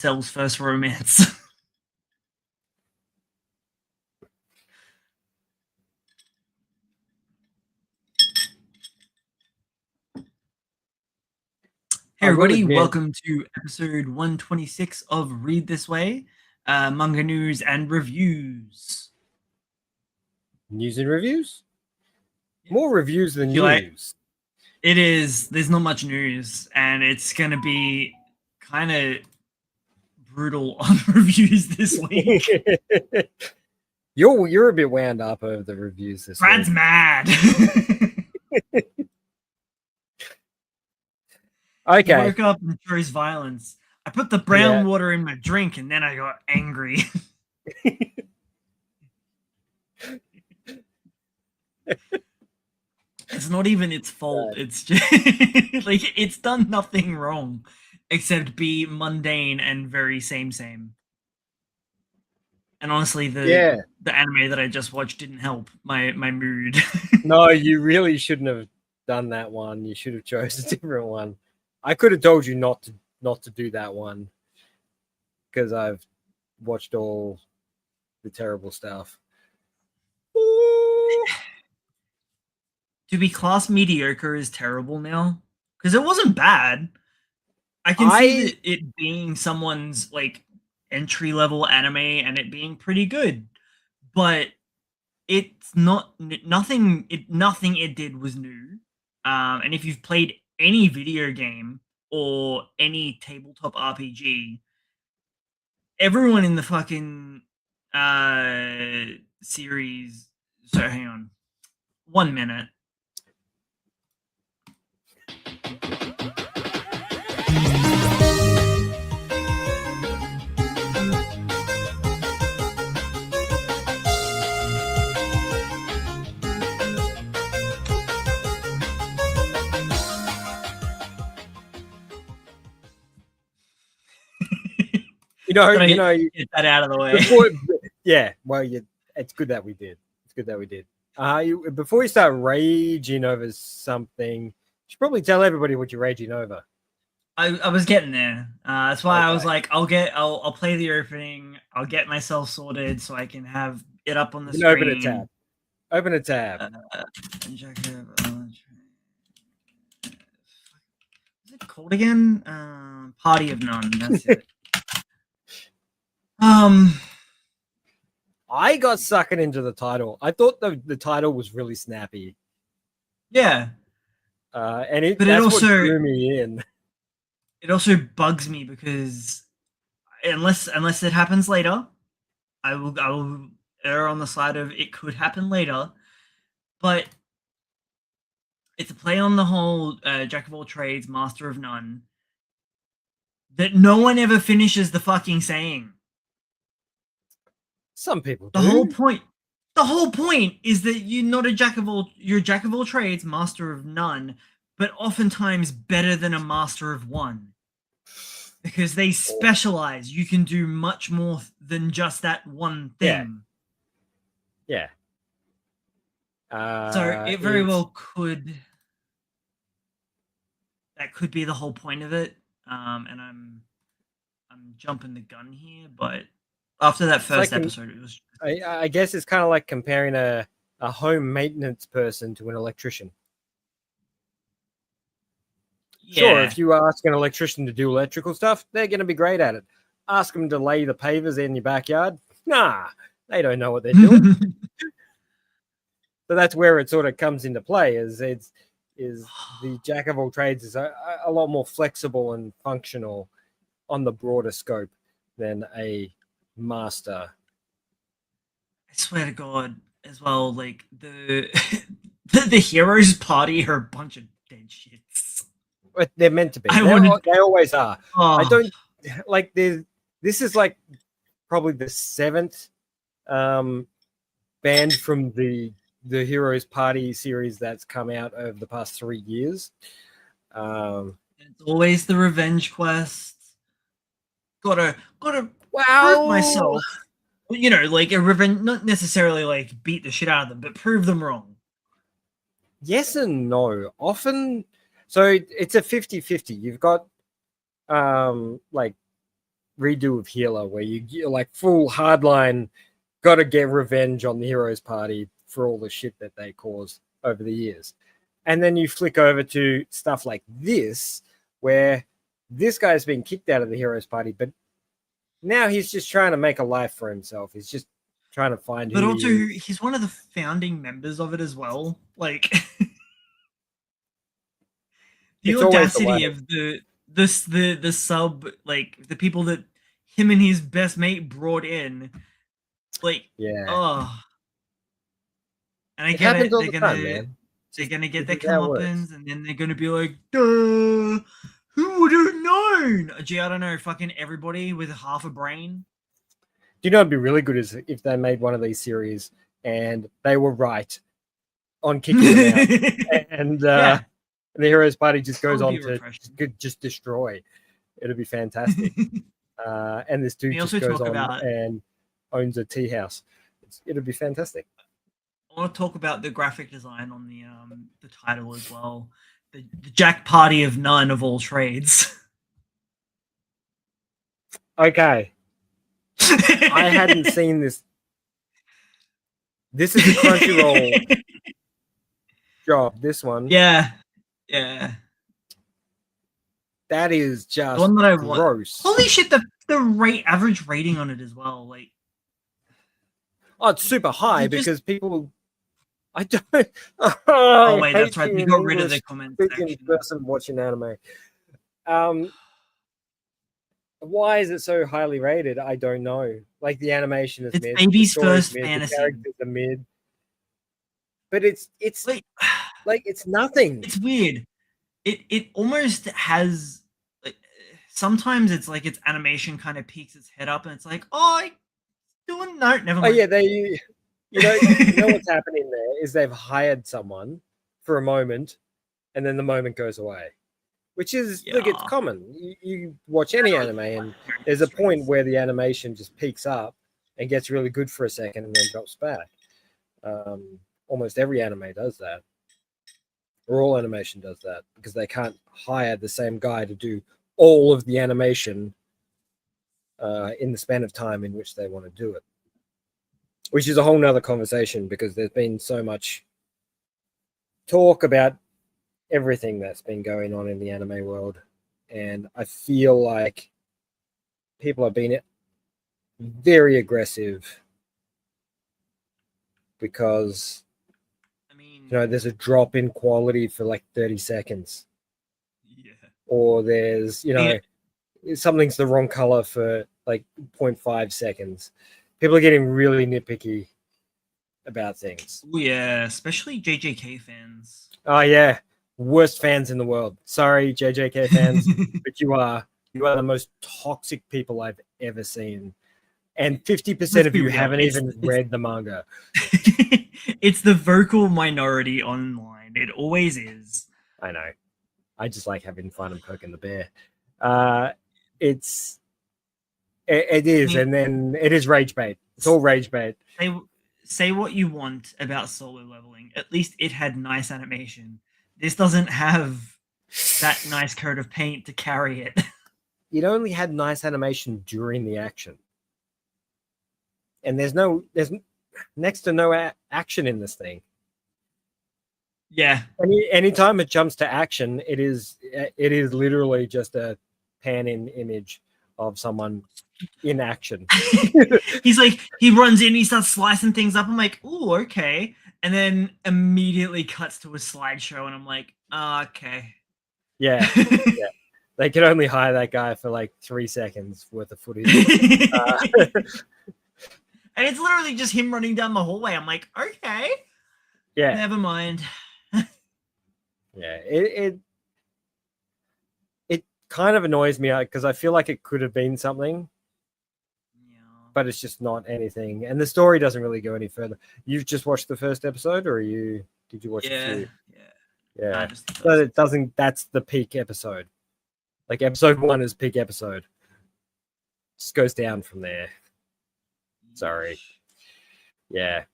Cell's first romance. Hey everybody, welcome to episode 126 of Read This Way, manga news and reviews. News and reviews? More reviews than news. It is. There's not much news, and it's going to be kind of brutal on reviews this week. You're a bit wound up over the reviews this Brad's week. Mad. Okay. I woke up and chose violence. I put the brown water in my drink, and then I got angry. It's not even its fault. It's just like it's done nothing wrong except be mundane and very same. And honestly, the anime that I just watched didn't help my mood. No, you really shouldn't have done that one. You should have chosen a different one. I could have told you not to do that one because I've watched all the terrible stuff. To be classed mediocre is terrible now because it wasn't bad. I can see that it being someone's like entry level anime and it being pretty good, but it's not nothing. Nothing it did was new. And if you've played any video game or any tabletop RPG, everyone in the fucking series. So hang on, 1 minute. You get that out of the way. It's good that we did. Before you start raging over something, you should probably tell everybody what you're raging over. I was getting there. That's why I was like, I'll play the opening. I'll get myself sorted so I can have it up on the screen. Open a tab. What's it called again? Party of None. That's it. I got suckered into the title. I thought the title was really snappy. Yeah. What drew me in. It also bugs me because unless it happens later, I will err on the side of it could happen later. But it's a play on the whole jack of all trades, master of none. That no one ever finishes the fucking saying. Some people do. The whole point is that you're not you're a jack of all trades, master of none, but oftentimes better than a master of one. Because they specialize. You can do much more than just that one thing. Yeah. So it very well could. That could be the whole point of it. And I'm jumping the gun here, but after that first episode, it was. I guess it's kind of like comparing a home maintenance person to an electrician. Yeah. Sure, if you ask an electrician to do electrical stuff, they're going to be great at it. Ask them to lay the pavers in your backyard. Nah, they don't know what they're doing. So that's where it sort of comes into play. Is the jack of all trades is a lot more flexible and functional on the broader scope than a master. I swear to God, as well, like the heroes party are a bunch of dead shits. But they're meant to be. They always are. Oh. I don't like. This is like probably the 7th band from the Heroes Party series that's come out over the past 3 years. It's always the revenge quests. Gotta prove myself. You know, like a revenge, not necessarily like beat the shit out of them, but prove them wrong. Yes and no. Often, so it's a 50-50. You've got like redo of Healer where you're like full hardline, got to get revenge on the heroes party for all the shit that they caused over the years. And then you flick over to stuff like this, where this guy's been kicked out of the heroes party, but now he's just trying to make a life for himself. He's just trying to find. But also, he's one of the founding members of it as well. Like the audacity of the sub, like the people that him and his best mate brought in, like oh. And I get it. They're gonna get their comeuppance, and then they're gonna be like, duh. Who would have known? Gee, I don't know. Fucking everybody with half a brain. Do you know it'd be really good is if they made one of these series and they were right on kicking them out, and the heroes party just goes on to just destroy. It'd be fantastic. And this dude just goes on and owns a tea house. It'd be fantastic. I want to talk about the graphic design on the title as well. The Jack Party of None of all trades. Okay. I hadn't seen this. This is a Crunchyroll job, this one. Yeah. That is just the one that I gross. Holy shit, the average rating on it as well. Like, oh, it's super high because people. I don't. Oh wait, that's right. They got rid of the comment section. Person watching anime. Why is it so highly rated? I don't know. Like the animation is mid. Baby's first fantasy. The characters are mid. But it's like it's nothing. It's weird. It almost has. Like, sometimes it's like its animation kind of peeks its head up, and it's like, oh, never mind. Oh yeah, you know what's happening there is they've hired someone for a moment, and then the moment goes away, which is look, it's common. You watch any anime, and there's a point where the animation just peaks up and gets really good for a second, and then drops back. Almost every anime does that, or all animation does that, because they can't hire the same guy to do all of the animation in the span of time in which they want to do it. Which is a whole nother conversation because there's been so much talk about everything that's been going on in the anime world. And I feel like people have been very aggressive because, there's a drop in quality for like 30 seconds. Yeah. Or there's, something's the wrong color for like 0.5 seconds. People are getting really nitpicky about things. Oh, yeah, especially JJK fans. Oh, yeah. Worst fans in the world. Sorry, JJK fans, but you are the most toxic people I've ever seen. And 50% of you haven't even read the manga. It's the vocal minority online. It always is. I know. I just like having fun and poking the bear. It is, and then it is rage bait. It's all rage bait. Say what you want about Solo Leveling. At least it had nice animation. This doesn't have that nice coat of paint to carry it. It only had nice animation during the action. And there's next to no action in this thing. Yeah. Anytime it jumps to action, it is literally just a pan-in image of someone in action. He runs in, he starts slicing things up. I'm like, ooh, okay. And then immediately cuts to a slideshow, and I'm like, okay. Yeah. They could only hire that guy for like 3 seconds worth of footage. And it's literally just him running down the hallway. I'm like, okay. Yeah. Never mind. Yeah. It kind of annoys me because I feel like it could have been something. But it's just not anything, and the story doesn't really go any further. You've just watched the first episode, or did you watch a few? Yeah. So it doesn't. That's the peak episode. Like episode 1 is peak episode. Just goes down from there. Sorry. Yeah.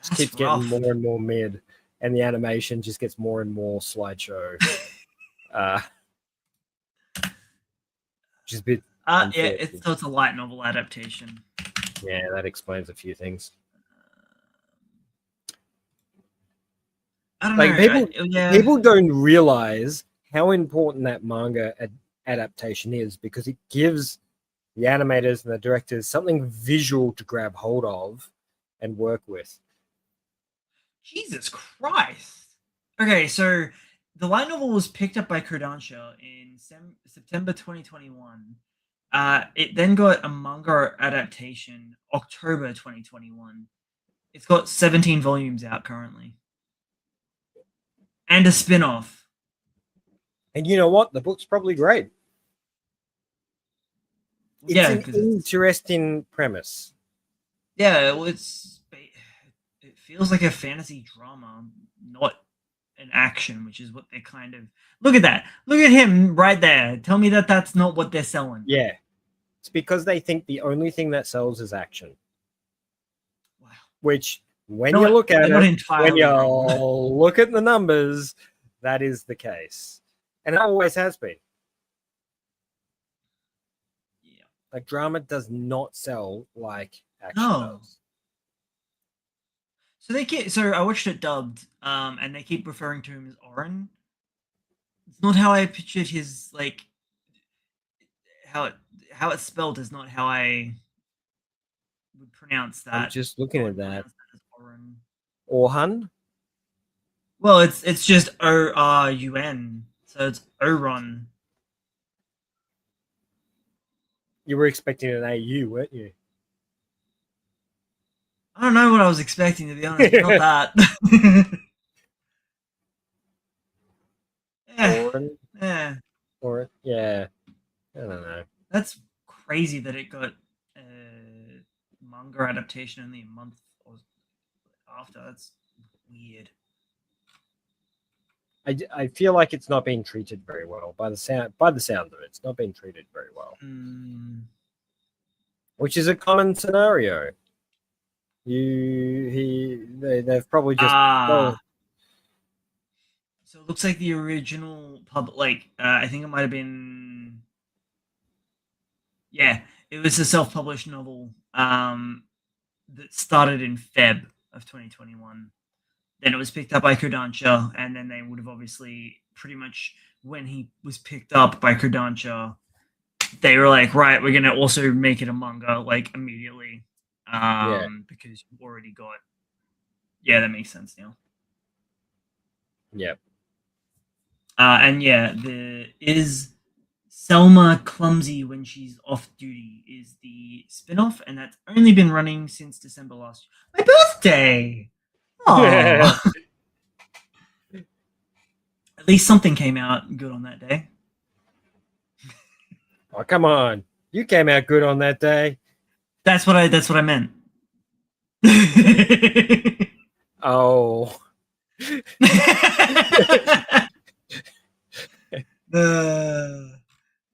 Just keeps getting more and more mid, and the animation just gets more and more slideshow. Which is a Yeah, it's a light novel adaptation. Yeah, that explains a few things. I don't know. People don't realize how important that manga adaptation is, because it gives the animators and the directors something visual to grab hold of and work with. Jesus Christ. Okay, so the light novel was picked up by Kodansha in September 2021. It then got a manga adaptation October 2021. It's got 17 volumes out currently. And a spin-off. And you know what? The book's probably great. It's an interesting premise. Yeah, well, it feels like a fantasy drama, not an action, which is what they kind of... Look at that. Look at him right there. Tell me that that's not what they're selling. Yeah. It's because they think the only thing that sells is action. Wow. Which, when you look at it, when you wrong. look at the numbers, that is the case. And it always has been. Yeah. Like, drama does not sell like action does. So I watched it dubbed, and they keep referring to him as Oren. It's not how I pictured his, like, how it's spelled is not how I would pronounce that. I'm just looking at that. Orhan? Well, it's just O-R-U-N, so it's Oron. You were expecting an A-U, weren't you? I don't know what I was expecting, to be honest. Not that. Oren? Yeah. Or yeah. I don't know. That's crazy that it got a manga adaptation only a month after. That's weird. I feel like it's not being treated very well by the sound of it. It's not being treated very well, which is a common scenario. They've probably just. So it looks like the original I think it might have been. Yeah, it was a self-published novel that started in Feb of 2021. Then it was picked up by Kodansha, and then they would have obviously pretty much, when he was picked up by Kodansha, they were like, right, we're gonna also make it a manga like immediately, because you've already got. Yeah, that makes sense now. Yep. And yeah, is Selma clumsy when she's off duty is the spin-off, and that's only been running since December last year. My birthday. Aww. At least something came out good on that day. Oh, come on. You came out good on that day. That's what I meant. Oh.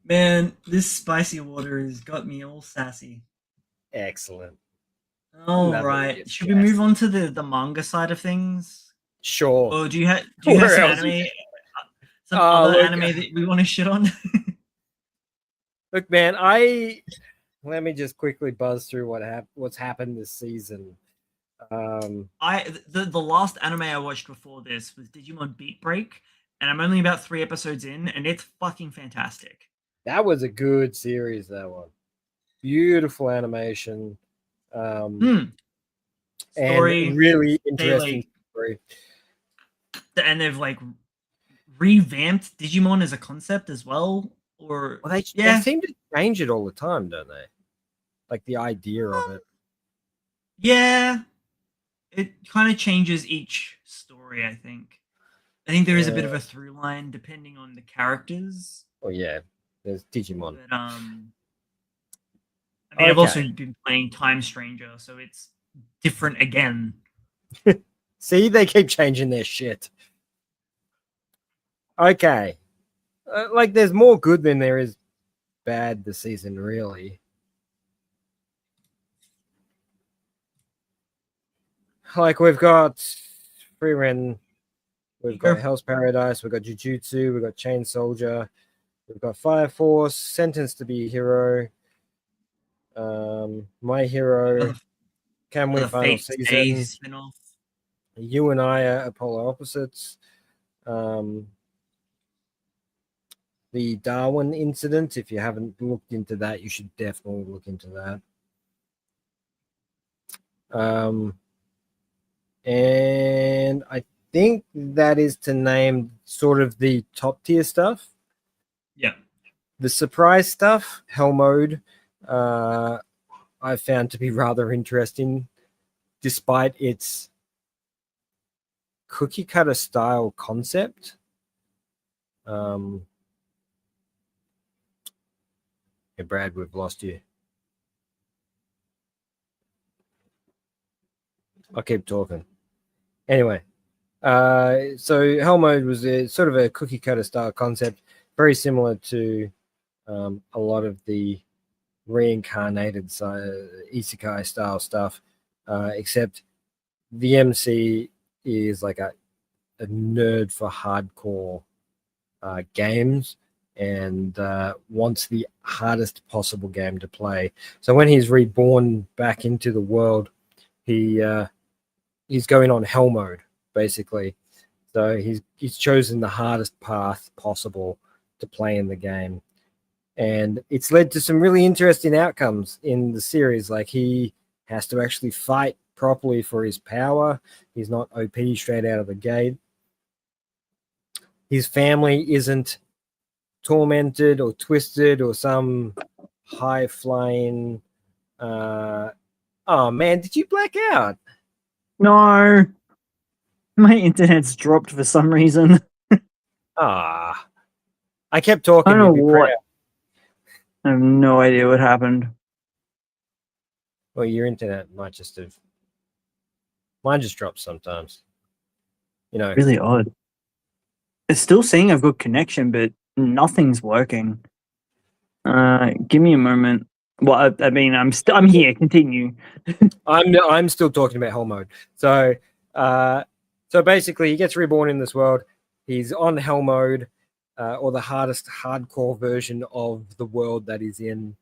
Man, this spicy water has got me all sassy. Excellent. All right. Should we move on to the manga side of things? Sure. Or do you have some anime? Some other anime that we want to shit on? Look, man, let me just quickly buzz through what's happened this season. The last anime I watched before this was Digimon Beat Break, and I'm only about 3 episodes in, and it's fucking fantastic. That was a good series, that one. Beautiful animation. Story, and really interesting story. And they've like revamped Digimon as a concept as well. Or they seem to change it all the time, don't they? Like the idea of it. Yeah. It kind of changes each story, I think. I think there is a bit of a through line depending on the characters. Oh yeah. There's Digimon. But, I mean, I've also been playing Time Stranger, so it's different again. See, they keep changing their shit. Okay. Like, there's more good than there is bad this season, really. Like, we've got Frieren, we've got Hell's Paradise, we've got Jujutsu, we've got Chain Soldier, We've got Fire Force, Sentenced to be a Hero, My Hero, Kamui The Final Fate Stay Season, spinoff. You and I are Polar Opposites, the Darwin Incident. If you haven't looked into that, you should definitely look into that. And I think that is to name sort of the top tier stuff. Yeah. The surprise stuff, Hell Mode, I found to be rather interesting, despite its cookie cutter style concept. Hey, Brad, we've lost you. I'll keep talking. Anyway, so Hell Mode was sort of a cookie cutter style concept, very similar to a lot of the reincarnated isekai style stuff, except the MC is like a nerd for hardcore games and wants the hardest possible game to play. So when he's reborn back into the world, he's going on Hell Mode basically. So he's chosen the hardest path possible to play in the game. And it's led to some really interesting outcomes in the series. Like he has to actually fight properly for his power. He's not OP straight out of the gate. His family isn't tormented or twisted or some high flying. Oh man, did you black out? No, my internet's dropped for some reason. I kept talking. I don't know what. I have no idea what happened. Well, your internet might just have. Mine just drops sometimes. You know, really odd. It's still saying I've got connection, but nothing's working. Give me a moment. Well, I mean, I'm here. Continue. I'm still talking about Hell Mode. So basically, he gets reborn in this world. He's on Hell Mode, or the hardest hardcore version of the world that he's in.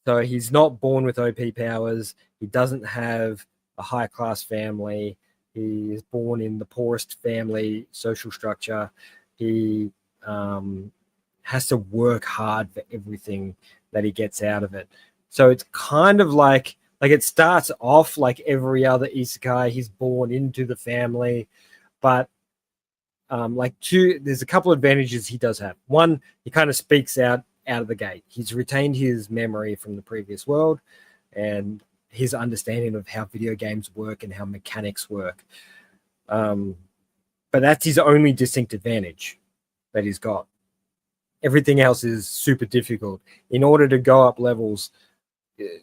So he's not born with OP powers. He doesn't have a high class family. He is born in the poorest family social structure. He has to work hard for everything that he gets out of it. So it's kind of like it starts off like every other isekai. He's born into the family, but there's a couple of advantages he does have. One, he kind of speaks out of the gate. He's retained his memory from the previous world and his understanding of how video games work and how mechanics work. But that's his only distinct advantage that he's got. Everything else is super difficult. In order to go up levels,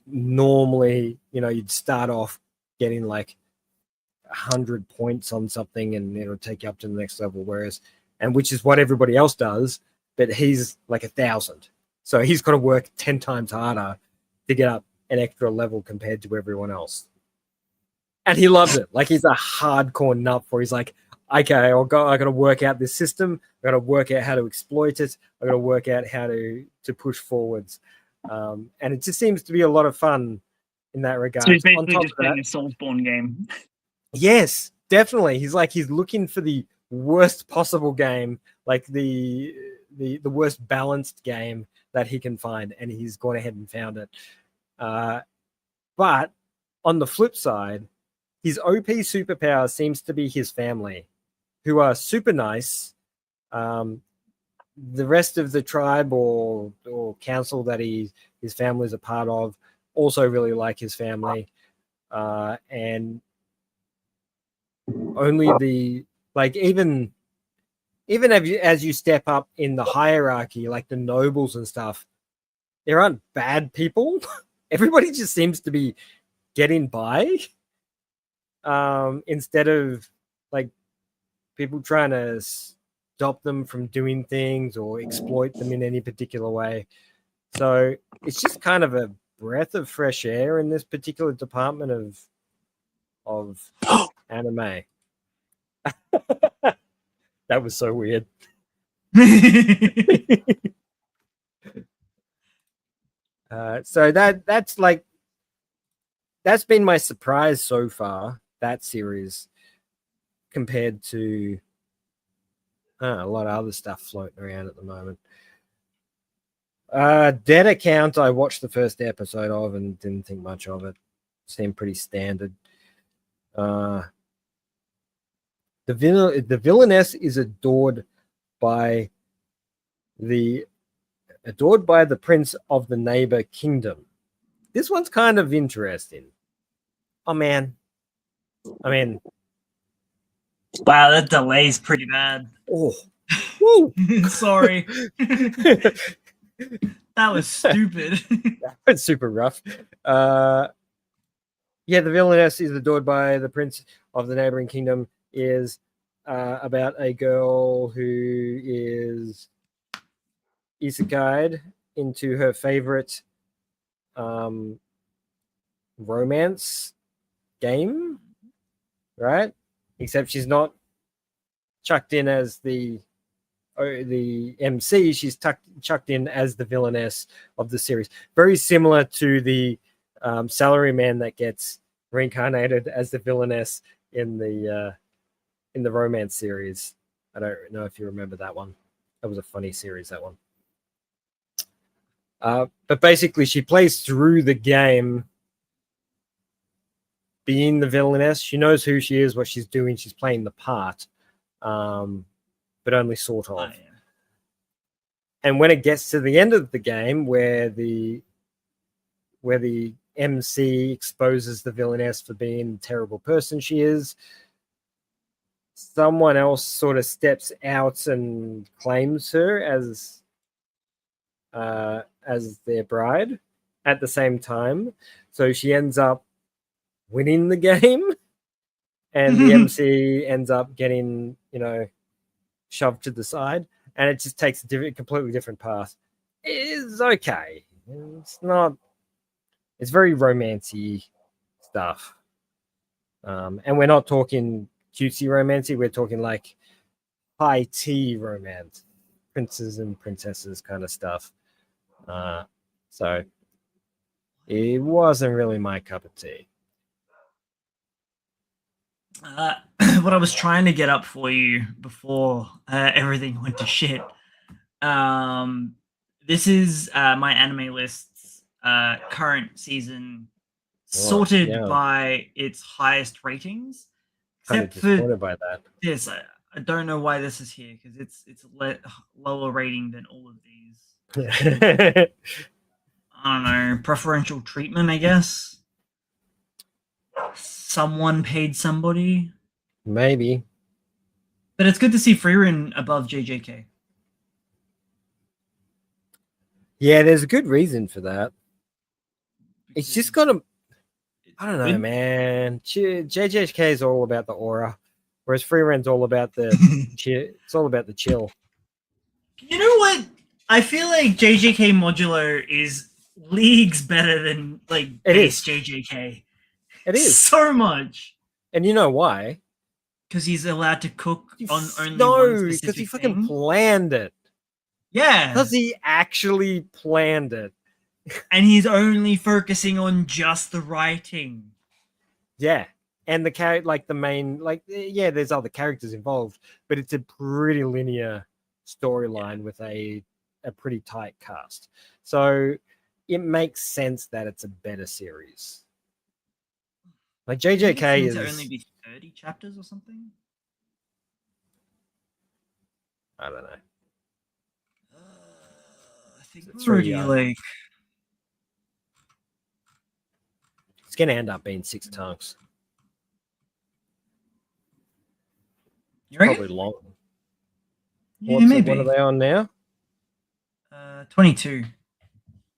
normally, you'd start off getting like 100 points on something and it'll take you up to the next level, which is what everybody else does, but he's like 1,000. So he's got to work 10 times harder to get up an extra level compared to everyone else. And he loves it. Like he's a hardcore nut for. He's like, okay, I got to work out this system. I got to work out how to exploit it. I got to work out how to push forwards. And it just seems to be a lot of fun in that regard. So he's basically just playing a Soulsborne game. Yes, definitely. He's looking for the worst possible game, like the worst balanced game that he can find, and he's gone ahead and found it. But on the flip side, his OP superpower seems to be his family, who are super nice. The rest of the tribe or council that his family is a part of also really like his family, and only even as you step up in the hierarchy, like the nobles and stuff, there aren't bad people. Everybody just seems to be getting by, instead of like people trying to stop them from doing things or exploit them in any particular way. So it's just kind of a breath of fresh air in this particular department of anime. That was so weird. So that's been my surprise so far, that series, compared to a lot of other stuff floating around at the moment. Dead Account, I watched the first episode of and didn't think much of it. Seemed pretty standard. The villainess is adored by the prince of the neighbor kingdom. This one's kind of interesting. Oh man, I mean, wow, that delay's pretty bad. Oh, woo. Sorry. That was stupid. It's super rough. Yeah, the villainess is adored by the prince of the neighboring kingdom. Is about a girl who is isekai'd into her favorite romance game, right? Except she's not chucked in as the MC. She's chucked in as the villainess of the series. Very similar to the salaryman that gets reincarnated as the villainess in the romance series. I don't know if you remember that one. That was a funny series, that one. But basically, she plays through the game being the villainess. She knows who she is, what she's doing. She's playing the part, but only sort of. Oh, yeah. And when it gets to the end of the game, where the MC exposes the villainess for being the terrible person she is, someone else sort of steps out and claims her as their bride at the same time. So she ends up winning the game, and the MC ends up getting, shoved to the side, and it just takes a completely different path. It's okay. It's not. It's very romancy stuff, and we're not talking cutesy romancy. We're talking like high tea romance, princes and princesses kind of stuff. So it wasn't really my cup of tea. What I was trying to get up for you before everything went to shit. This is my anime list's current season sorted by its highest ratings. Except for by that. This, I don't know why this is here, because it's lower rating than all of these. I don't know, preferential treatment, I guess. Someone paid somebody. Maybe. But it's good to see Freerin above JJK. Yeah, there's a good reason for that. It's just got to... I don't know, man. JJK is all about the aura, whereas Freeren's all about the... it's all about the chill. You know what? I feel like JJK Modulo is leagues better than base JJK. It is. So much. And you know why? Because he's allowed to cook on only one specific because he fucking planned it. Yeah. Because he actually planned it. And he's only focusing on just the writing. Yeah. And the main, there's other characters involved, but it's a pretty linear storyline with a pretty tight cast. So it makes sense that it's a better series. Like JJK is only be 30 chapters or something. I don't know. I think it's already it's gonna end up being 6 chunks. Probably long. Yeah, maybe. What are they on now? 22.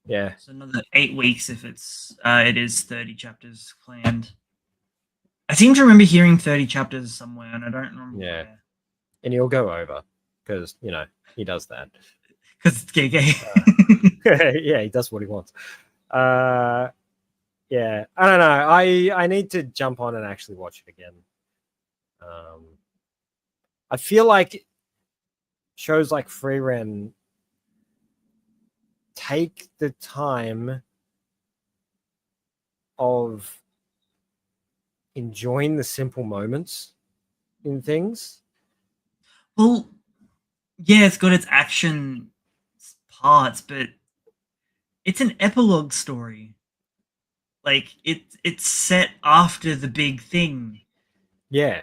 Yeah. So another 8 weeks if it is 30 chapters planned. I seem to remember hearing 30 chapters somewhere, and I don't remember where. And he'll go over, because, he does that. Because it's gay. Yeah, he does what he wants. Yeah, I don't know. I need to jump on and actually watch it again. I feel like shows like Freeren take the time of enjoying the simple moments in things. Well, yeah, it's got its action parts, but it's an epilogue story. Like it's set after the big thing. Yeah.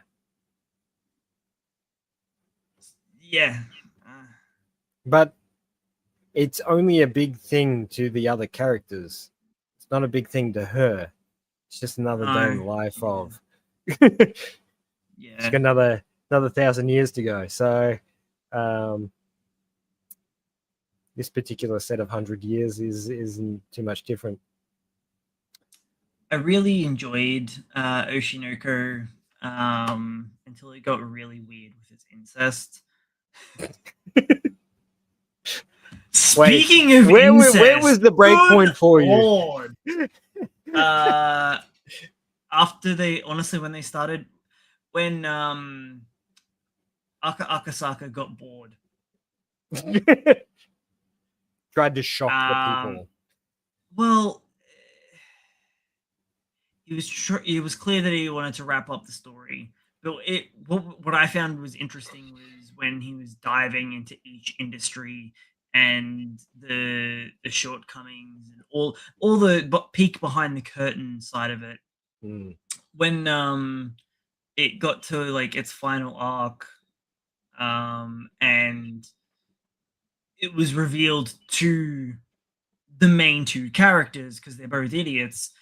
Yeah. But it's only a big thing to the other characters. It's not a big thing to her. It's just another day in the life of. Yeah. She's got another 1,000 years to go. So this particular set of 100 years isn't too much different. I really enjoyed Oshinoko until it got really weird with its incest. Speaking of incest, where was the break point for you? After when they started, when Akasaka got bored, tried to shock the people. Well, it was clear that he wanted to wrap up the story. But what I found was interesting was when he was diving into each industry and the shortcomings and all the peek behind the curtain side of it. When it got to like its final arc, and it was revealed to the main two characters, because they're both idiots,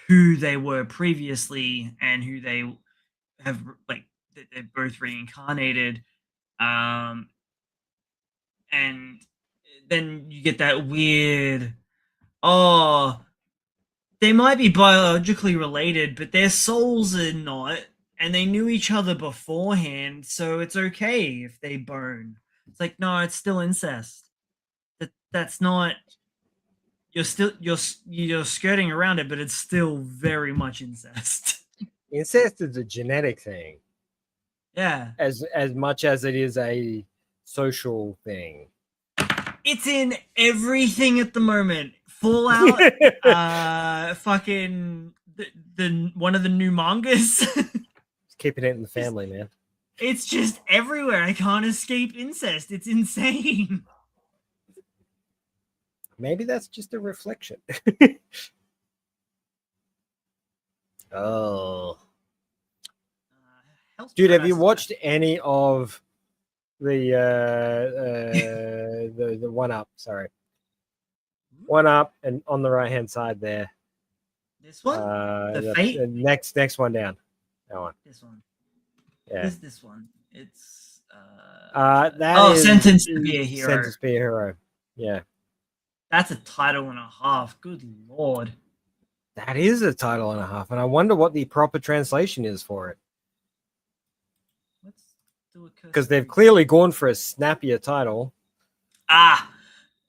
who they were previously and who they have, like, they're both reincarnated, and then you get that weird, oh, they might be biologically related, but their souls are not, and they knew each other beforehand, so it's okay if they bone. It's like, no, it's still incest. That's not. You're skirting around it, but it's still very much incest. Incest is a genetic thing. Yeah. As much as it is a social thing. It's in everything at the moment. Fallout, fucking the one of the new mangas. It's keeping it in the family, man. It's just everywhere. I can't escape incest. It's insane. Maybe that's just a reflection. Oh. Dude, have you watched any of the One Up? Sorry. One Up, and on the right hand side there. This one? The Fate? Next one down. That one. This one. Yeah. What is this one? It's that is Sentenced to Be a Hero. Sentenced to Be a Hero. Yeah. That's a title and a half. Good lord. That is a title and a half, and I wonder what the proper translation is for it. Let's do a because they've clearly gone for a snappier title.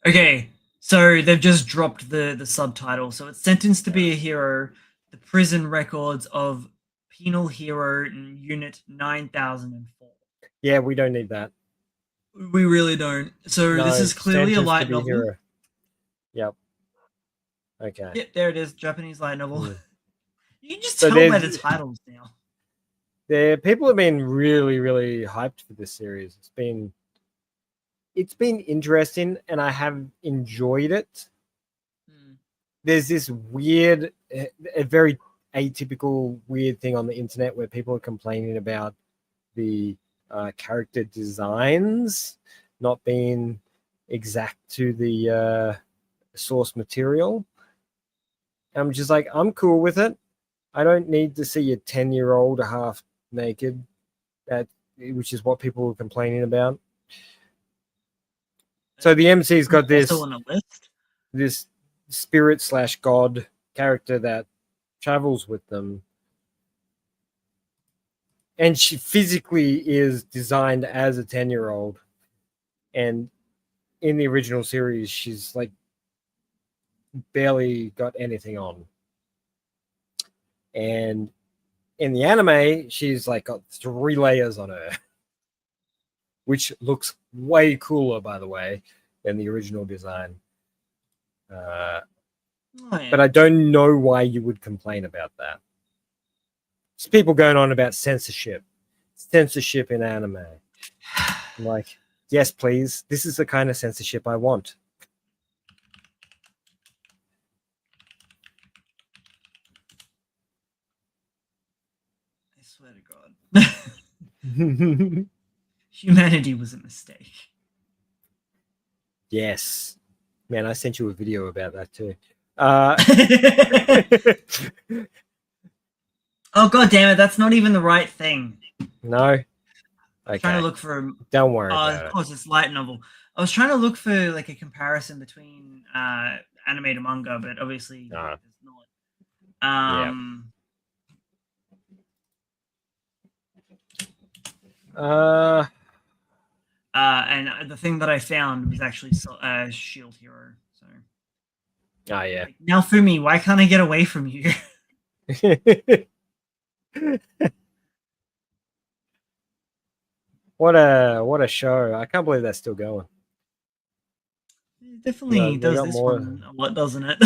Okay. So they've just dropped the subtitle. So it's Sentenced to Be a Hero, the prison records of Penal Hero in Unit 9004. Yeah, we don't need that. We really don't. So no, this is clearly a light novel. Hero. Yep. Okay. Yep, there it is. Japanese light novel. Mm. You can just tell by the titles now. People have been really, really hyped for this series. It's been interesting, and I have enjoyed it. Mm. There's this weird, a very atypical, weird thing on the internet where people are complaining about the character designs not being exact to the source material. I'm just like, I'm cool with it. I don't need to see a 10-year-old half naked, which is what people were complaining about. So the MC's got this spirit/god character that travels with them, and she physically is designed as a 10-year-old, and in the original series she's like barely got anything on, and in the anime she's like got 3 layers on her, which looks way cooler, by the way. than the original design. Oh, yeah. But I don't know why you would complain about that. It's people going on about censorship in anime. I'm like, yes, please. This is the kind of censorship I want. I swear to God. Humanity was a mistake. Yes. Man, I sent you a video about that too. Oh, God damn it. That's not even the right thing. No? Okay. I'm trying to look for... Don't worry of about course, it's light novel. I was trying to look for like a comparison between anime to manga, but obviously there's not. And the thing that I found was actually Shield Hero. So. Oh, yeah. Like, now, Fumi, why can't I get away from you? What a show. I can't believe that's still going. It definitely does this more... one a lot, doesn't it?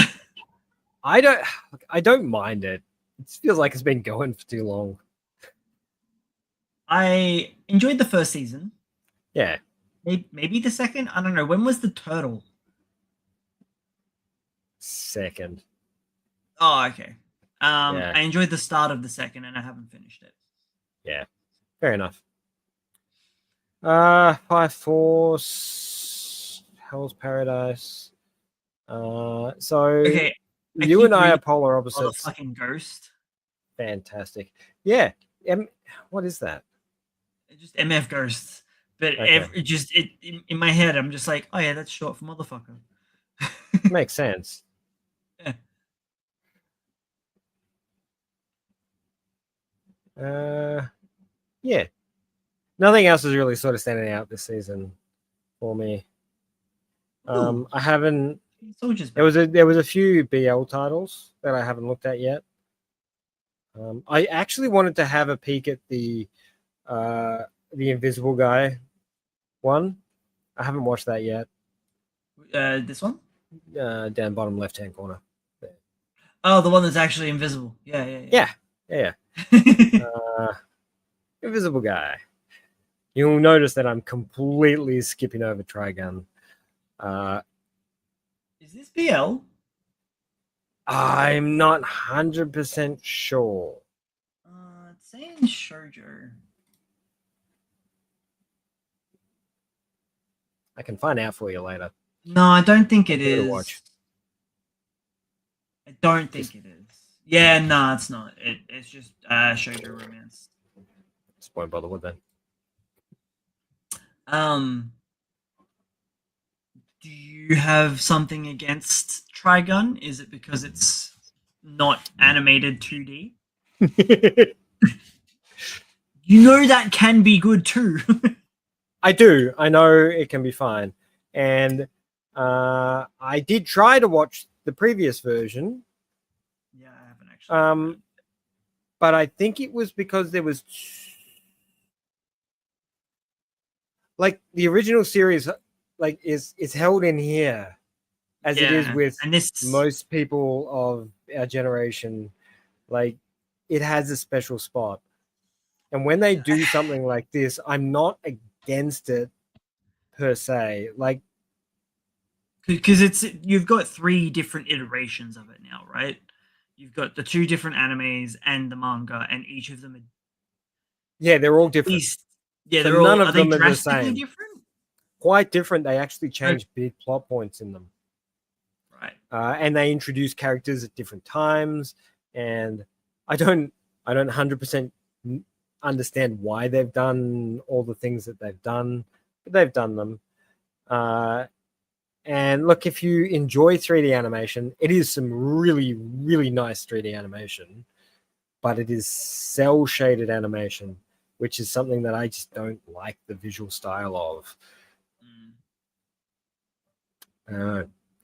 I don't mind it. It feels like it's been going for too long. I enjoyed the first season. Yeah. Maybe the second? I don't know. When was the turtle? Second. Oh, okay. Yeah. I enjoyed the start of the second, and I haven't finished it. Yeah. Fair enough. Fire Force, Hell's Paradise. So okay, you and I are polar opposites. Fucking Ghost. Fantastic. Yeah. What is that? Just MF Ghosts. But Okay. in my head, I'm just like, oh yeah, that's short for motherfucker. Makes sense. Yeah. Yeah. Nothing else is really sort of standing out this season for me. I haven't. There was a few BL titles that I haven't looked at yet. I actually wanted to have a peek at the Invisible Guy one. I haven't watched that yet. This one? Down bottom left-hand corner. There. Oh, the one that's actually invisible. Yeah. Invisible Guy. You'll notice that I'm completely skipping over Trigun. Is this BL? I'm not 100% sure. It's saying shoujo. I can find out for you later. No, I don't think it is. Watch. I don't think it is. Yeah, no, it's not. It's just shoujo romance. Just won't bother with that. Do you have something against Trigun? Is it because it's not animated 2D? You know that can be good too. I do. I know it can be fine. And I did try to watch the previous version. Yeah, I haven't actually. But I think it was because there was like the original series like is held in here as it is with most people of our generation. Like it has a special spot. And when they do something like this, I'm not against it per se. Like because you've got 3 different iterations of it now, right? You've got the 2 different animes and the manga, and each of them are they're all different. None of them are the same. Different? Quite different. They actually change big plot points in them. Right. And they introduce characters at different times, and I don't 100% understand why they've done all the things that they've done, but they've done them. And look, if you enjoy 3D animation, it is some really, really nice 3D animation, but it is cell shaded animation, which is something that I just don't like the visual style of.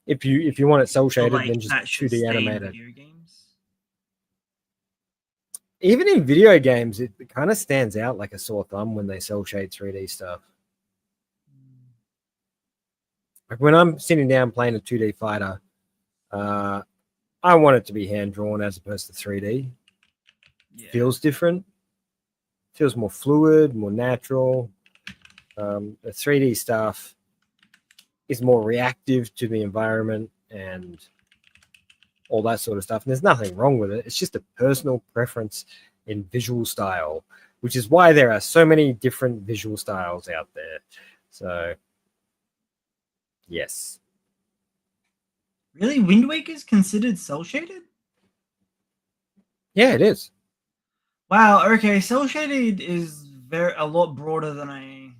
If you want it cell shaded, then just 2D animated. Video games? Even in video games, it kind of stands out like a sore thumb when they cell shade 3D stuff. Like when I'm sitting down playing a 2D fighter, I want it to be hand drawn as opposed to 3D. Yeah. Feels different. Feels more fluid, more natural. The 3D stuff is more reactive to the environment and all that sort of stuff. And there's nothing wrong with it. It's just a personal preference in visual style, which is why there are so many different visual styles out there. So, yes. Really? Wind Waker's considered cell shaded? Yeah, it is. Wow, okay, cell shaded is a lot broader than I.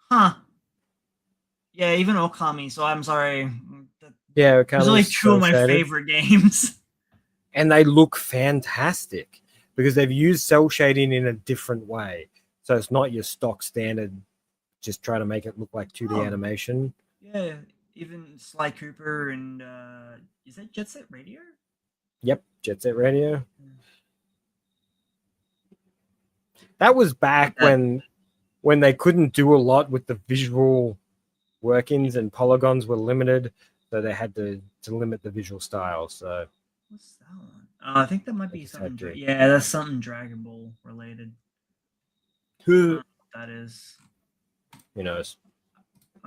Huh. Yeah, even Okami, so I'm sorry. Yeah, Those are like two of my favorite games. And they look fantastic because they've used cell shading in a different way. So it's not your stock standard, just try to make it look like 2D animation. Yeah, even Sly Cooper and is that Jet Set Radio? Yep, Jet Set Radio. That was back when they couldn't do a lot with the visual workings and polygons were limited, so they had to limit the visual style. So what's that one? I think that might be something. Yeah, that's something Dragon Ball related. That is. Who knows?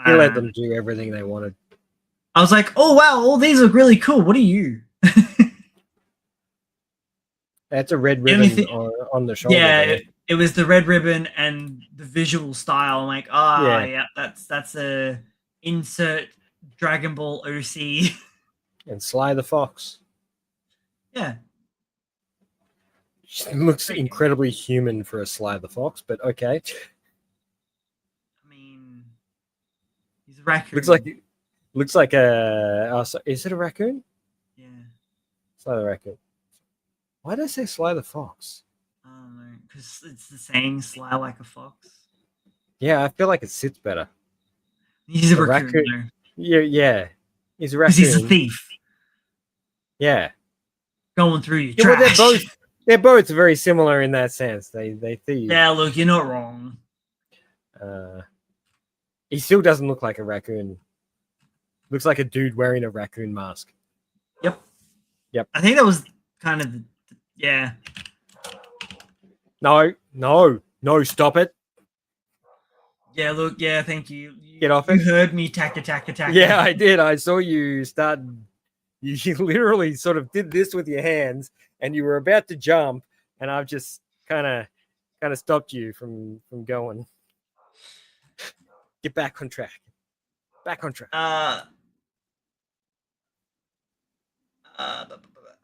He let them do everything they wanted. I was like, oh wow, all these look really cool. What are you? That's a red ribbon on the shoulder. Yeah, it was the red ribbon and the visual style. I'm like, yeah, that's a insert Dragon Ball OC. And Sly the Fox. Yeah. It looks incredibly human for a Sly the Fox, but okay. I mean, he's a raccoon. Looks like a. Is it a raccoon? Yeah. Sly the raccoon. Why did I say Sly the Fox? Because it's the saying "Sly like a fox." Yeah, I feel like it sits better. He's a raccoon. Yeah. He's a raccoon. Because he's a thief. Yeah. Going through your trash. Well, they're both very similar in that sense. They thieve. Yeah, look, you're not wrong. He still doesn't look like a raccoon. Looks like a dude wearing a raccoon mask. Yep. I think that was kind of yeah. No, stop it. Yeah, look, yeah, thank you. Get off it. You heard me tack. Yeah, I did. I saw you start. You literally sort of did this with your hands, and you were about to jump, and I've just kind of stopped you from going. Get back on track.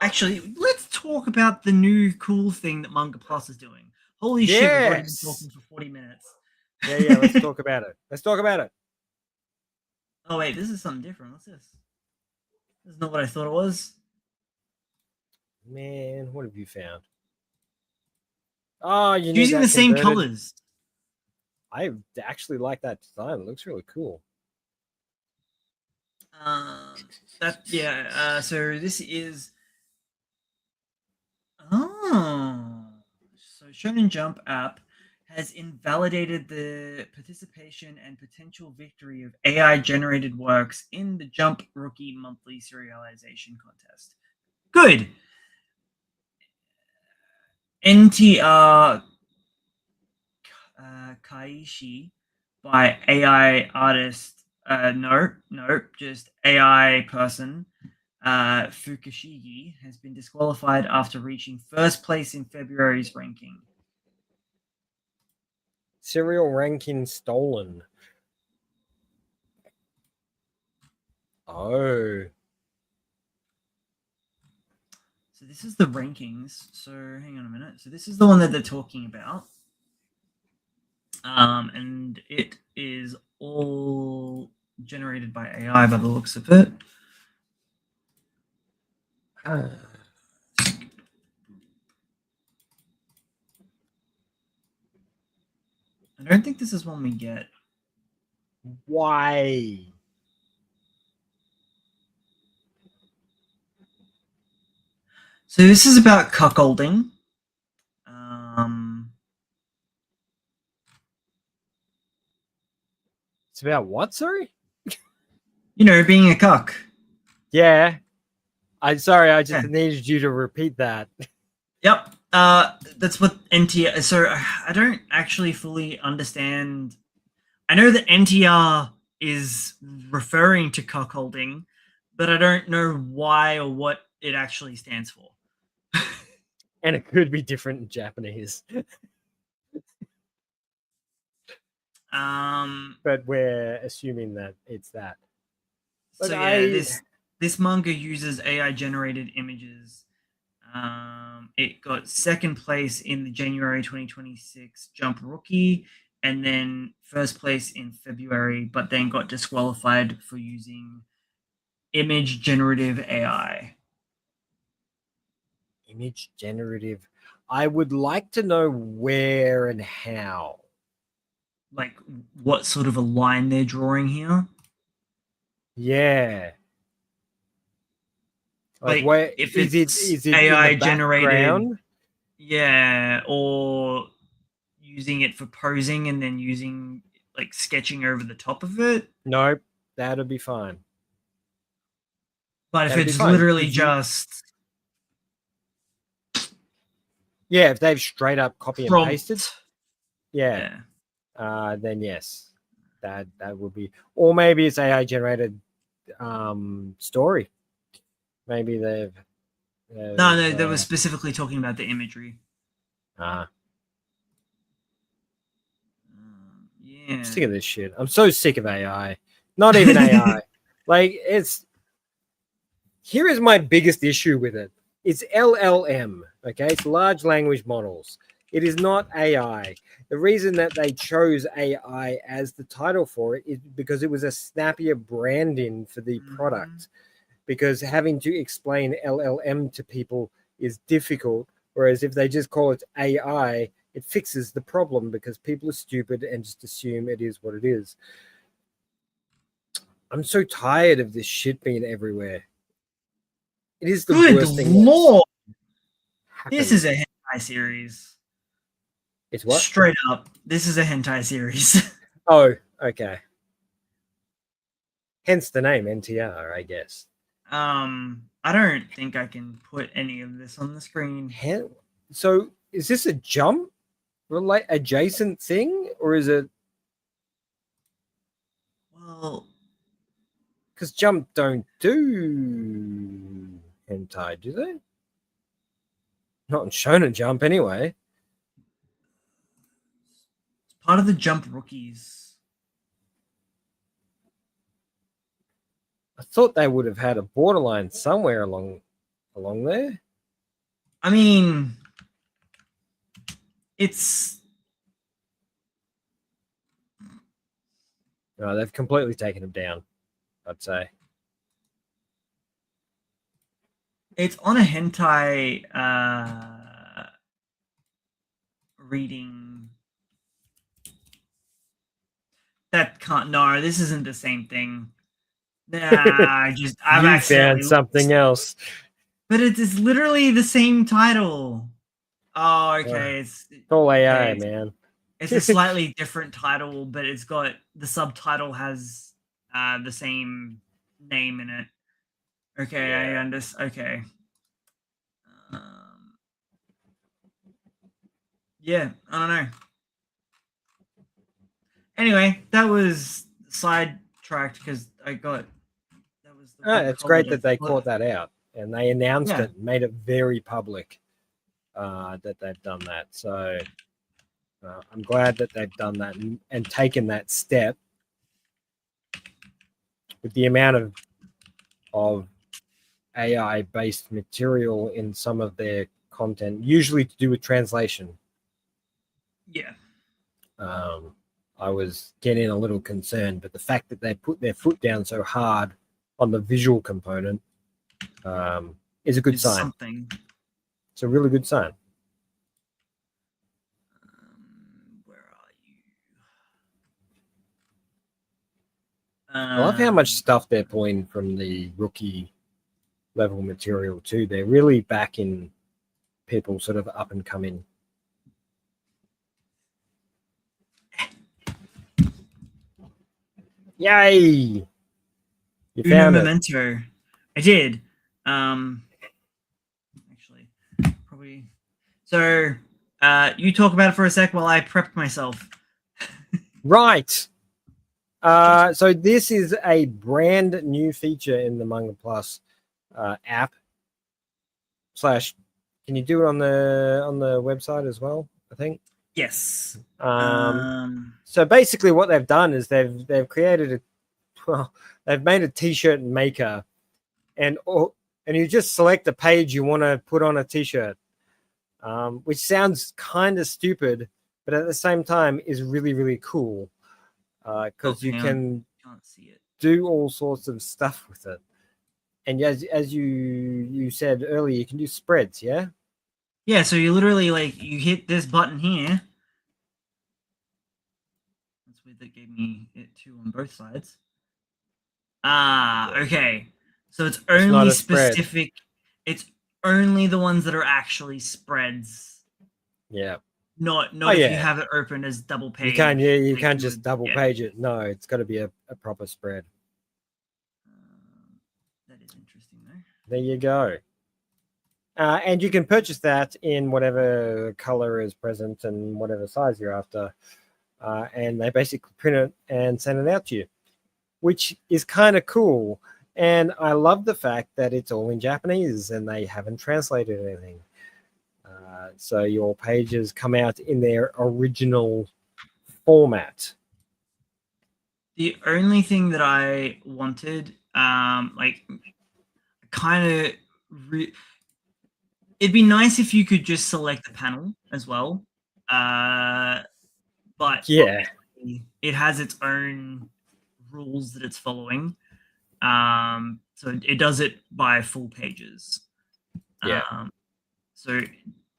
Actually, let's talk about the new cool thing that Manga Plus is doing. Holy shit, we've already been talking for 40 minutes. Yeah, let's talk about it. Oh, wait, this is something different. What's this? This is not what I thought it was. Man, what have you found? Oh, you using the same colors. I actually like that design. It looks really cool. So this is so Shonen Jump app has invalidated the participation and potential victory of AI generated works in the Jump Rookie Monthly Serialization Contest. Good. NTR Kaishi by AI artist. Nope, just AI person. Fukushigi has been disqualified after reaching first place in February's ranking. Serial ranking stolen. Oh. So this is the rankings. So hang on a minute. So this is the one that they're talking about. And it is all generated by AI by the looks of it. I don't think this is one we get. Why? So this is about cuckolding. It's about what, sorry? You know, being a cuck. Yeah. I just Yeah. needed you to repeat that. Yep. That's what NTR. So I don't actually fully understand. I know that NTR is referring to cuckolding, but I don't know why or what it actually stands for. And it could be different in Japanese. But we're assuming that it's that. So yeah, this manga uses AI generated images. It got second place in the January 2026 Jump Rookie, and then first place in February, but then got disqualified for using image generative AI. Image generative. I would like to know where and how. Like what sort of a line they're drawing here. Yeah. Like where if is it's it AI in the generated, background? yeah, or using it for posing and then using like sketching over the top of it. Nope, that'll be fine. But if That'd be it's fine. literally just yeah, if they've straight up copy and prompt, pasted, yeah. Then yes, that would be, or maybe it's AI generated story. Maybe they've no, they were specifically talking about the imagery. Yeah. Yeah. I'm sick of this shit. I'm so sick of AI. Not even AI. Like, here is my biggest issue with it. It's LLM, okay? It's large language models. It is not AI. The reason that they chose AI as the title for it is because it was a snappier branding for the product. Because having to explain LLM to people is difficult, whereas if they just call it AI, it fixes the problem because people are stupid and just assume it is what it is. I'm so tired of this shit being everywhere. It is the worst thing. Lord. This is a hentai series. It's what? Straight up, this is a hentai series. Oh, okay. Hence the name NTR, I guess. I don't think I can put any of this on the screen. So, is this a Jump adjacent thing, or is it? Well, because Jump don't do hentai, do they? Not in Shonen Jump, anyway. It's part of the Jump Rookies. I thought they would have had a borderline somewhere along there. I mean, it's No, they've completely taken them down, I'd say. it's on a hentai reading. That can't. No, this isn't the same thing. Nah, I've you accidentally found something else. But it is literally the same title. Oh, okay. It's all AI, okay. Man. It's a slightly different title, but it's got the subtitle has the same name in it. Okay, Yeah. I understand. Okay. Yeah, I don't know. Anyway, that was sidetracked because I got that was the it's great that they caught that out and they announced it, and made it very public that they've done that. So I'm glad that they've done that and taken that step. With the amount of AI based material in some of their content, usually to do with translation. Yeah. I was getting a little concerned, but the fact that they put their foot down so hard on the visual component is a good sign. It's a really good sign. Where are you? I love how much stuff they're pulling from the rookie level material too. They're really backing people sort of up and coming. Yay! You Uno found it. Memento. I did. Actually, probably. So, you talk about it for a sec while I prep myself. Right. So this is a brand new feature in the Manga Plus app. Can you do it on the website as well? I think. Yes. So basically, what they've done is they've created they've made a T-shirt maker, and you just select the page you want to put on a T-shirt, which sounds kind of stupid, but at the same time is really, really cool because you can can't see it. do all sorts of stuff with it. And as you said earlier, you can do spreads, yeah? Yeah, so you literally you hit this button here. That's weird that gave me it too on both sides. Okay. So it's only specific. It's only the ones that are actually spreads. Yeah. Not if you have it open as double page. You can't just double page it. No, it's got to be a proper spread. That is interesting, though. There you go. And you can purchase that in whatever color is present and whatever size you're after. And they basically print it and send it out to you, which is kind of cool. And I love the fact that it's all in Japanese and they haven't translated anything. So your pages come out in their original format. The only thing that I wanted, it'd be nice if you could just select the panel as well. But yeah, it has its own rules that it's following. So it does it by full pages. Yeah. So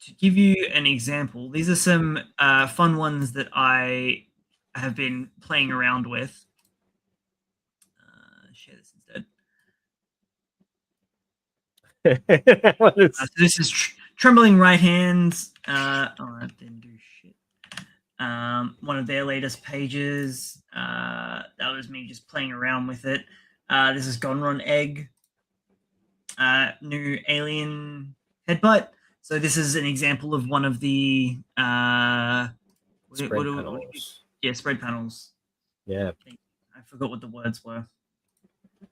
to give you an example, these are some fun ones that I have been playing around with. Share this instead. So this is Trembling Right Hands. That didn't do shit. One of their latest pages. That was me just playing around with it. This is Gonron Egg. New Alien Headbutt. So this is an example of one of the spread panels. Yeah, spread panels. Yeah. I forgot what the words were.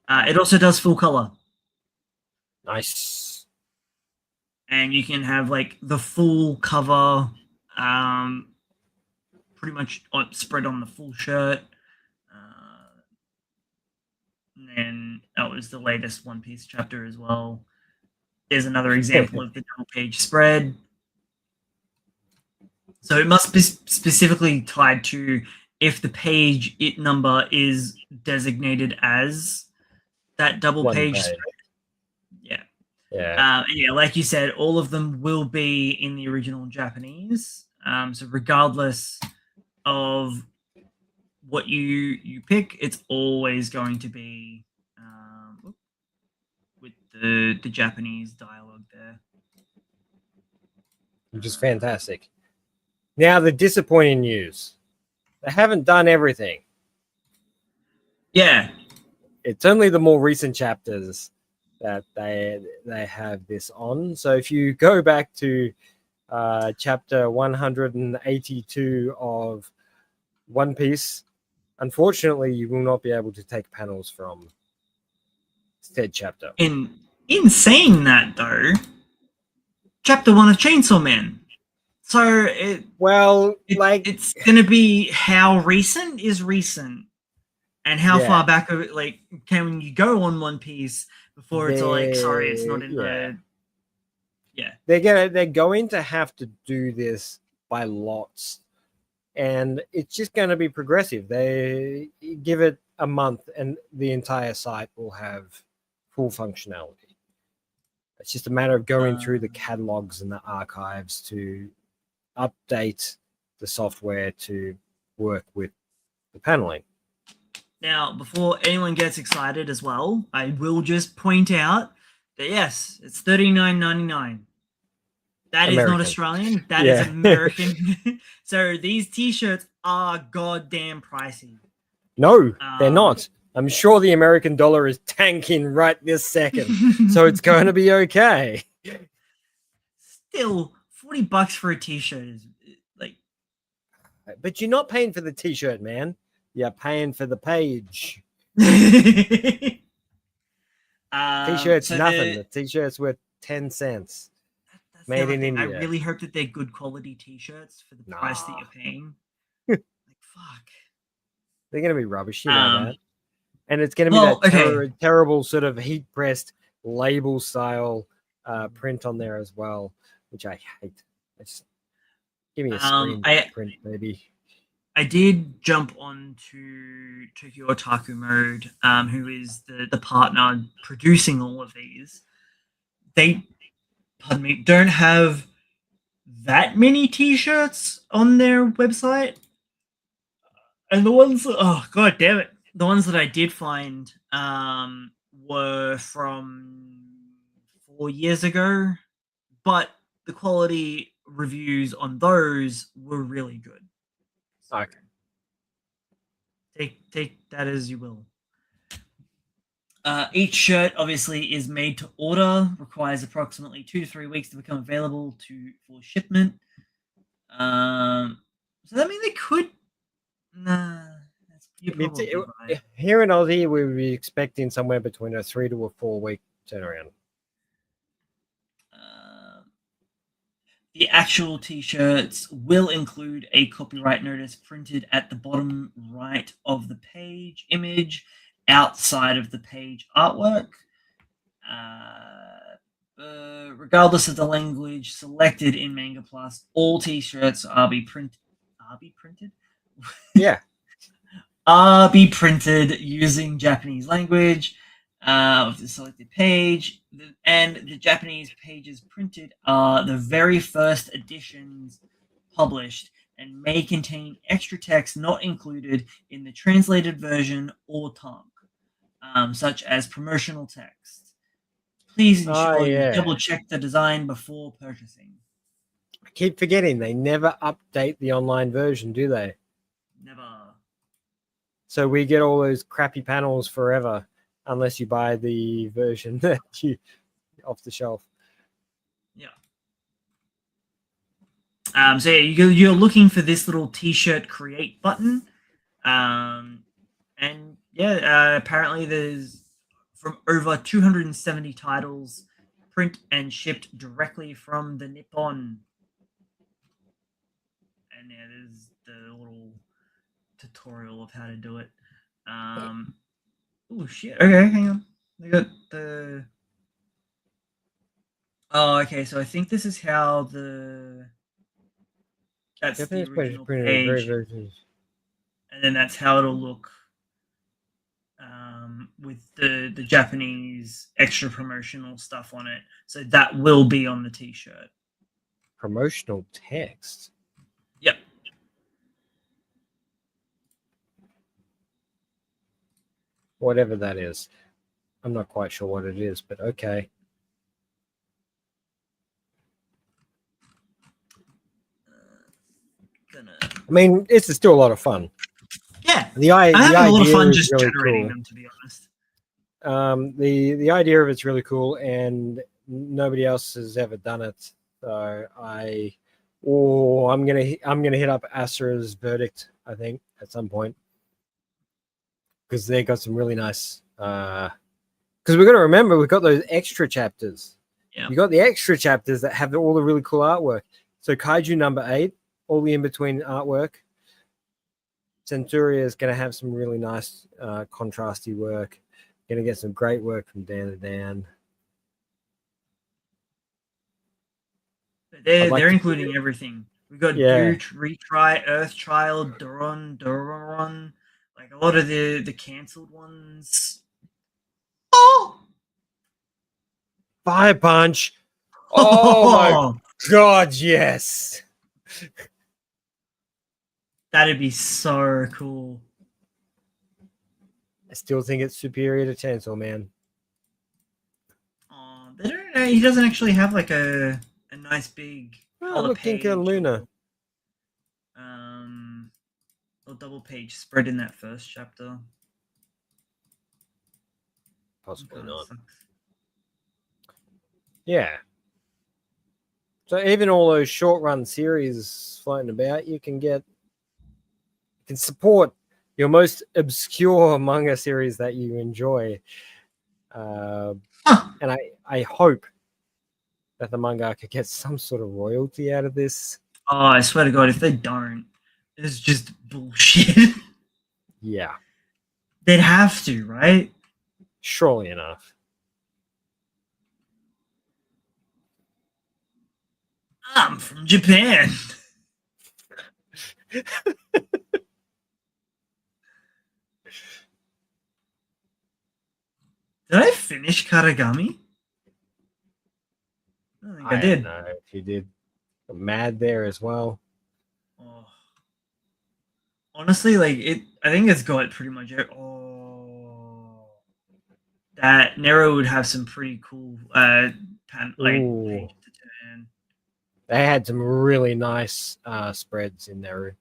It also does full color. Nice. And you can have the full cover, pretty much spread on the full shirt. And then that was the latest One Piece chapter as well. There's another example of the double page spread. So it must be specifically tied to if the page number is designated as that double page spread. Yeah. Yeah. Like you said, all of them will be in the original Japanese. So regardless of what you pick, it's always going to be with the Japanese dialogue there, which is fantastic. Now the disappointing news: they haven't done everything. Yeah, it's only the more recent chapters that they have this on. So if you go back to chapter 182 of One Piece, unfortunately, you will not be able to take panels from said chapter. In saying that, though, chapter 1 of Chainsaw Man. So it's going to be how recent is recent, and how far back of it, can you go on One Piece before it's sorry, it's not in the. Yeah, they're going to have to do this by lots. And it's just going to be progressive. They give it a month and the entire site will have full functionality. It's just a matter of going through the catalogs and the archives to update the software to work with the paneling. Now, before anyone gets excited as well, I will just point out that, yes, it's $39.99. That American. Is not Australian. That is American. So these T-shirts are goddamn pricey. No, they're not. I'm sure the American dollar is tanking right this second, so it's going to be okay. Still, $40 for a t-shirt is like. But you're not paying for the t-shirt, man. You're paying for the page. T-shirt's T-shirt's nothing. The t-shirt's worth 10 cents. Made in India. I really hope that they're good quality t-shirts for the price that you're paying. Like, fuck. They're going to be rubbish, you know that. And it's going to be that terrible sort of heat-pressed label style print on there as well, which I hate. Give me a screen print, baby. I did jump on to Tokyo Otaku Mode, who is the partner producing all of these. They, pardon me, don't have that many t-shirts on their website. And the ones, oh god damn it, the ones that I did find were from 4 years ago, but the quality reviews on those were really good. So okay. Take that as you will. Each shirt obviously is made to order, requires approximately 2 to 3 weeks to become available for shipment. So that means they could. Nah, probably right. Here in Aussie, we would be expecting somewhere between a 3 to a 4 week turnaround. The actual t-shirts will include a copyright notice printed at the bottom right of the page image, outside of the page artwork. Regardless of the language selected in Manga Plus, all t-shirts are be printed. Yeah. Are be printed using Japanese language of the selected page, and the Japanese pages printed are the very first editions published and may contain extra text not included in the translated version or tongue, such as promotional text. Please ensure you double check the design before purchasing. I keep forgetting they never update the online version, do they? Never. So we get all those crappy panels forever, unless you buy the version that you off the shelf. Yeah. So yeah, you're looking for this little T-shirt create button, and yeah, apparently there's from over 270 titles, print and shipped directly from the Nippon. And yeah, there's the little tutorial of how to do it. Oh shit! Okay, hang on. I got the. Oh, okay. So I think this is how that's the original page, and then that's how it'll look with the Japanese extra promotional stuff on it. So that will be on the T-shirt. Promotional text. Yep. Whatever that is. I'm not quite sure what it is, but okay. I mean, it's still a lot of fun. Yeah, I'm having a lot of fun just really generating them, to be honest. The idea of it's really cool, and nobody else has ever done it. So I'm gonna hit up Astra's Verdict, I think, at some point, because they got some really nice. Because we've got to remember, we've got those extra chapters. Yeah. You got the extra chapters that have all the really cool artwork. So Kaiju number 8, all the in-between artwork. Centuria is going to have some really nice contrasty work. Going to get some great work from Dan to Dan. They're including everything. We've got Retry, Earth Child, Doron, like a lot of the cancelled ones. Oh! Fire Punch! Oh my god, yes! That'd be so cool. I still think it's superior to Chainsaw Man. They don't know. He doesn't actually have like a nice big. Oh, look, Ginka Luna. Or double page spread in that first chapter. possibly God, not. sucks. Yeah. So even all those short run series floating about, you can support your most obscure manga series that you enjoy. And I hope that the mangaka gets some sort of royalty out of this. Oh, I swear to God, if they don't, it's just bullshit. Yeah. They'd have to, right? Surely enough. I'm from Japan. Did I finish Karagami? I don't think I did. don't know if you did. I'm mad there as well. Oh. Honestly, like I think it's got pretty much. That Nero would have some pretty cool pages to turn. They had some really nice spreads in there.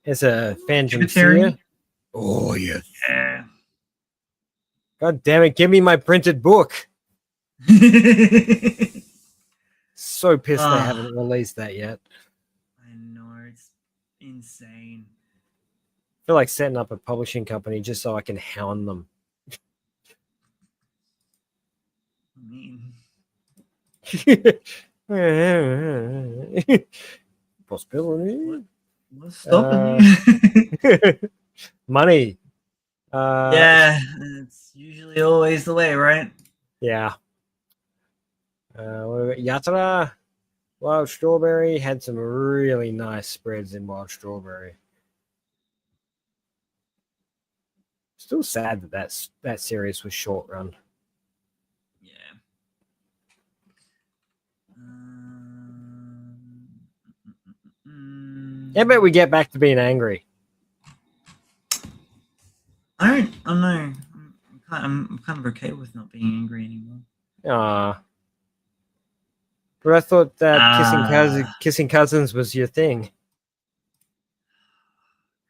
It's a Phantom Seer. Oh, yes. Yeah. God damn it. Give me my printed book. So pissed they haven't released that yet. I know. It's insane. I feel like setting up a publishing company just so I can hound them. I mean, possibility. what's stopping you? Money. Yeah, it's usually always the way, right? Yeah. Yatara, Wild Strawberry had some really nice spreads in Wild Strawberry. Still sad that series was short run. Yeah. How about we get back to being angry? I don't know. I'm kind of okay with not being angry anymore. But I thought that kissing cousins was your thing.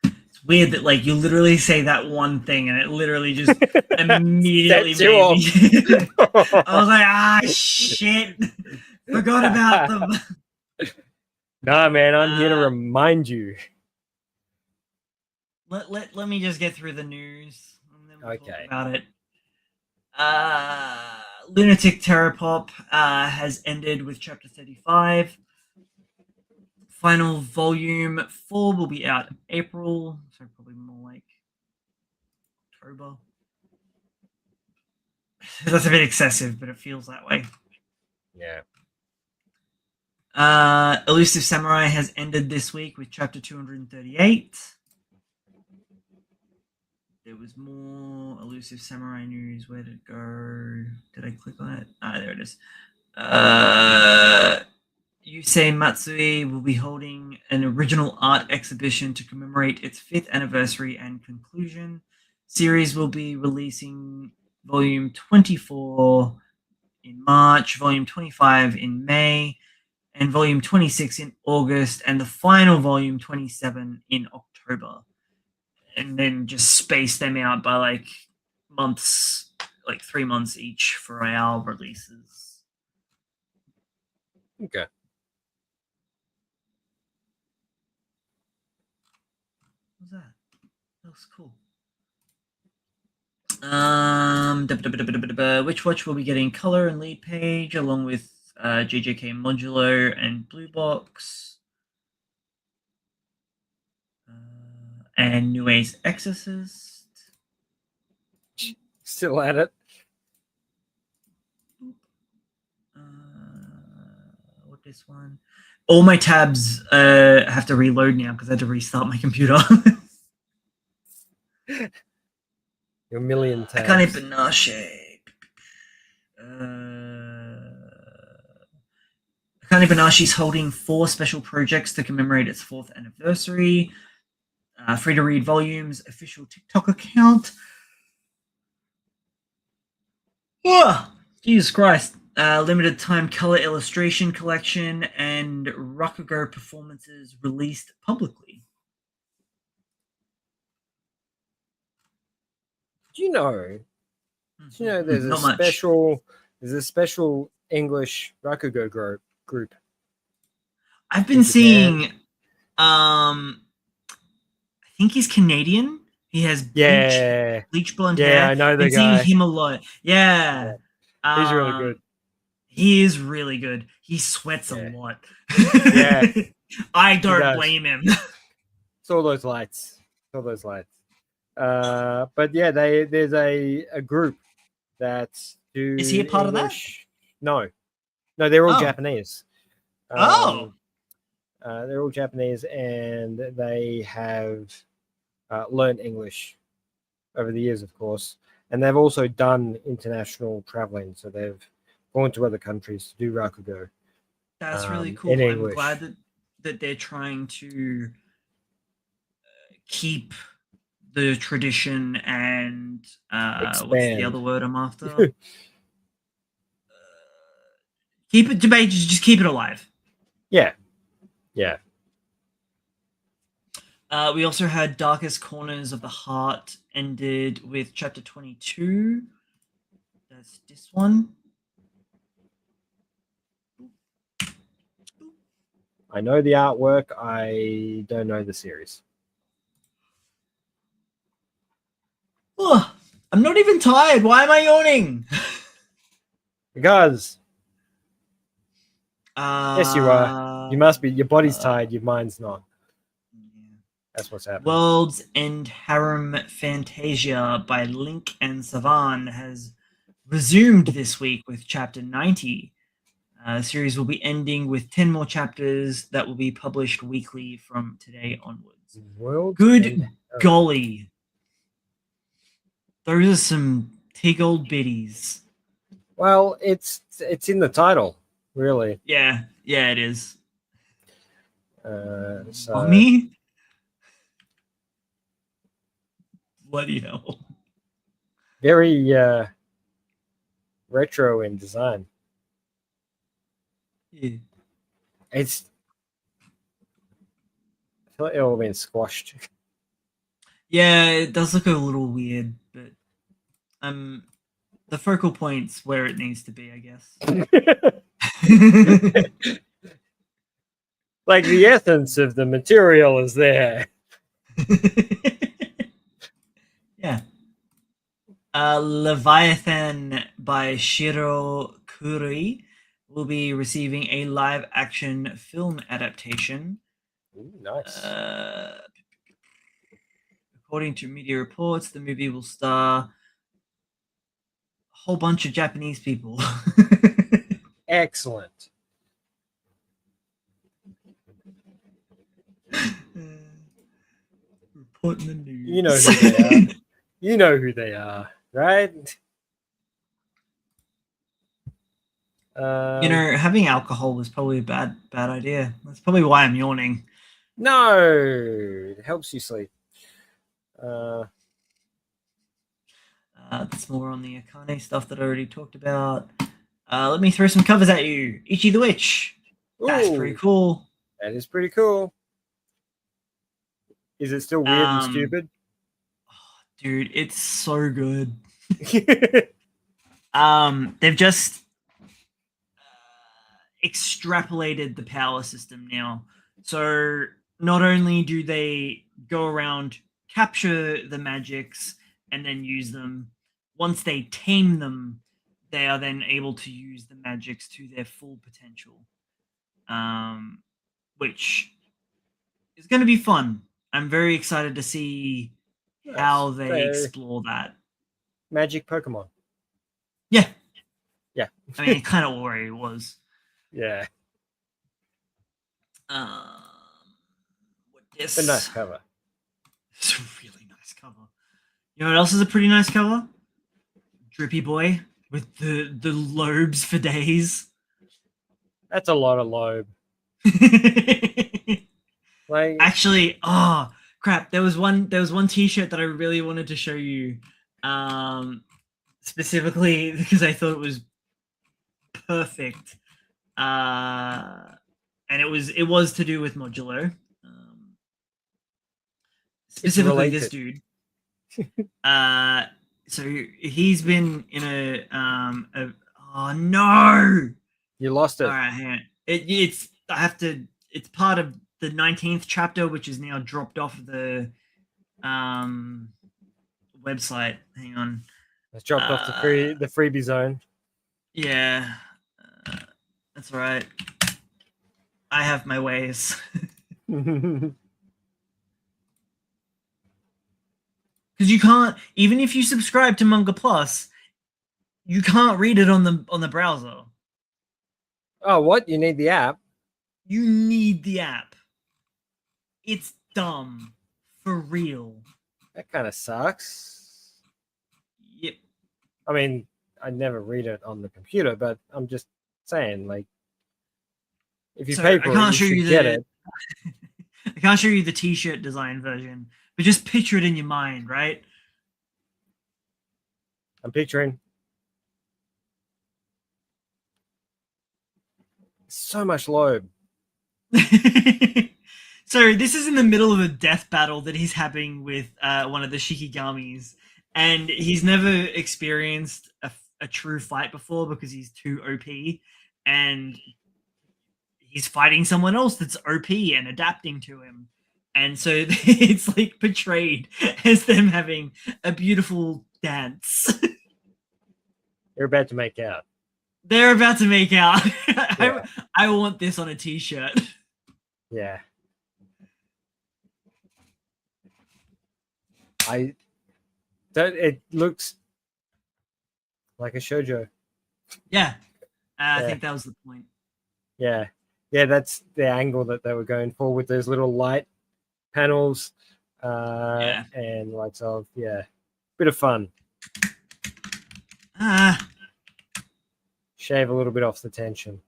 It's weird that like you literally say that one thing and it literally just immediately Sets you off. me. I was like, shit, forgot about them. Nah, man, I'm here to remind you. Let me just get through the news and then we'll talk Okay. about it. Lunatic Terrapop has ended with chapter 35. Final volume 4 will be out in April, so probably more like October. That's a bit excessive, but it feels that way. Yeah. Elusive Samurai has ended this week with chapter 238. There was more Elusive Samurai news. Where did it go? Did I click on it? There it is. Yusei Matsui will be holding an original art exhibition to commemorate its 5th anniversary and conclusion. Series will be releasing volume 24 in March, volume 25 in May, and volume 26 in August, and the final volume 27 in October. And then just space them out by like months, like 3 months each for our releases. Okay. What was that? That was cool. Which Watch will be getting color and lead page along with JJK Modulo and Blue Box. And New Ace Exorcist. Still at it. What this one? All my tabs have to reload now because I had to restart my computer. Your million tabs. Akane Banashi. Akane Banashi's holding 4 special projects to commemorate its 4th anniversary. Free to read volumes, official TikTok account. Oh, Jesus Christ. Limited time color illustration collection and Rakugo performances released publicly. Do you know? There's Not much. There's a special English Rakugo group. I've been seeing. I think he's Canadian. He has bleach blonde hair. I know the been guy. seeing him a lot. Yeah. He's really good. He is really good. He sweats a lot. Yeah. I don't blame him. It's all those lights. But yeah, there's a group that's do Is he a part English. No, they're all Oh. Japanese. Oh. They're all Japanese, and they have learned English over the years, of course, and they've also done international traveling. So they've gone to other countries to do Rakugo. That's really in cool. I'm English. glad that they're trying to keep the tradition and what's the Expand. other word I'm after? Keep it debate. Just keep it alive. Yeah. We also had Darkest Corners of the Heart ended with chapter 22. That's this one. I know the artwork. I don't know the series. Oh, I'm not even tired. Why am I yawning? Because yes, you are. You must be. Your body's tired. Your mind's not. That's what's happening. World's End Harem Fantasia by Link and Savan has resumed this week with chapter 90. The series will be ending with 10 more chapters that will be published weekly from today onwards. Good golly. Those are some tig old biddies. Well, it's in the title, really. Yeah, it is. So Mommy? Bloody hell. Very retro in design. Yeah. I feel like it all been squashed. Yeah, it does look a little weird, but the focal point's where it needs to be, I guess. Like the essence of the material is there. Yeah. Leviathan by Shiro Kuri will be receiving a live action film adaptation. Ooh, nice. According to media reports, the movie will star a whole bunch of Japanese people. Excellent. Reporting the news. You know who they are. You know who they are, right? Having alcohol was probably a bad idea. That's probably why I'm yawning. No, it helps you sleep. That's more on the Akane stuff that I already talked about. Let me throw some covers at you. Ichi the Witch. That's pretty cool. That is pretty cool. Is it still weird and stupid? Dude, it's so good. They've just extrapolated the power system now. So not only do they go around, capture the magics, and then use them, once they tame them, they are then able to use the magics to their full potential, which is going to be fun. I'm very excited to see how they explore that. Magic Pokemon. Yeah. Yeah. I mean, it kind of already was. Yeah. It's a nice cover. It's a really nice cover. You know what else is a pretty nice cover? Drippy Boy with the lobes for days. That's a lot of lobe. Like, actually, oh crap! There was one T-shirt that I really wanted to show you, specifically because I thought it was perfect, and it was to do with modular, specifically this dude. So he's been in oh no! You lost it. All right, hang on. It's I have to. It's part of the 19th chapter, which is now dropped off the website. Hang on. It's dropped off the freebie zone. Yeah, that's all right. I have my ways. Because you can't, even if you subscribe to Manga Plus, you can't read it on the browser. Oh, what? You need the app? You need the app. It's dumb. For real. That kind of sucks. Yep. I mean, I never read it on the computer, but I'm just saying, like, if you pay for it, you should get it. I can't show you the t-shirt design version, but just picture it in your mind, right? I'm picturing so much lobe. So this is in the middle of a death battle that he's having with one of the Shikigamis, and he's never experienced a true fight before because he's too OP, and he's fighting someone else that's OP and adapting to him. And so it's like portrayed as them having a beautiful dance. You're about to make out. They're about to make out. Yeah. I want this on a t-shirt. Yeah. It looks like a shoujo. Yeah. I think that was the point. Yeah. Yeah, that's the angle that they were going for with those little light panels and lights of, bit of fun. Shave a little bit off the tension.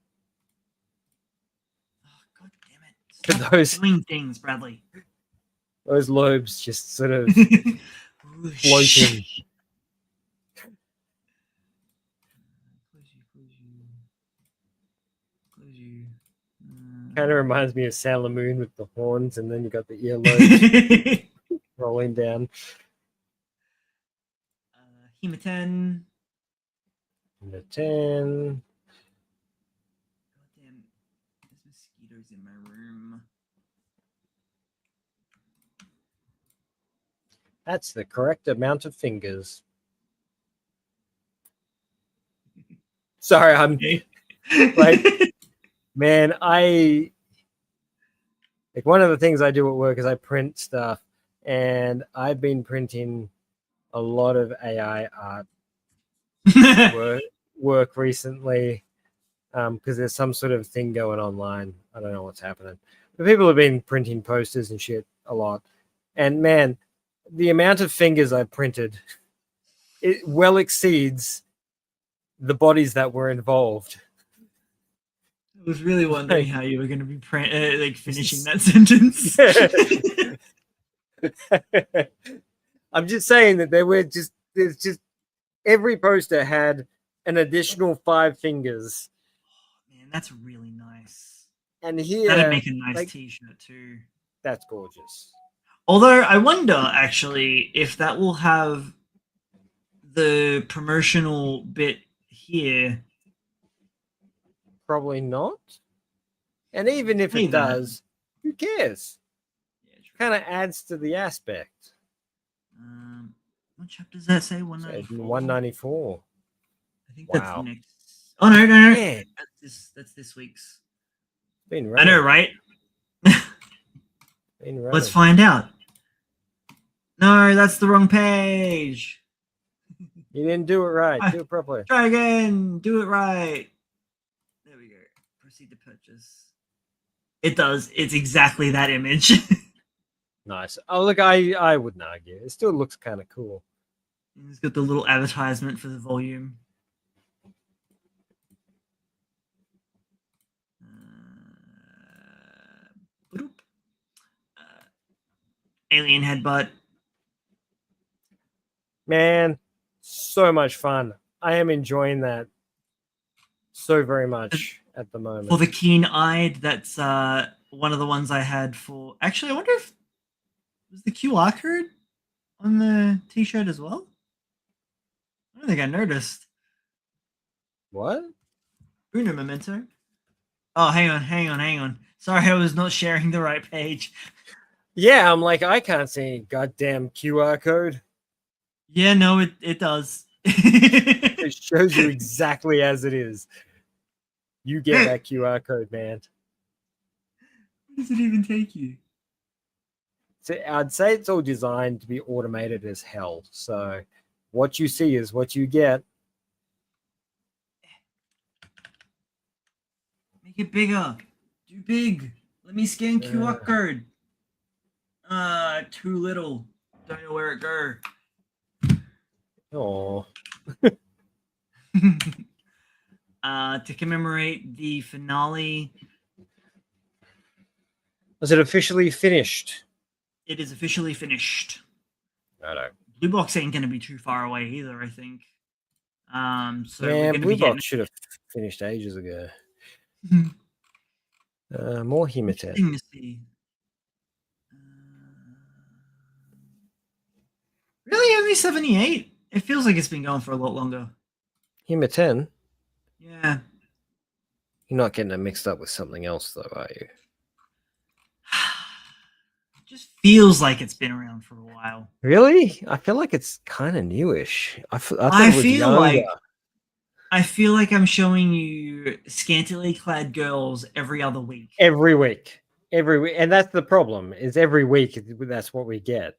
Oh, God damn it. Stop doing things, Bradley. Those lobes just sort of floating. Kind of reminds me of Sailor Moon with the horns, and then you got the earlobes rolling down. Hematen. The 10. Goddamn, there's mosquitoes in my room. That's the correct amount of fingers. Sorry, I'm like, man, like one of the things I do at work is I print stuff, and I've been printing a lot of AI art work recently because there's some sort of thing going online. I don't know what's happening, but people have been printing posters and shit a lot, and man, the amount of fingers I printed, it well exceeds the bodies that were involved. I was really wondering how you were going to be finishing that sentence. I'm just saying that there's just every poster had an additional 5 fingers. Oh, man, that's really nice. And here, that'd make a nice t-shirt too. That's gorgeous. Although I wonder actually if that will have the promotional bit here. Probably not. And even if it does, who cares? Yeah, kind of adds to the aspect. What chapter does that say? 194. 194. I think that's the next. Oh no! Yeah. That's this week's. Been running. I know, right? Let's find out. No, that's the wrong page. You didn't do it right. Do it properly. Try again. Do it right. There we go. Proceed to purchase. It does. It's exactly that image. Nice. Oh, look, I wouldn't argue. It still looks kind of cool. It's got the little advertisement for the volume. Alien headbutt. Man, so much fun. I am enjoying that so very much at the moment. For the keen-eyed, that's one of the ones I had for... Actually, I wonder if... Was the QR code on the t-shirt as well? don't think I noticed. What? Uno Memento. Oh, hang on. Sorry, I was not sharing the right page. Yeah, I'm like, I can't see any goddamn QR code. Yeah, no, it does. It shows you exactly as it is. You get that QR code, man. Where does it even take you? So I'd say it's all designed to be automated as hell. So what you see is what you get. Make it bigger. Do big. Let me scan QR code. Too little. Don't know where it go. Oh. To commemorate the finale. Was it officially finished? It is officially finished. No. Blue Box ain't gonna be too far away either, I think. So Man, we're gonna Blue be Box should have finished ages ago. More Himiten. Interesting to see. Really, only 78? It feels like it's been going for a lot longer. Himiten? Yeah. You're not getting it mixed up with something else, though, are you? It just feels like it's been around for a while. Really? I feel like it's kind of newish. I thought it was younger. I feel like I'm showing you scantily clad girls every other week. Every week. And that's the problem, is every week that's what we get.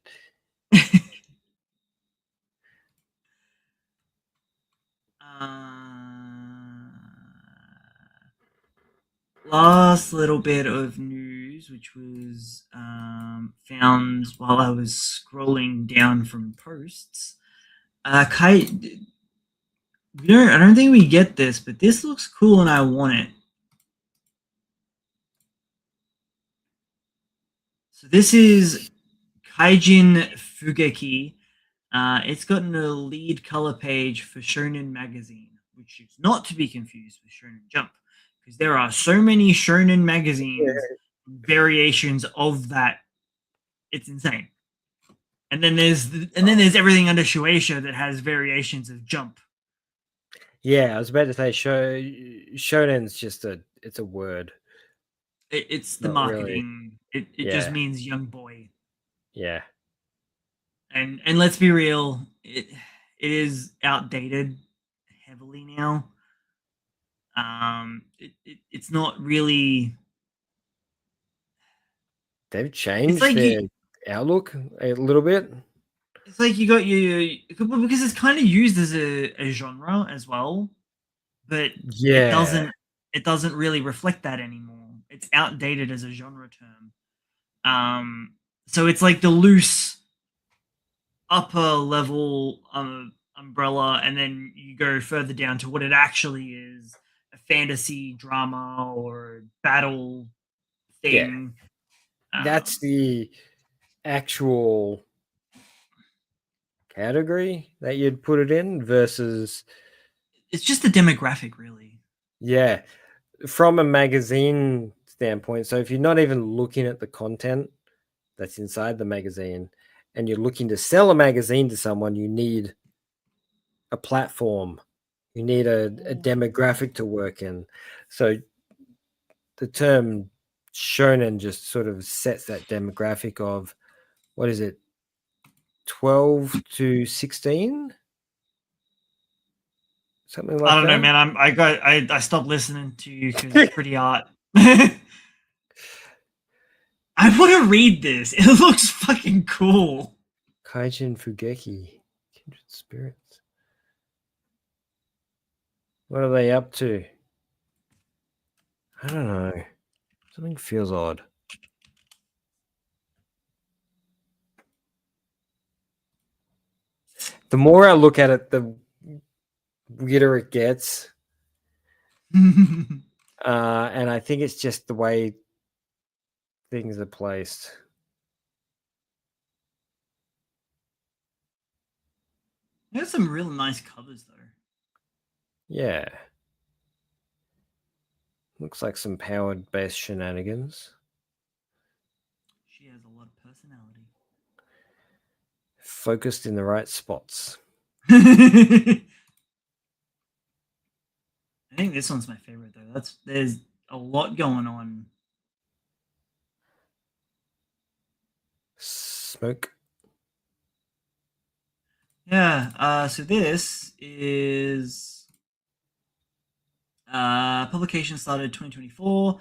Last little bit of news, which was found while I was scrolling down from posts. I don't think we get this, but this looks cool and I want it. So this is Kaijin Fugeki. It's gotten a lead color page for Shonen Magazine, which is not to be confused with Shonen Jump, because there are so many Shonen magazines, variations of that. It's insane. And then there's everything under Shueisha that has variations of Jump. Yeah, I was about to say Shonen's just it's a word. It's the Not marketing. Really. It just means young boy. Yeah. And let's be real, it is outdated heavily now. It's not really. They've changed their outlook a little bit. It's like you got because it's kind of used as a genre as well, but it doesn't really reflect that anymore. It's outdated as a genre term. So it's like the loose upper level umbrella, and then you go further down to what it actually is: a fantasy drama or battle thing. Yeah. That's the actual category that you'd put it in versus it's just the demographic, really. Yeah, from a magazine standpoint. So if you're not even looking at the content that's inside the magazine and you're looking to sell a magazine to someone, you need a platform, you need a demographic to work in. So the term shonen just sort of sets that demographic of, what is it, 12 to 16? Something like that. I don't know, man. I stopped listening to you because it's pretty hot. I want to read this. It looks fucking cool. Kaijin Fugeki, Kindred Spirits. What are they up to? I don't know. Something feels odd. The more I look at it, the weirder it gets. And I think it's just the way things are placed. There's some real nice covers, though. Yeah. Looks like some powered-based shenanigans. She has a lot of personality. Focused in the right spots. I think this one's my favorite though. There's a lot going on. Smoke. Yeah. So this is publication started 2024.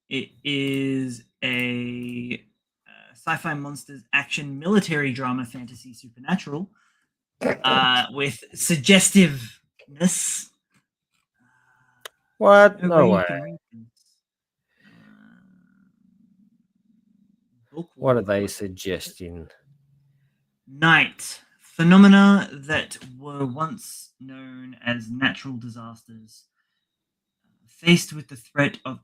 It is a sci-fi monsters action military drama fantasy supernatural with suggestiveness. What? No way. What are they suggesting? Night. Phenomena that were once known as natural disasters. Faced with the threat of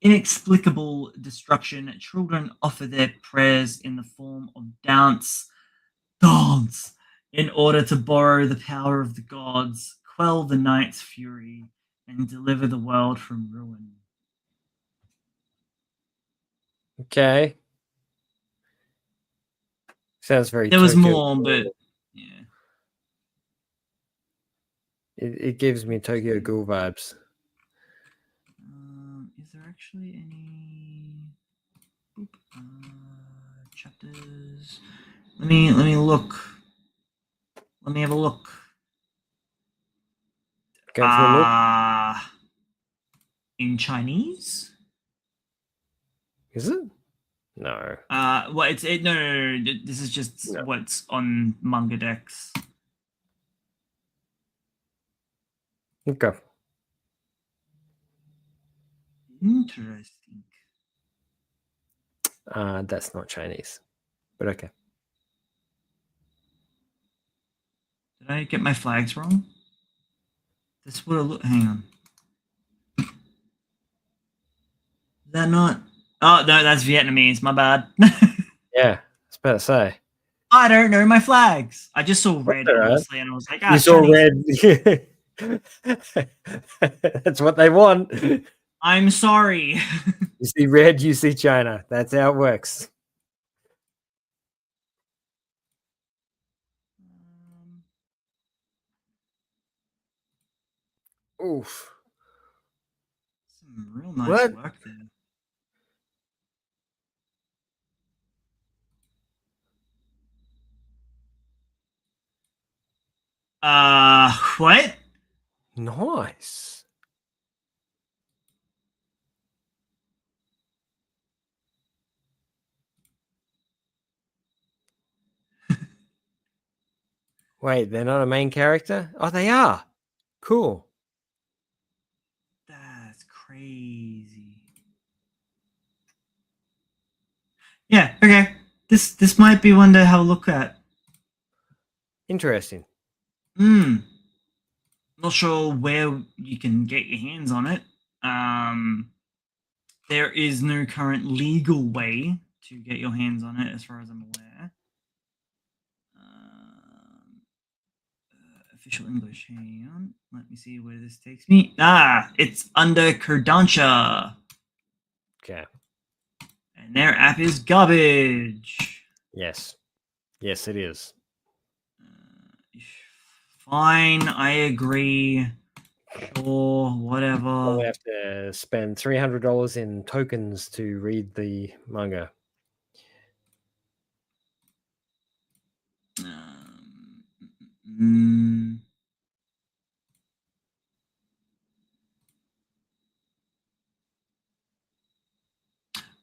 inexplicable destruction, children offer their prayers in the form of dance, in order to borrow the power of the gods, quell the night's fury, and deliver the world from ruin. Okay. Sounds very. There was more, but yeah. It gives me Tokyo Ghoul vibes. Is there actually any chapters? Let me look. Let me have a look. Go for a look. In Chinese? Is it? No. Well, no. This is just what's on Manga Dex. Okay. Interesting. That's not Chinese, but okay. Did I get my flags wrong? This would have looked. Hang on. Is that not? Oh no, that's Vietnamese. My bad. Yeah, I was about to say. I don't know my flags. I just saw red, honestly, and I was like, you saw red. That's what they want. I'm sorry. You see red, you see China. That's how it works. Oof. Some real nice work there. What? Nice. Wait, they're not a main character? Oh, they are. Cool. That's crazy. Yeah, okay. This might be one to have a look at. Interesting. Not sure where you can get your hands on it. There is no current legal way to get your hands on it, as far as I'm aware. Official English. Hang on. Let me see where this takes me. It's under Kodansha. Okay. And their app is garbage. Yes. Yes, it is. Fine, I agree. Sure, whatever. We have to spend $300 in tokens to read the manga.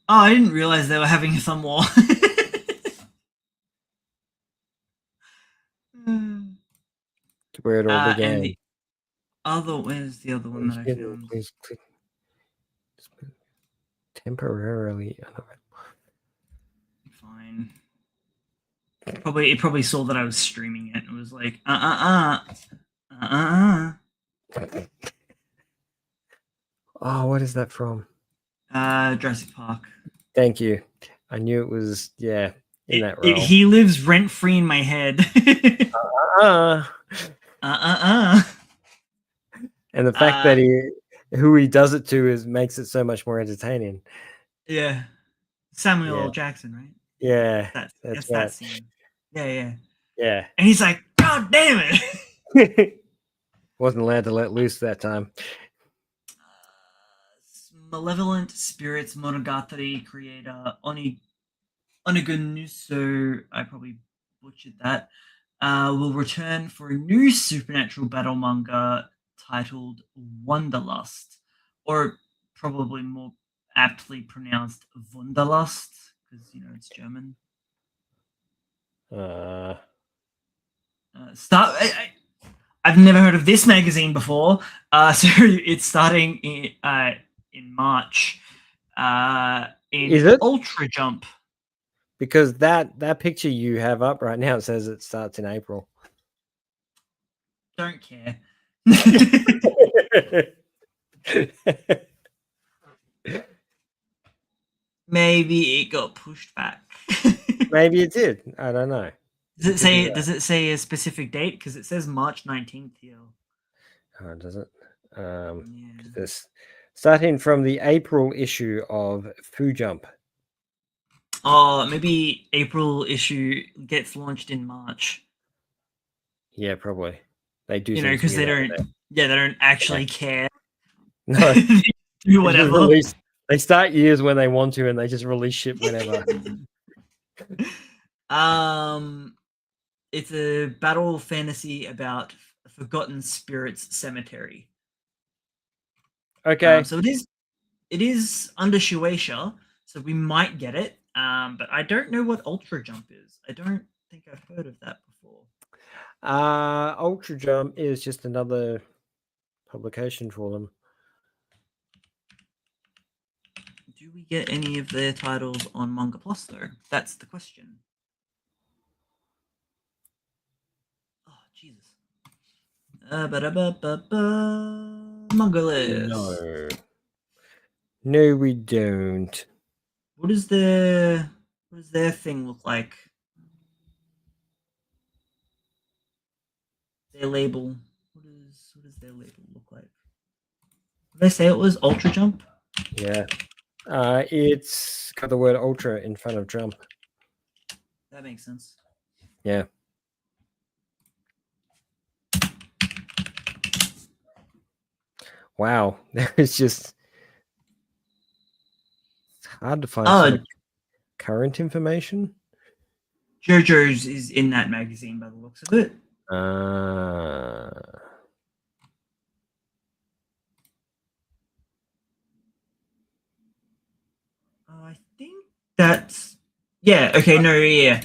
Oh, I didn't realize they were having a thumb war. Where it all began. And where's the other one that I found? Please click. Temporarily. Fine. It probably saw that I was streaming it and was like, Oh, what is that from? Jurassic Park. Thank you. I knew it was, in that role. He lives rent-free in my head. And the fact that who he does it to makes it so much more entertaining. Yeah. Samuel L. Jackson, right? Yeah. That's right. that scene. Yeah. Yeah. And he's like, God damn it. Wasn't allowed to let loose that time. Malevolent Spirits Monogatari creator Onigun, I probably butchered that, will return for a new supernatural battle manga titled Wanderlust, or probably more aptly pronounced Wunderlust, because it's German. I've never heard of this magazine before. So it's starting in March. Is it Ultra Jump? Because that picture you have up right now, it says it starts in April. Don't care. Maybe it got pushed back. Maybe it did. I don't know. Does it say a specific date? Because it says March 19th here. Oh, does it? Yeah. This starting from the April issue of Foo Jump. Oh, maybe April issue gets launched in March. Yeah, probably. They do, because they don't. Yeah, they don't actually care. No, do whatever. They start years when they want to, and they just release shit whenever. It's a battle fantasy about Forgotten Spirits Cemetery. Okay. So it is under Shueisha, so we might get it. But I don't know what Ultra Jump is. I don't think I've heard of that before. Ultra Jump is just another publication for them. Do we get any of their titles on Manga Plus though? That's the question. Oh Jesus. Manga list. No, we don't. What does their thing look like? Their label. What does their label look like? Did I say it was Ultra Jump? Yeah. It's got the word Ultra in front of Jump. That makes sense. Yeah. Wow. It's just hard to find sort of current information. JoJo's is in that magazine by the looks of it. I think that's okay. No, yeah.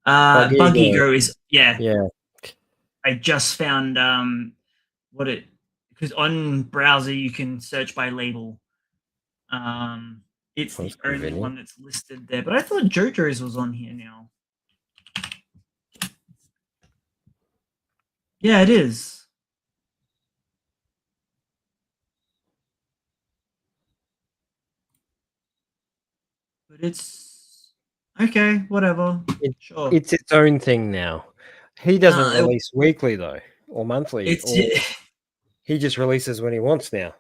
Bug Ego is Yeah. I just found because on browser you can search by label. It's the only one that's listed there, but I thought JoJo's was on here now. Yeah, it is. But it's okay, whatever. Sure. It's its own thing now. He doesn't release weekly though, or monthly. He just releases when he wants now.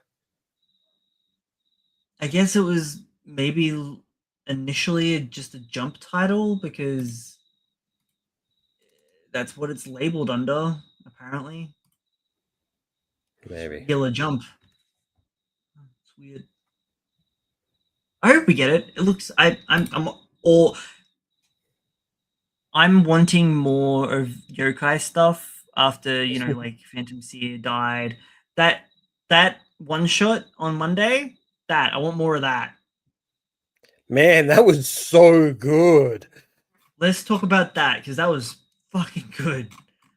I guess it was maybe initially just a Jump title because that's what it's labeled under, apparently. Maybe. Yellow Jump. It's weird. I hope we get it. It looks I'm wanting more of yokai stuff after, like Phantom Seer died. That one shot on Monday, I want more of that. Man, that was so good. Let's talk about that because that was fucking good.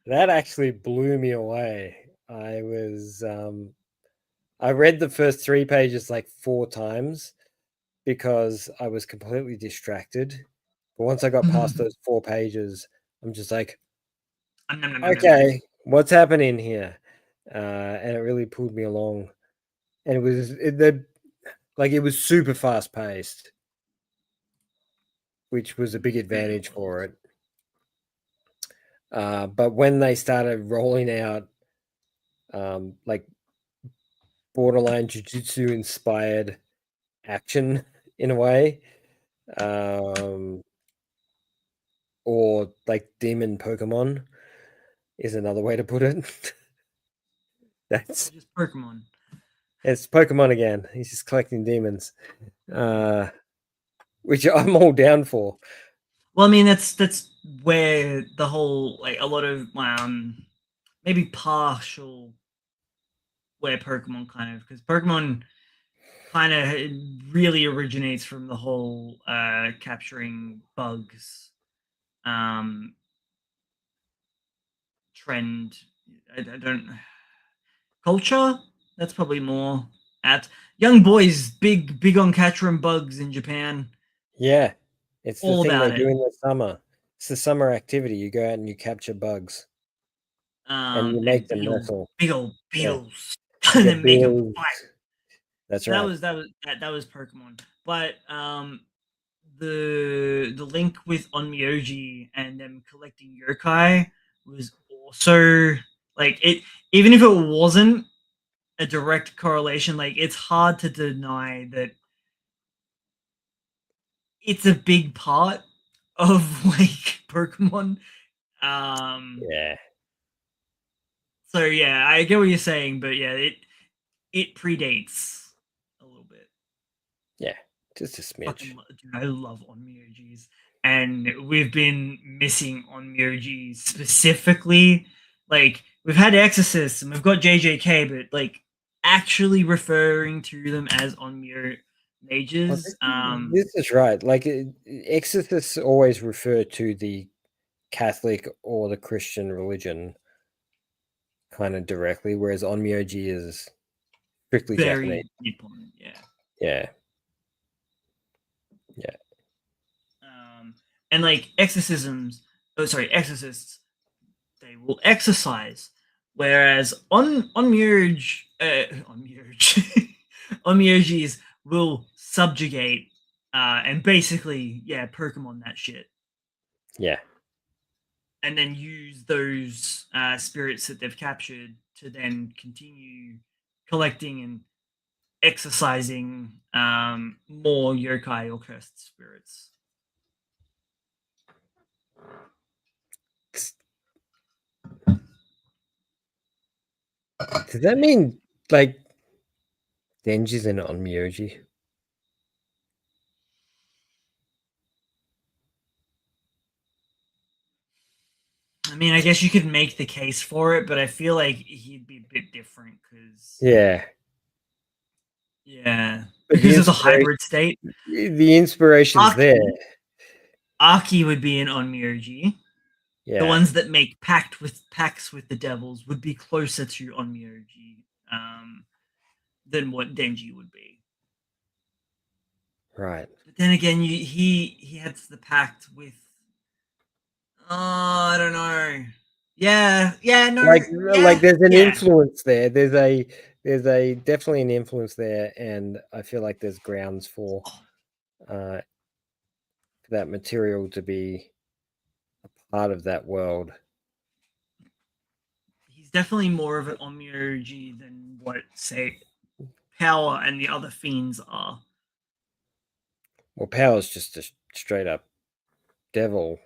That actually blew me away. I read the first 3 pages like 4 times because I was completely distracted. But once I got past those 4 pages, I'm just like, okay, what's happening here? And it really pulled me along. And it was super fast paced, which was a big advantage for it. But when they started rolling out like borderline jujutsu inspired action in a way, or like demon Pokemon is another way to put it. That's just Pokemon. It's Pokemon again. He's just collecting demons, which I'm all down for. Well, I mean, that's where the whole like a lot of maybe partial where Pokemon kind of because Pokemon kind of really originates from the whole capturing bugs trend. I don't culture. That's probably more at young boys big on capturing bugs in Japan. Yeah, it's the All thing about they it. do in the summer. It's the summer activity. You go out and you capture bugs, and you make them wrestle. Big old Yeah. beetles, and then make them fight. That's That right. that was Pokemon. But the link with Onmyoji and them collecting yokai was also like it. Even if it wasn't a direct correlation, like it's hard to deny that it's a big part of like Pokemon. Yeah. So yeah, I get what you're saying, but yeah, it predates a little bit. Yeah, just a smidge. Dude, I love Onmyojis, and we've been missing Onmyojis specifically. Like we've had Exorcists and we've got JJK, but like actually referring to them as Onmyo mages. This is right. Like exorcists always refer to the Catholic or the Christian religion kind of directly, whereas Onmyoji is strictly very Japanese. Nippon, yeah. Yeah. And like exorcists, they will exercise, whereas on Murge, on Murges will subjugate, and basically, yeah, Pokemon that shit. Yeah. And then use those spirits that they've captured to then continue collecting and exercising more yokai or cursed spirits. Does that mean like Denji's in Onmyoji? I mean, I guess you could make the case for it, but I feel like he'd be a bit different because Yeah. because of the hybrid state. The inspiration's there. Aki would be an Onmyoji. Yeah. The ones that make pacts with the devils would be closer to Onmyoji than what Denji would be. Right. But then again, he had the pact with. I don't know. Yeah, no. Like there's an influence there. There's a definitely an influence there, and I feel like there's grounds for that material to be a part of that world. He's definitely more of an Onmyoji than what, say, Power and the other fiends are. Well, Power's just a straight up devil.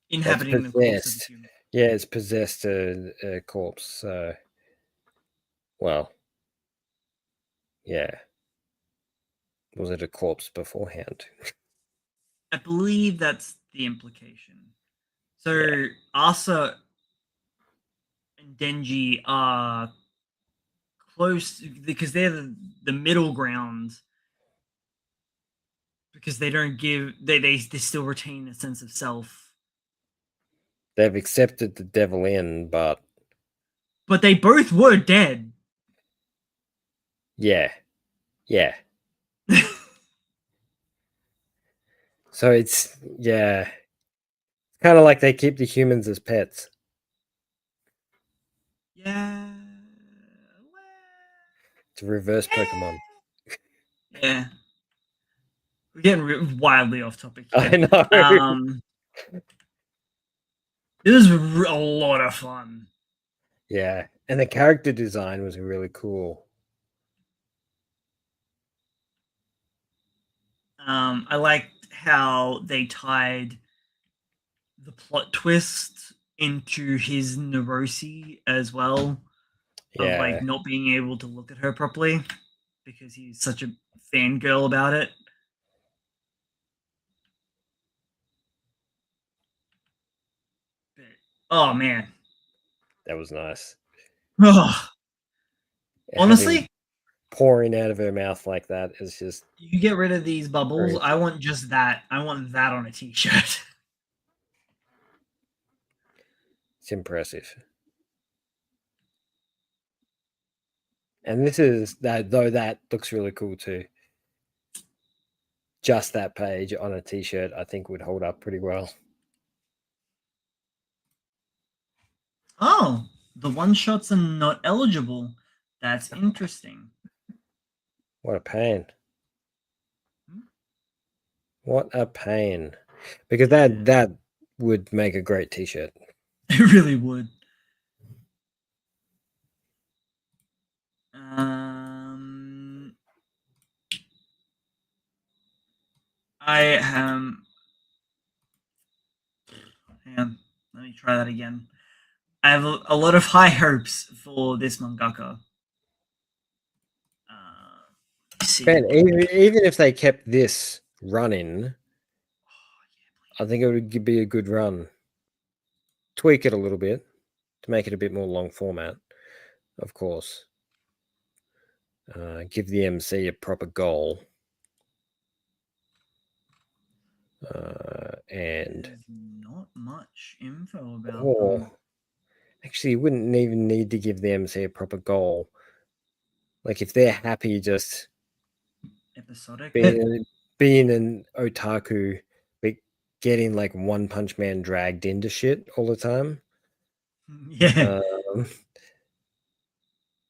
Inhabiting the corpse of a human. Yeah, it's possessed a corpse. So, well, yeah. Was it a corpse beforehand? I believe that's the implication. So Asa and Denji are close because they're the middle ground, because they don't give they still retain a sense of self. They've accepted the devil in, but they both were dead. Yeah. So it's kind of like they keep the humans as pets. Yeah. It's a reverse Pokemon. Yeah. We're getting wildly off topic here. I know. This is a lot of fun. Yeah. And the character design was really cool. I liked how they tied the plot twist into his neurosis as well. of Yeah. like not being able to look at her properly because he's such a fangirl about it. But, oh man. That was nice. Ugh. Having Honestly, pouring out of her mouth like that is just you get rid of these bubbles. Great. I want just that. I want that on a t-shirt. it's impressive. And this is that though that looks really cool too. Just that page on a t-shirt, I think would hold up pretty well. Oh, the one shots are not eligible. That's interesting. What a pain. What a pain. Because that would make a great t-shirt. It really would. I am. Hang on, let me try that again. I have a lot of high hopes for this mangaka. See. Man, even if they kept this running, I think it would be a good run. Tweak it a little bit to make it a bit more long format, of course. Give the MC a proper goal. And there's not much info about them. Actually, you wouldn't even need to give the MC a proper goal. Like if they're happy just Episodic being an otaku, but getting like One Punch Man dragged into shit all the time. Yeah.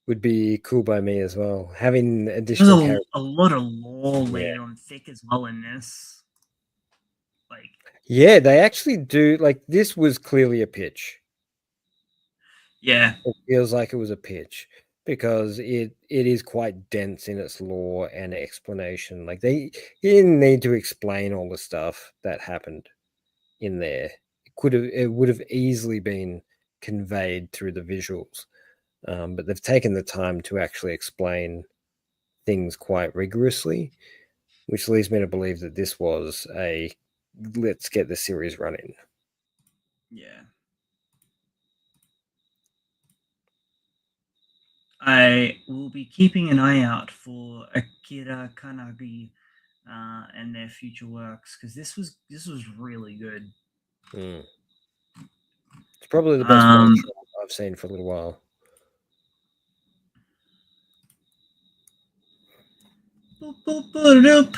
Would be cool by me as well. Having additional There's a lot of lore laid on thick as well in this. Like, yeah, they actually do. Like, this was clearly a pitch. Yeah. It feels like it was a pitch because it is quite dense in its lore and explanation. Like, they didn't need to explain all the stuff that happened in there. It would have easily been conveyed through the visuals. But they've taken the time to actually explain things quite rigorously, which leads me to believe that this was a let's get the series running. Yeah. I will be keeping an eye out for Akira Kanagi and their future works because this was really good. It's probably the best one shot I've seen for a little while. Boop, boop, boop, doop.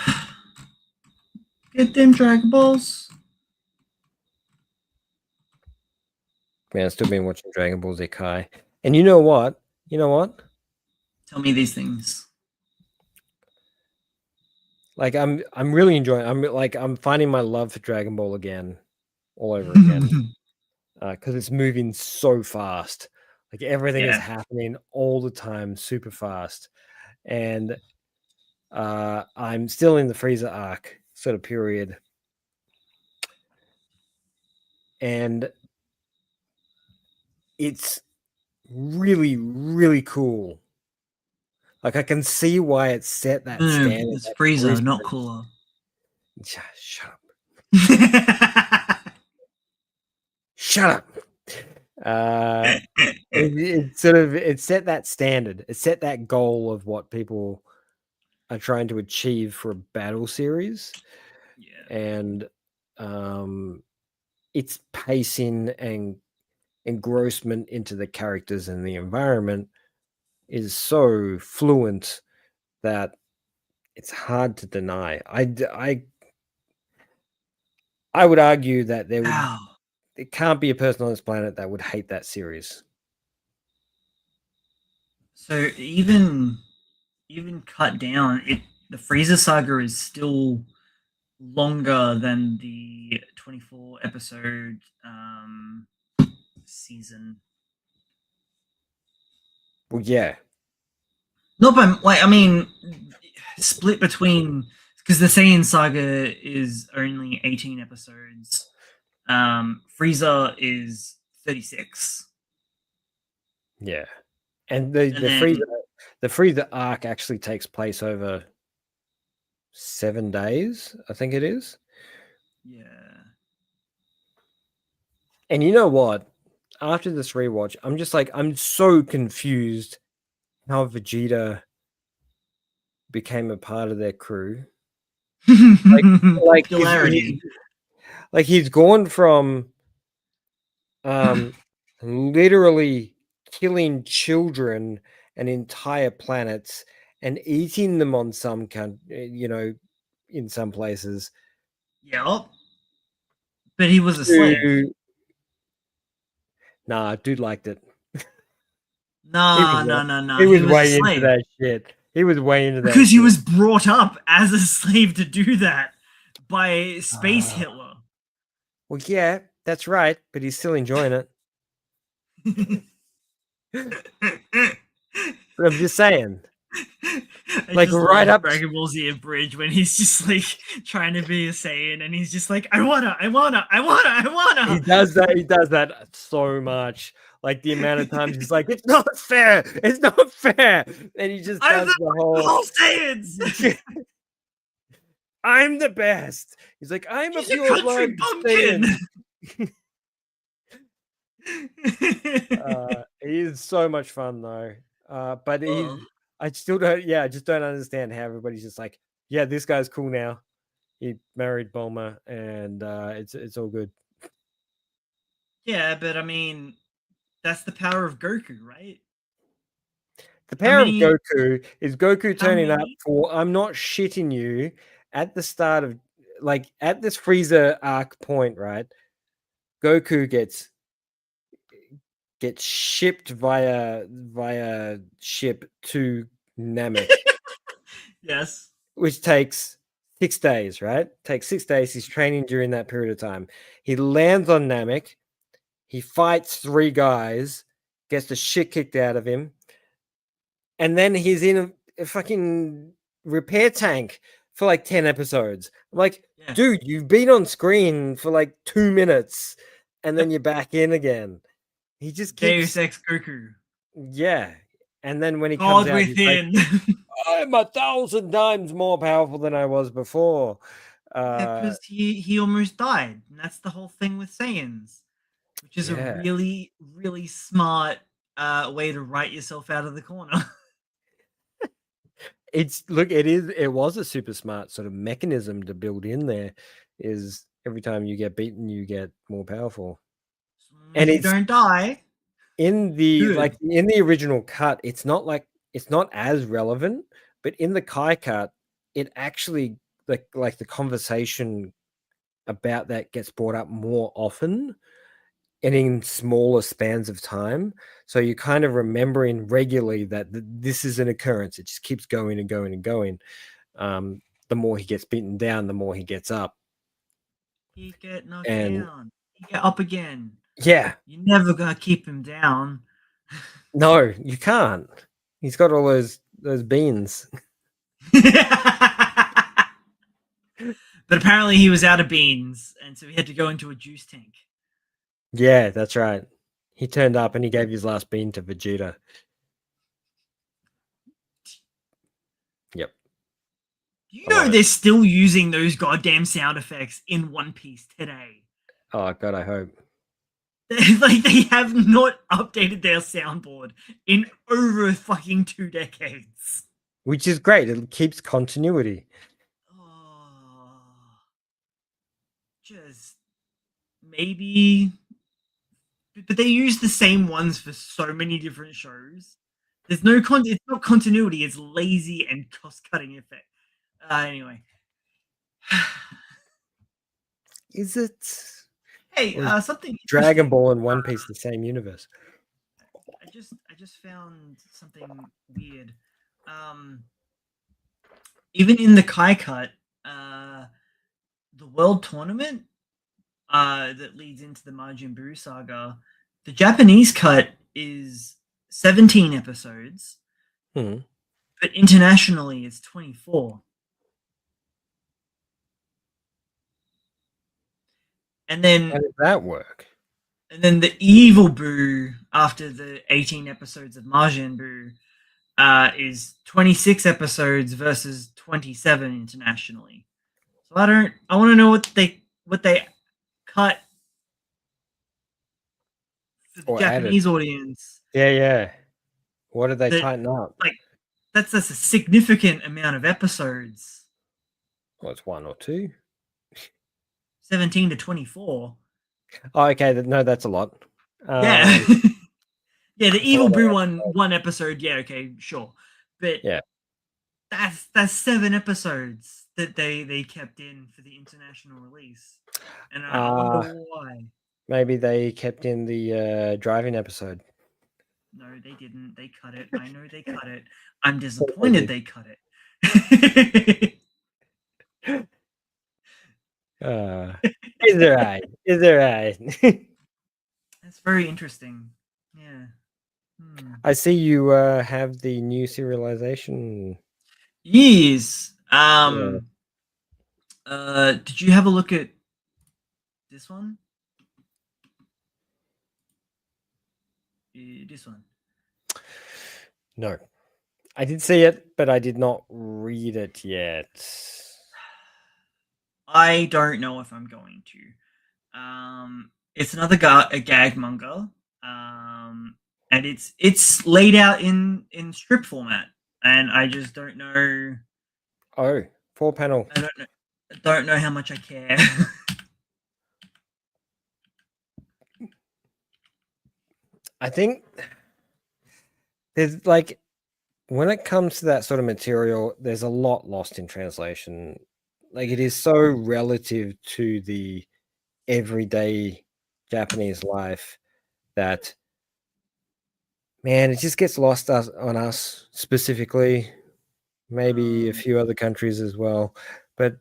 Get them Dragon Balls. Man, I've still been watching Dragon Ball Z Kai. And you know what? Tell me these things. Like I'm really enjoying. I'm finding my love for Dragon Ball again, all over again, because it's moving so fast. Like everything is happening all the time, super fast, and I'm still in the Frieza arc sort of period, and it's really, really cool. Like I can see why it's set that standard. It's Frieza, not Cooler. Shut up. Shut up. It set that standard. It set that goal of what people are trying to achieve for a battle series. Yeah. And its pacing and engrossment into the characters and the environment is so fluent that it's hard to deny. I would argue that there can't be a person on this planet that would hate that series. So even cut down, the Frieza saga is still longer than the 24 episode season. Well, yeah. Not by like I mean, split between because the Saiyan saga is only 18 episodes. Frieza is 36. Yeah. And then the Frieza arc actually takes place over 7 days, I think it is. yeah. And you know what? After this rewatch, I'm just like, I'm so confused how Vegeta became a part of their crew. Like Popularity. he's gone from literally killing children and entire planets and eating them on some in some places. Yep. But he was a slave. Nah, dude liked it. No. He He was was a way into slave. that shit. He was way into that Because he shit. was brought up as a slave to do that by Space Hitler. Well, yeah, that's right, but he's still enjoying it. But I'm just saying. Like just right up Dragon Ball Z Bridge when he's just like trying to be a Saiyan and he's just like, I wanna. He does that so much. Like the amount of times he's like, it's not fair, and he just does the whole Saiyans. I'm the best. He's like, I'm He's a pure blood bumpkin. He is so much fun though. But I still don't. Yeah, I just don't understand how everybody's just like, yeah, this guy's cool now. He married Bulma, and it's all good. Yeah, but I mean, that's the power of Goku, right? The power of Goku is Goku turning up for, I'm not shitting you, at the start of, like, at this Frieza arc point, right? Goku gets shipped via ship to Namek. Yes. Which takes 6 days, right? Takes 6 days. He's training during that period of time. He lands on Namek. He fights 3 guys, gets the shit kicked out of him. And then he's in a fucking repair tank for like 10 episodes. I'm like, dude, you've been on screen for like 2 minutes and then you're back in again. He just keeps... Deus Ex Goku. Yeah. And then when he God comes out, within. he's like, I'm 1,000 times more powerful than I was before. Because he almost died. And that's the whole thing with Saiyans, which is a really, really smart way to write yourself out of the corner. It was a super smart sort of mechanism to build in there, is every time you get beaten, you get more powerful. And you don't die. In the original cut, it's not as relevant, but in the Kai cut, it actually like the conversation about that gets brought up more often and in smaller spans of time. So you're kind of remembering regularly that this is an occurrence. It just keeps going and going and going. The more he gets beaten down, the more he gets up. He get knocked down. He get up again. Yeah. You're never going to keep him down. No, you can't. He's got all those beans. But apparently he was out of beans, and so he had to go into a juice tank. Yeah, that's right. He turned up and he gave his last bean to Vegeta. Yep. You know they're still using those goddamn sound effects in One Piece today. Oh, God, I hope. Like, they have not updated their soundboard in over fucking 2 decades. Which is great. It keeps continuity. Just maybe... But they use the same ones for so many different shows. There's no it's not continuity. It's lazy and cost-cutting effect. Anyway. Is it? Hey, something. Dragon Ball and One Piece, the same universe. I just found something weird. Even in the Kai cut, the World Tournament that leads into the Majin Buu saga, the Japanese cut is 17 episodes, but internationally it's 24. And then how did that work? And then the evil Boo after the 18 episodes of Majin Buu is 26 episodes versus 27 internationally. So I want to know what they cut for the Or Japanese added. audience. Yeah. What did they That, tighten up? like, that's a significant amount of episodes. Well, it's 1 or 2. 17 to 24. Oh, okay. No, that's a lot. Yeah. Yeah, the Evil lot of Boo one episode, yeah, okay, sure. But Yeah. that's 7 episodes that they kept in for the international release. And I wonder why. Maybe they kept in the driving episode. No, they didn't. They cut it. I know they cut it. I'm disappointed they cut it. Is there right? Is there right? That's very interesting. Yeah. I see you have the new serialization. Yes. Did you have a look at this one? This one. No. I did see it, but I did not read it yet. I don't know if I'm going to. It's another a gag manga, and it's laid out in strip format, and I just don't know. Oh, 4-panel. I don't know how much I care. I think there's like, when it comes to that sort of material, there's a lot lost in translation. Like, it is so relative to the everyday Japanese life that, man, it just gets lost on us specifically, maybe a few other countries as well. But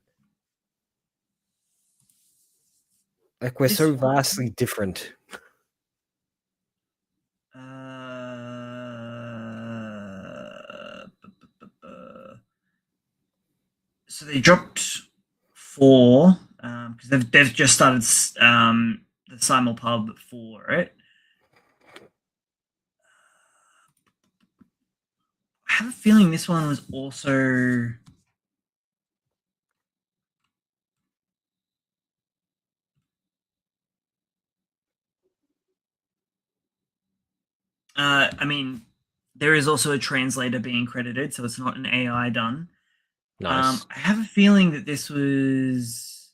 like, we're so vastly different. So they dropped 4 because they've just started the simulpub for it. I have a feeling this one was also. I mean, there is also a translator being credited, so it's not an AI done. Nice. I have a feeling that this was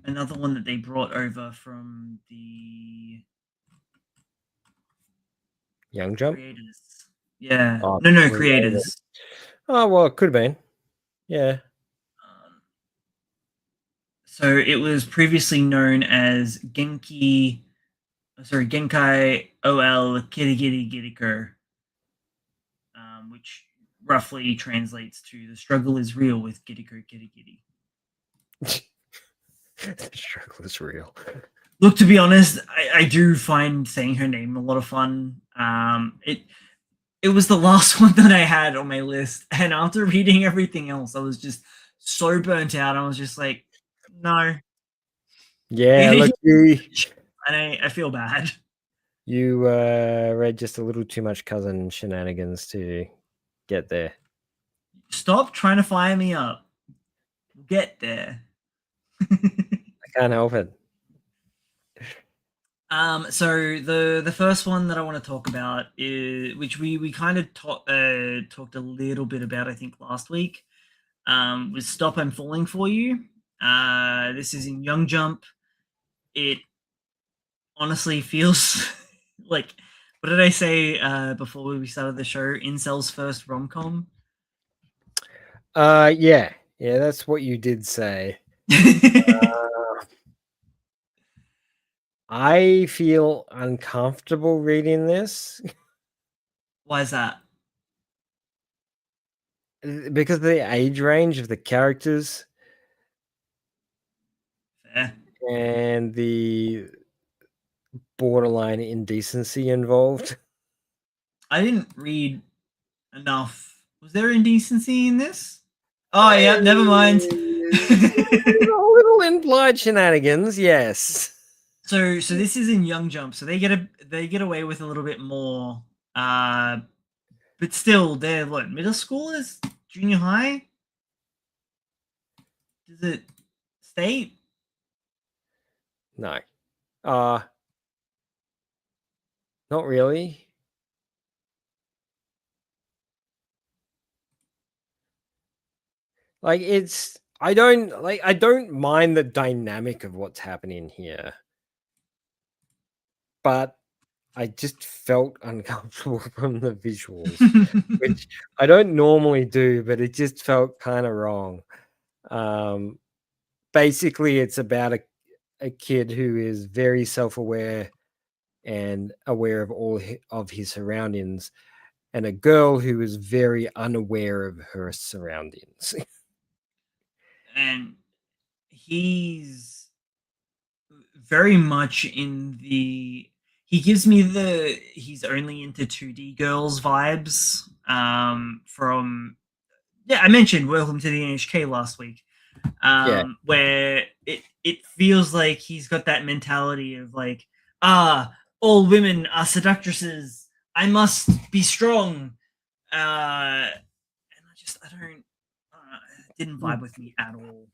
another one that they brought over from the Young Jump? creators. Yeah. Oh, No, creators. Oh, well, it could have been. Yeah. So it was previously known as Genkai OL Kirigiri Giriko, which roughly translates to "the struggle is real" with Giriko Kirigiri. The struggle is real. Look, to be honest, I do find saying her name a lot of fun. It was the last one that I had on my list, and after reading everything else, I was just so burnt out. I was just like, no. Yeah, look, and I feel bad. You read just a little too much cousin shenanigans to get there. Stop trying to fire me up. We'll get there. I can't help it. So the first one that I want to talk about is, which we kind of talked a little bit about, I think, last week, was "Stop, I'm Falling for You." This is in Young Jump. It honestly feels like, what did I say before we started the show? Incel's first rom-com. Yeah, that's what you did say. I feel uncomfortable reading this. Why is that? Because of the age range of the characters. Fair. And the borderline indecency involved. I didn't read enough. Was there indecency in this? Oh, yeah, never mind. A little implied shenanigans, yes. So this is in Young Jump, so they get away with a little bit more. But still, they're what, middle school is junior high? Does it state? No. Not really. Like I don't mind the dynamic of what's happening here. But I just felt uncomfortable from the visuals, which I don't normally do, but it just felt kind of wrong. Basically, it's about a kid who is very self-aware and aware of all of his surroundings, and a girl who is very unaware of her surroundings. And he's very much in the, he gives me the he's only into 2D girls vibes from, yeah, I mentioned Welcome to the NHK last week, where it feels like he's got that mentality of like, all women are seductresses, I must be strong, and I don't, it didn't vibe with me at all.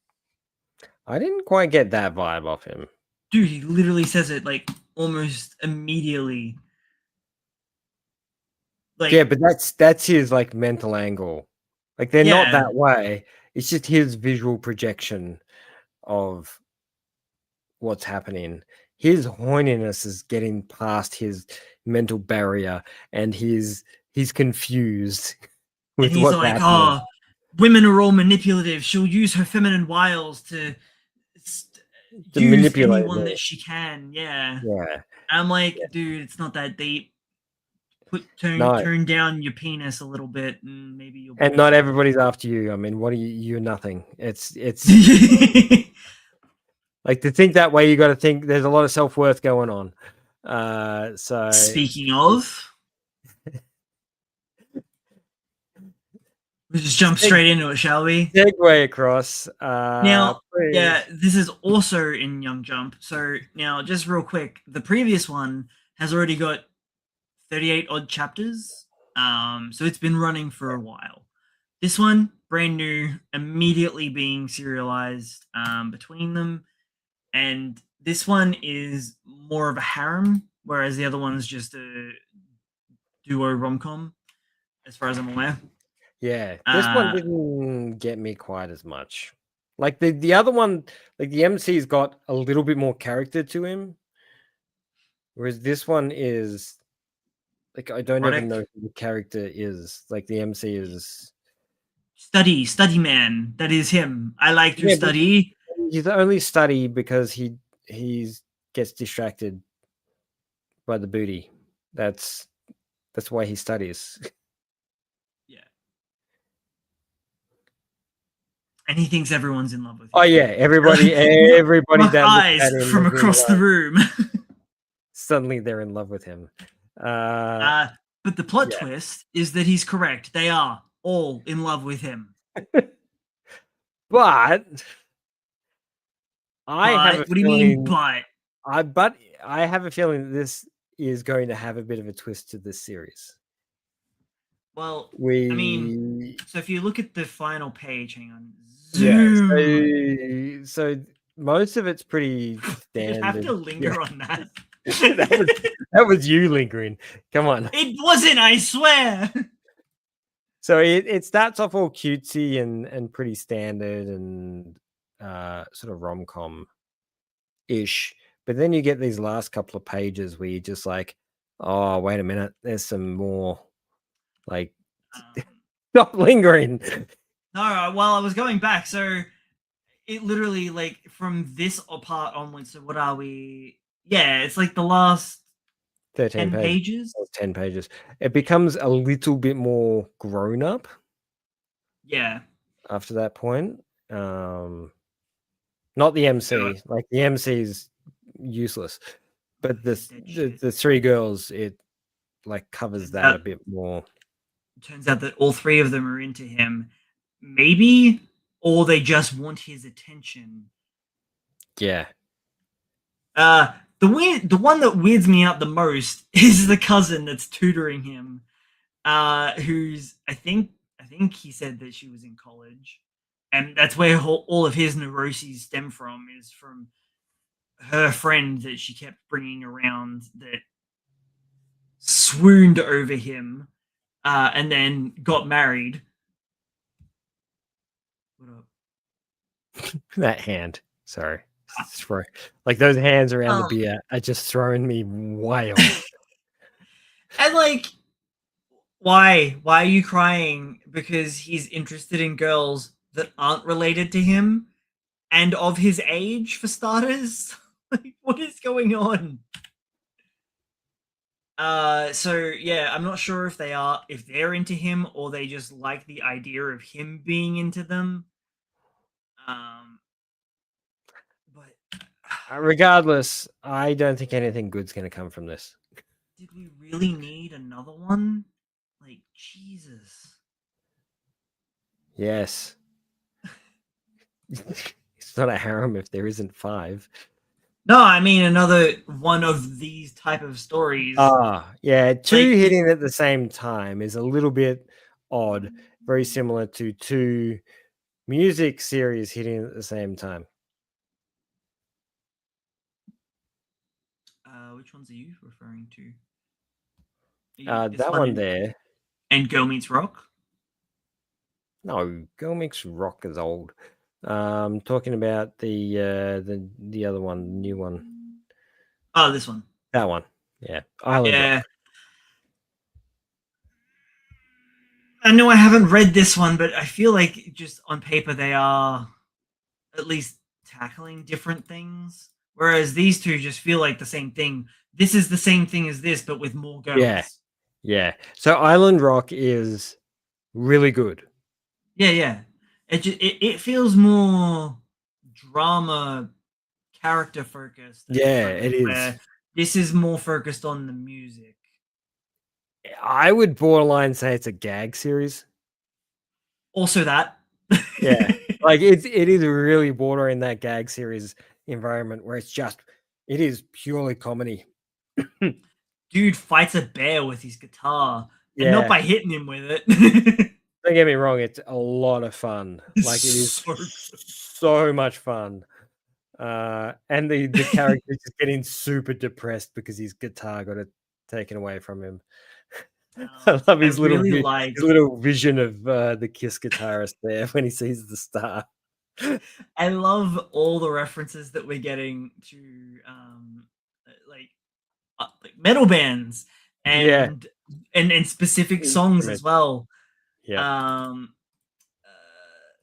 I didn't quite get that vibe off him. Dude, he literally says it like almost immediately. Like, yeah, but that's his like mental angle. Like they're not that way. It's just his visual projection of what's happening. His horniness is getting past his mental barrier, and he's confused with and he's what's like, happening. "Oh, women are all manipulative. She'll use her feminine wiles to use manipulate anyone me. that she can." Yeah. Yeah. I'm like, dude, it's not that deep. Turn down your penis a little bit, and maybe you'll. And not everybody's after you. I mean, what are you? You're nothing. It's like, to think that way, you got to think there's a lot of self-worth going on. So speaking of, we'll just jump straight into it, shall we? Segue across. Now, yeah, this is also in Young Jump. So now, just real quick, the previous one has already got 38 odd chapters. So it's been running for a while. This one, brand new, immediately being serialized between them. And this one is more of a harem, whereas the other one's just a duo rom-com, as far as I'm aware. Yeah, this one didn't get me quite as much. Like the other one, like the MC's got a little bit more character to him, whereas this one is like, I don't even know who the character is. Like the MC is study man. That is him. I like to study. He's only study because he gets distracted by the booty. That's why he studies. Yeah. And he thinks everyone's in love with him. Oh yeah, everybody that eyes from across the room. Suddenly they're in love with him. But the plot twist is that he's correct. They are all in love with him. But I have a feeling. But I have a feeling this is going to have a bit of a twist to this series. Well, I mean, so if you look at the final page, hang on. Yeah. So most of it's pretty standard. You have to linger on that. that was you lingering. Come on. It wasn't, I swear. So it starts off all cutesy and pretty standard and sort of rom-com ish, but then you get these last couple of pages where you're just like, oh, wait a minute, there's some more. Like, stop lingering. No, well, I was going back, so it literally, like, from this part onwards, so what are we? Yeah, it's like the last 10 pages. 10 pages. It becomes a little bit more grown up. Yeah. After that point. Not the MC. Like, the MC is useless. But the three girls, it like covers that a bit more. Turns out that all three of them are into him. Maybe or they just want his attention. Yeah. The one that weirds me out the most is the cousin that's tutoring him, who's I think he said that she was in college, and that's where all of his neuroses stem from, is from her friend that she kept bringing around that swooned over him, and then got married. What up? That hand. Sorry. Like those hands around the Um, beer are just throwing me way off. And like, why? Why are you crying? Because he's interested in girls that aren't related to him and of his age, for starters. Like, what is going on? So yeah, I'm not sure if they're into him or they just like the idea of him being into them. But Regardless, I don't think anything good's going to come from this. did we really need another one? Like, Jesus. Yes. It's not a harem if there isn't 5. No, I mean another one of these type of stories. Yeah, 2 Like, hitting at the same time is a little bit odd. Very similar to 2 music series hitting at the same time. Which ones are you referring to? That one there. And Girl Meets Rock? No, Girl Meets Rock is old. Talking about the other one, the new one. Oh, this one. That one. Yeah. Island Rock. I know I haven't read this one, but I feel like just on paper they are at least tackling different things. Whereas these two just feel like the same thing. This is the same thing as this, but with more girls. Yeah. So Island Rock is really good. Yeah. It feels more drama, character focused. Yeah, it is. This is more focused on the music. I would borderline say it's a gag series. Also that. Yeah. Like it is really bordering that gag series environment where it is purely comedy. Dude fights a bear with his guitar, and not by hitting him with it. Don't get me wrong, it's a lot of fun. Like it is so much fun. And the character is just getting super depressed because his guitar got it taken away from him. I love his little vision of the Kiss guitarist there when he sees the star. I love all the references that we're getting to like metal bands and specific songs as well. Yeah.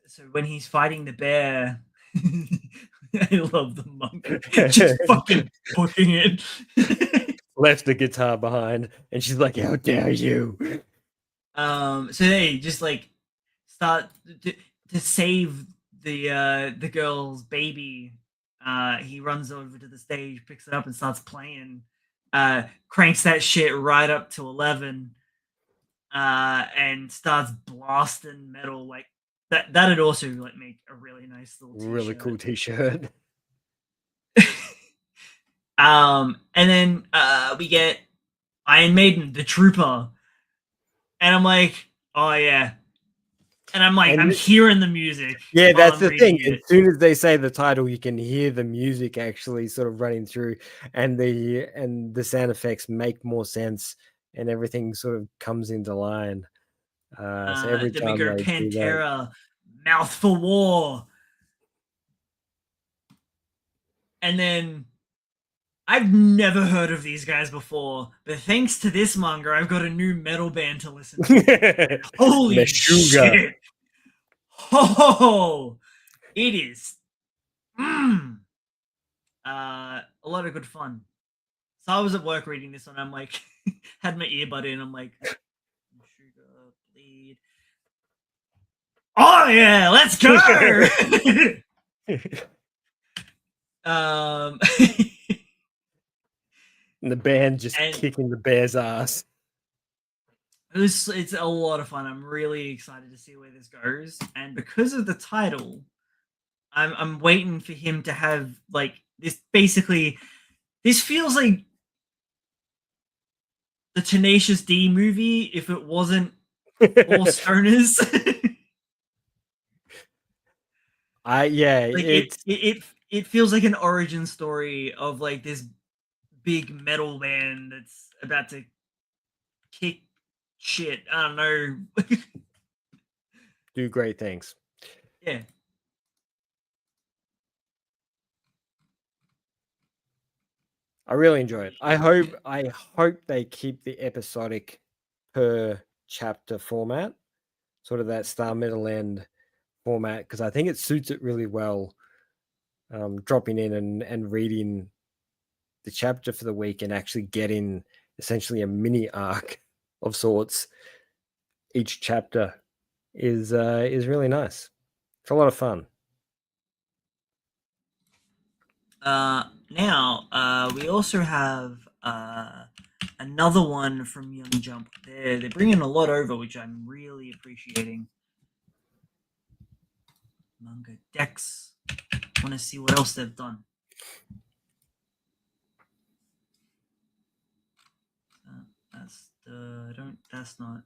So when he's fighting the bear, I love the monk just fucking booking it. Left the guitar behind, and she's like, "How dare you!" So they just like start to save the girl's baby. He runs over to the stage, picks it up, and starts playing. Cranks that shit right up to 11, and starts blasting metal like that. That'd also like make a really nice little t-shirt. Really cool t-shirt. And then we get Iron Maiden, the Trooper, and I'm like, oh yeah. And I'm like, I'm hearing the music. Yeah, that's the thing. As soon as they say the title, you can hear the music actually sort of running through, and the sound effects make more sense, and everything sort of comes into line. So every the time bigger they Pantera, Mouth for War, and then I've never heard of these guys before, but thanks to this manga, I've got a new metal band to listen to. Holy shit! Oh, it is a lot of good fun. So I was at work reading this one. I'm like, had my earbud in. I'm like, sugar, bleed. Oh yeah, let's go. And the band just kicking the bear's ass. It's a lot of fun. I'm really excited to see where this goes, and because of the title, I'm waiting for him to have like this. Basically, this feels like the Tenacious D movie if it wasn't all stoners. Like it feels like an origin story of like this big metal band that's about to kick shit. I don't know. do great things. Yeah. I really enjoy it. I hope they keep the episodic per chapter format, sort of that Star Middle End format, because I think it suits it really well. Dropping in and reading the chapter for the week and actually getting essentially a mini arc of sorts each chapter is really nice. It's a lot of fun. Now we also have another one from Young Jump. They're bringing a lot over, which I'm really appreciating. Manga Dex. Want to see what else they've done. That's the don't. That's not.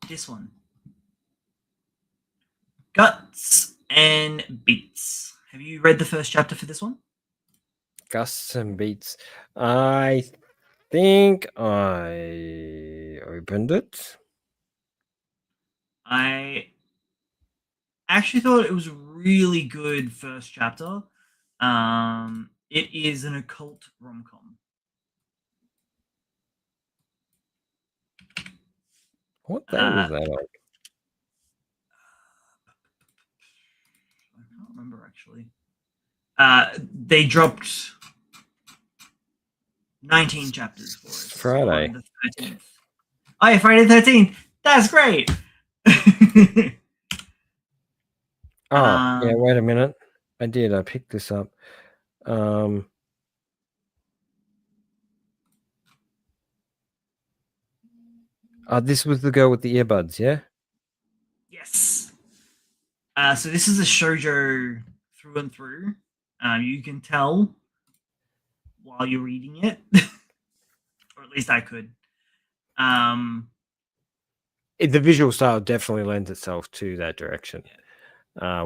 This one. Guts and Beats. Have you read the first chapter for this one? Gusts and Beats. I think I opened it. I actually thought it was a really good first chapter. It is an occult rom-com. What day was that on? I can't remember actually. They dropped 19 chapters for it. Friday. On the 13th. Oh yeah, Friday the 13th. That's great. Yeah, wait a minute. I picked this up. This was the girl with the earbuds, yeah? Yes. So this is a shoujo through and through. You can tell while you're reading it, or at least I could. The visual style definitely lends itself to that direction,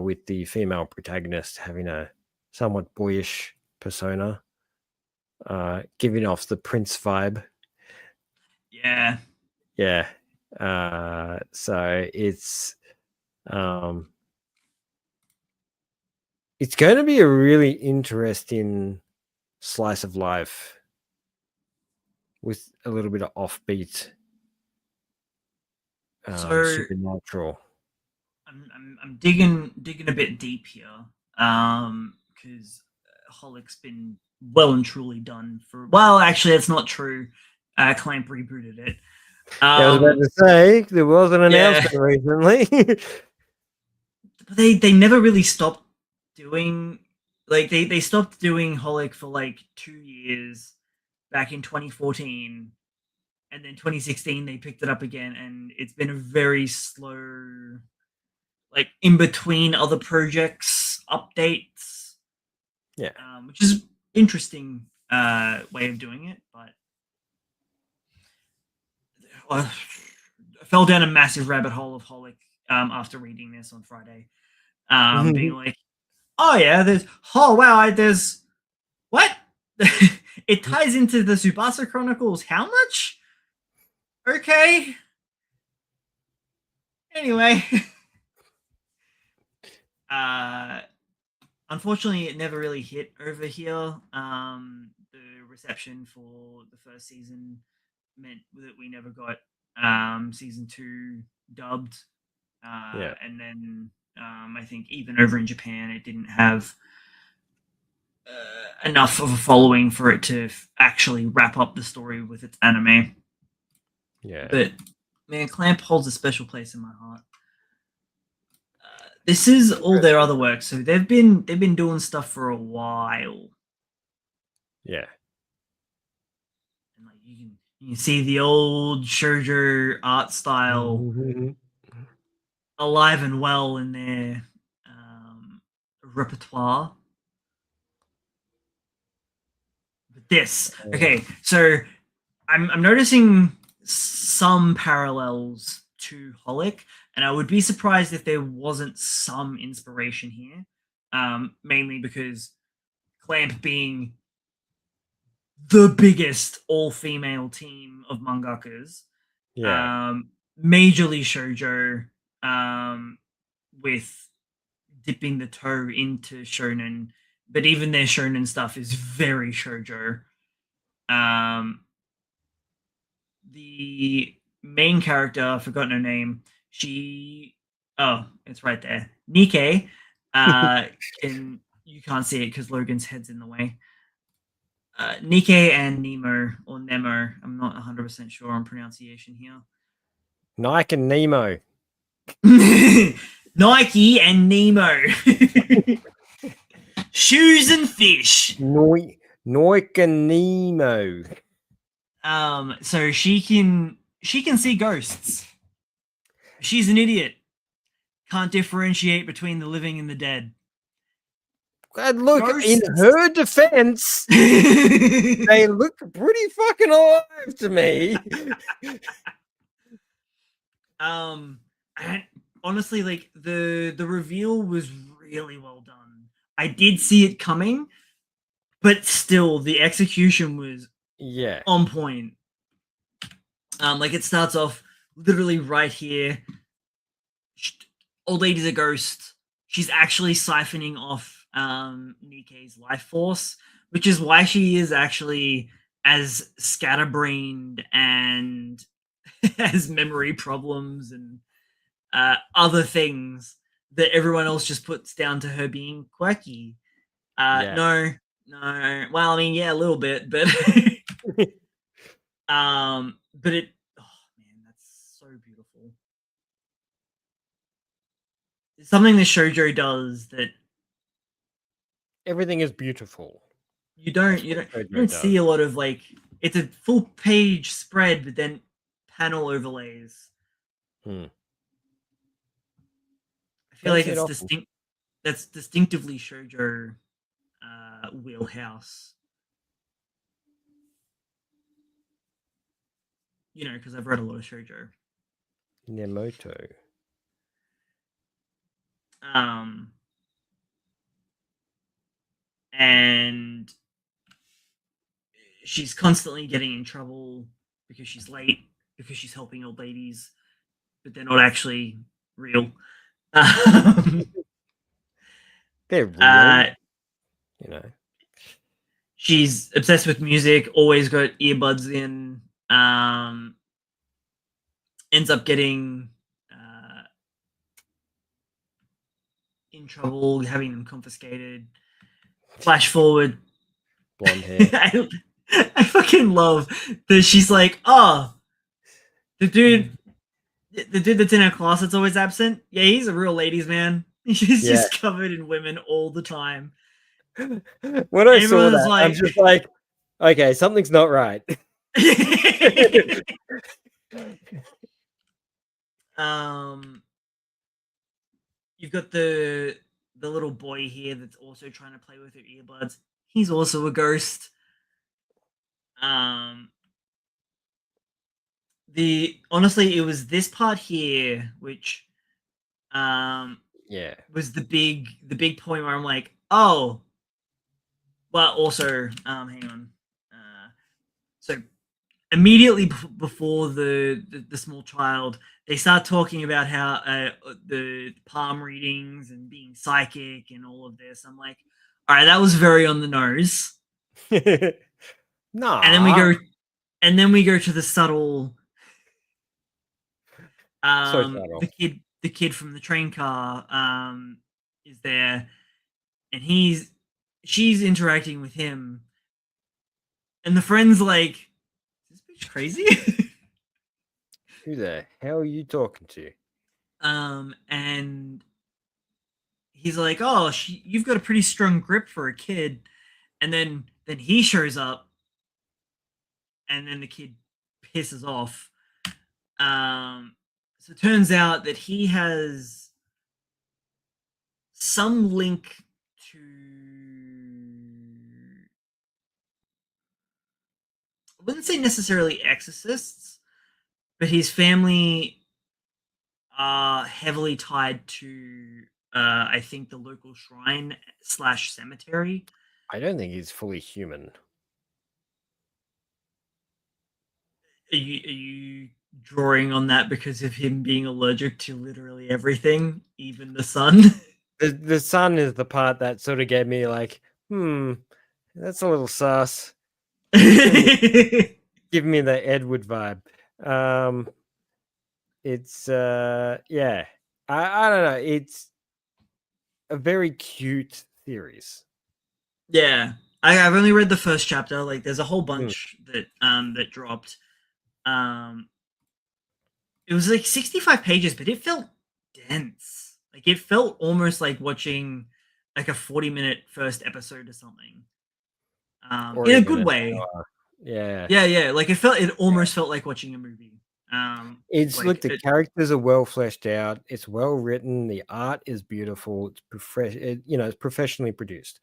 with the female protagonist having a somewhat boyish persona, giving off the prince vibe. Yeah. Yeah. So it's going to be a really interesting slice of life with a little bit of offbeat, supernatural. I'm digging a bit deep here, because Holic's been well and truly done for. Well, actually, that's not true. Clamp rebooted it. I was about to say there was an announcement recently. But they never really stopped doing, like, they stopped doing Holic for like 2 years back in 2014, and then 2016 they picked it up again, and it's been a very slow, like, in between other projects updates, which is interesting way of doing it. But I fell down a massive rabbit hole of Holic after reading this on Friday, being like, oh yeah, there's what? It ties into the Tsubasa Chronicles. How much? Okay. Anyway, unfortunately, it never really hit over here. The reception for the first season meant that we never got season 2 dubbed, and then I think even over in Japan, it didn't have enough of a following for it to actually wrap up the story with its anime. Yeah, but man, Clamp holds a special place in my heart. This is all their other work, so they've been doing stuff for a while. Yeah. And like you can see the old shoujo art style alive and well in their repertoire. But this, okay, so I'm noticing some parallels to Holic, and I would be surprised if there wasn't some inspiration here. Mainly because Clamp being the biggest all-female team of mangakas, Yeah. majorly shoujo, with dipping the toe into shonen, but even their shonen stuff is very shoujo. The main character, I forgot her name. It's right there. Nikkei. And you can't see it because Logan's head's in the way. Nikkei and Nemo or Nemo. I'm not 100% sure on pronunciation here. Nike and Nemo. Nike and Nemo. Shoes and fish. Nike and Nemo. So she can see ghosts. She's an idiot. Can't differentiate between the living and the dead. And look, in her defense, they look pretty fucking alive to me. And honestly, like the reveal was really well done. I did see it coming, but still the execution was on point. Like it starts off literally right here. Old lady's a ghost. She's actually siphoning off Nikkei's life force, which is why she is actually as scatterbrained and has memory problems and other things that everyone else just puts down to her being quirky. No. Well, I mean, yeah, a little bit, but but it. Oh man, that's so beautiful. It's something that shoujo does that everything is beautiful. You don't see a lot of like it's a full page spread, but then panel overlays. I feel like it's distinct. That's distinctively shoujo wheelhouse. You know, because I've read a lot of shoujo. Nemoto. And she's constantly getting in trouble because she's late, because she's helping old ladies, but they're not actually real. They're real. You know. She's obsessed with music, always got earbuds in, ends up getting in trouble, having them confiscated. Flash forward. Blonde hair. I fucking love that she's like, oh, the dude that's in our class that's always absent, yeah, he's a real ladies man. He's just covered in women all the time. When I saw that, I'm just like, okay, something's not right. You've got the little boy here that's also trying to play with her earbuds. He's also a ghost. Honestly, it was this part here which was the big point where I'm like, oh, but also hang on. So immediately before the small child, they start talking about how the palm readings and being psychic and all of this. I'm like, all right, that was very on the nose. No. And then we go to the subtle. The kid from the train car is there, and she's interacting with him, and the friend's like, "Is this bitch crazy?" Who the hell are you talking to? And he's like, "Oh, you've got a pretty strong grip for a kid." And then then he shows up, and then the kid pisses off. So it turns out that he has some link to, I wouldn't say necessarily exorcists, but his family are heavily tied to, I think, the local shrine / cemetery. I don't think he's fully human. Are you drawing on that because of him being allergic to literally everything, even the sun? The sun is the part that sort of gave me like, that's a little sus. Give me the Edward vibe. It's yeah. I don't know. It's a very cute series. Yeah. I've only read the first chapter. Like, there's a whole bunch that dropped. It was like 65 pages, but it felt dense. Like, it felt almost like watching like a 40-minute first episode or something. In a good way. Yeah. Yeah. Like, it almost felt like watching a movie. It's like, look, the characters are well fleshed out. It's well written. The art is beautiful. It's it's professionally produced.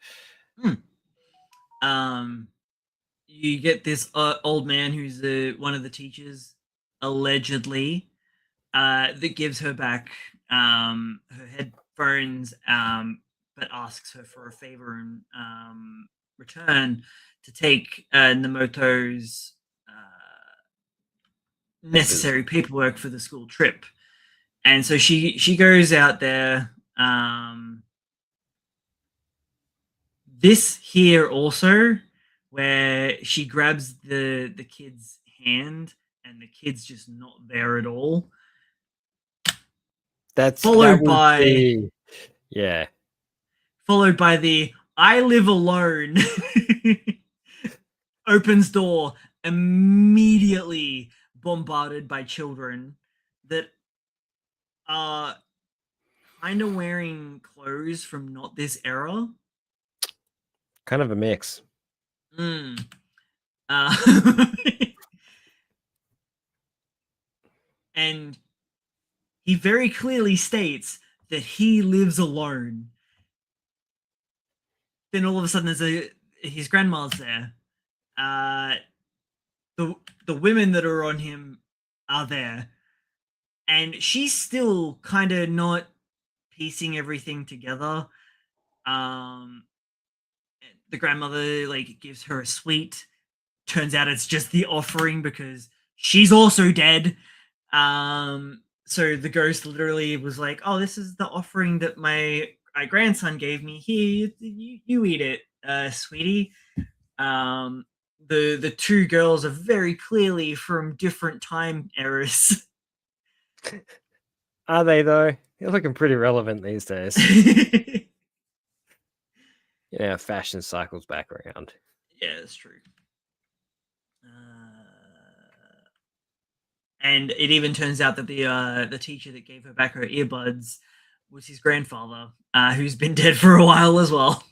You get this old man who's one of the teachers, allegedly, that gives her back her headphones, but asks her for a favor in return, to take Namoto's necessary paperwork for the school trip. And so she goes out there. This here also, where she grabs the kid's hand and the kid's just not there at all. Followed by the "I live alone." Opens door, immediately bombarded by children that are kind of wearing clothes from not this era. Kind of a mix. And he very clearly states that he lives alone. Then all of a sudden, his grandma's there. The women that are on him are there, and she's still kind of not piecing everything together. The grandmother gives her a sweet. Turns out it's just the offering because she's also dead. So the ghost literally was like, "Oh, this is the offering that my grandson gave me. Here, you eat it, sweetie." The two girls are very clearly from different time eras. Are they though? They're looking pretty relevant these days. Fashion cycles back around. Yeah, that's true. And it even turns out that the teacher that gave her back her earbuds was his grandfather, who's been dead for a while as well.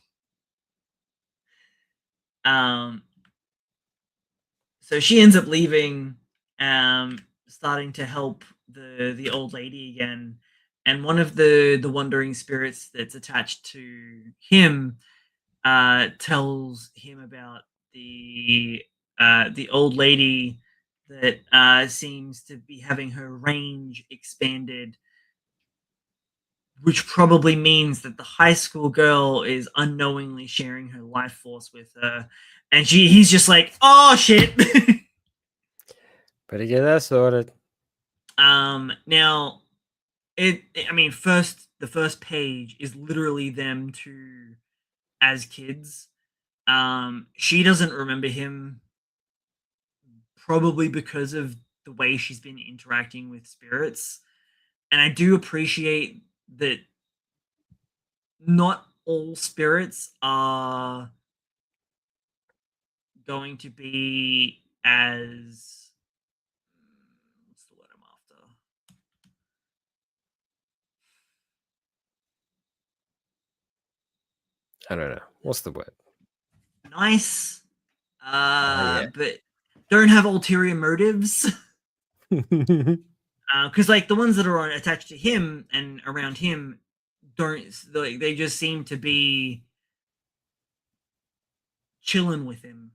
So she ends up leaving, starting to help the old lady again. And one of the wandering spirits that's attached to him tells him about the old lady that seems to be having her range expanded, which probably means that the high school girl is unknowingly sharing her life force with her. And he's just like, "Oh shit." Better get that sorted. Now the first page is literally them two as kids. She doesn't remember him, probably because of the way she's been interacting with spirits. And I do appreciate that not all spirits are going to be as, what's the word I'm after? I don't know. What's the word? Nice but don't have ulterior motives. Because like the ones that are attached to him and around him don't, like, they just seem to be chilling with him.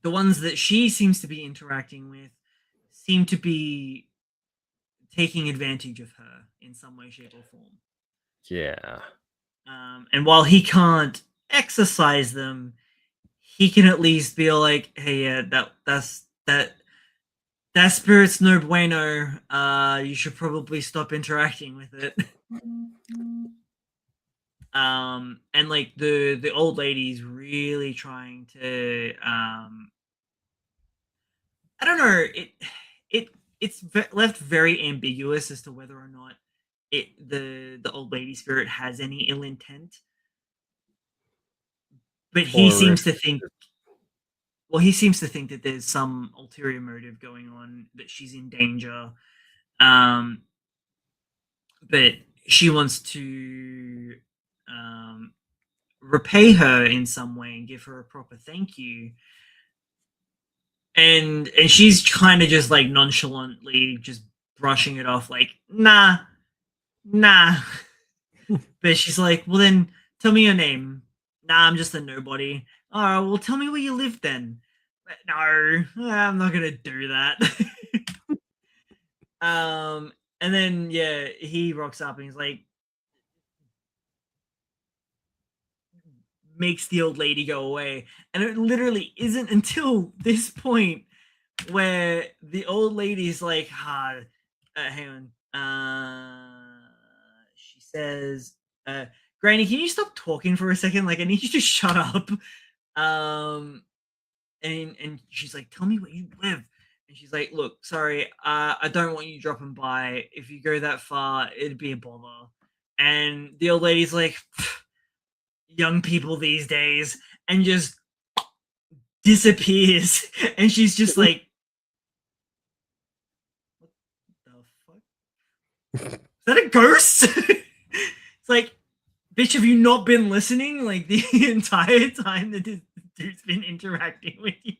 The ones that she seems to be interacting with seem to be taking advantage of her in some way, shape, or form. Yeah. And while he can't exercise them, he can at least be like, "Hey, yeah, that spirit's no bueno. You should probably stop interacting with it." And like the old lady's really trying to I don't know, it's left very ambiguous as to whether or not the old lady spirit has any ill intent, but he seems to think that there's some ulterior motive going on, that she's in danger, but she wants to repay her in some way and give her a proper thank you. And she's kind of just like nonchalantly just brushing it off, like, nah. But she's like, well, then tell me your name. Nah, I'm just a nobody. Oh, well, tell me where you live then. No, I'm not gonna do that. And then yeah, he rocks up and he's like, makes the old lady go away. And it literally isn't until this point where the old lady's like, hang on. She says, Granny, can you stop talking for a second? Like, I need you to shut up. And she's like, tell me where you live. And she's like, look, sorry, I don't want you dropping by. If you go that far, it'd be a bother. And the old lady's like, young people these days, and just disappears. And she's just like, what the fuck? Is that a ghost? It's like, bitch, have you not been listening like the entire time that this dude's been interacting with you?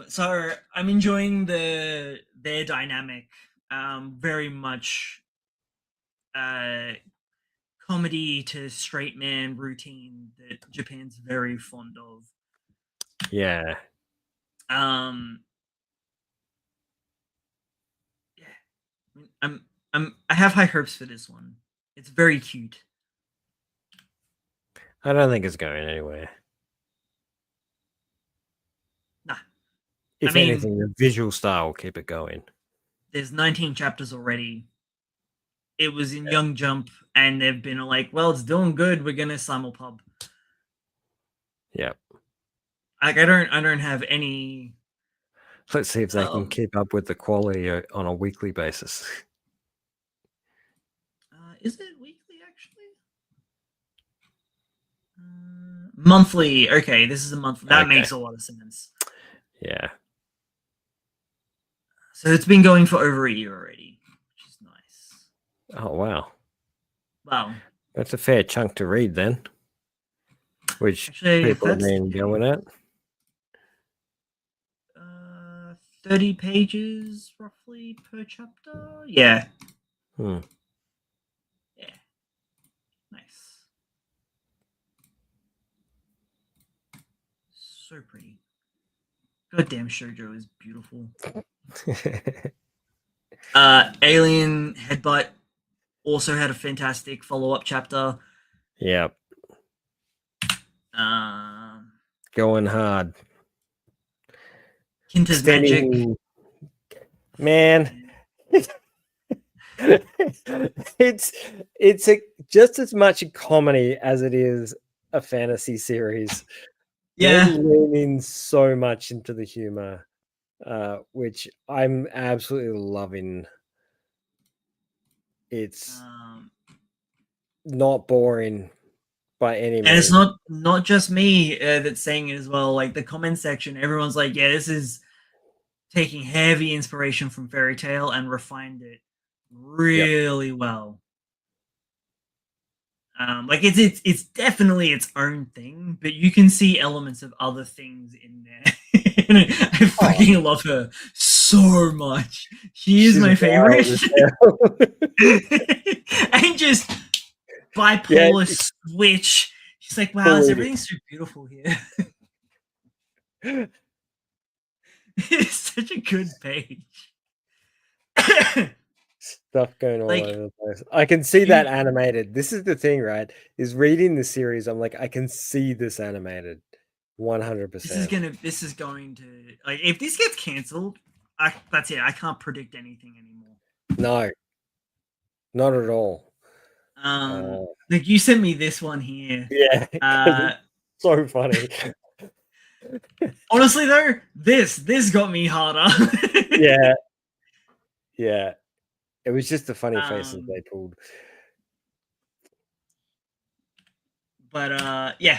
So I'm enjoying their dynamic, very much comedy to straight man routine that Japan's very fond of. Yeah. Yeah. I have high hopes for this one. It's very cute. I don't think it's going anywhere. Nah. If anything, the visual style will keep it going. There's 19 chapters already. It was in Young Jump, and they've been like, well, it's doing good. We're gonna simulpub. Yep. Like, I don't have any. Let's see if they can keep up with the quality on a weekly basis. Is it weekly, actually? Monthly. Okay, this is a month. That makes a lot of sense. Yeah. So it's been going for over a year already, which is nice. Oh, wow. Wow. That's a fair chunk to read then. Which actually, people have been going at. 30 pages roughly per chapter. Yeah. Yeah. Nice. So pretty. Goddamn, shoujo is beautiful. Alien Headbutt also had a fantastic follow-up chapter. Yep. Going hard. Kinta's Magic. Man. it's just as much a comedy as it is a fantasy series. Yeah. They're leaning so much into the humor, which I'm absolutely loving. It's not boring by any means. And it's not just me that's saying it as well. Like, the comment section, everyone's like, yeah, this is taking heavy inspiration from Fairy Tail and refined it really well. Like it's definitely its own thing, but you can see elements of other things in there. And I fucking love her so much. She is my favorite. And just bipolar switch. She's like, wow, everything's so beautiful here. It's such a good page. Stuff going all over the place. I can see that animated. This is the thing, right? Is reading the series, I'm like, I can see this animated 100%. This is going to, like, if this gets cancelled, that's it. I can't predict anything anymore. No, not at all. Like, you sent me this one here. Yeah. So funny. Honestly though, this got me harder. Yeah. It was just the funny faces they pulled. But yeah,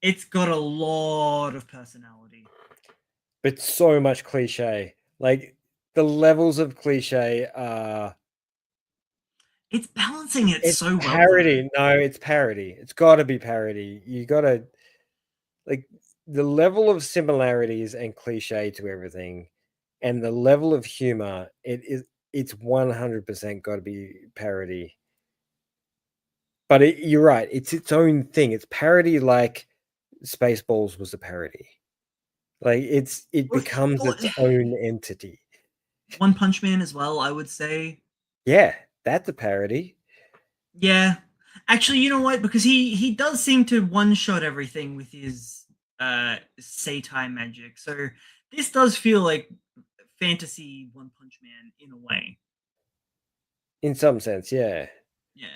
it's got a lot of personality. But so much cliche. Like the levels of cliche are. It's balancing it so well. Parody. No, it's parody. It's got to be parody. You got to, like, the level of similarities and cliche to everything, and the level of humor. It's 100% got to be parody. But you're right. It's its own thing. It's parody, like Spaceballs was a parody. Like it becomes its own entity. One Punch Man as well, I would say. Yeah, that's a parody. Yeah. Actually, you know what? Because he does seem to one-shot everything with his Seitai magic. So this does feel like fantasy One Punch Man in a way. In some sense, yeah. Yeah.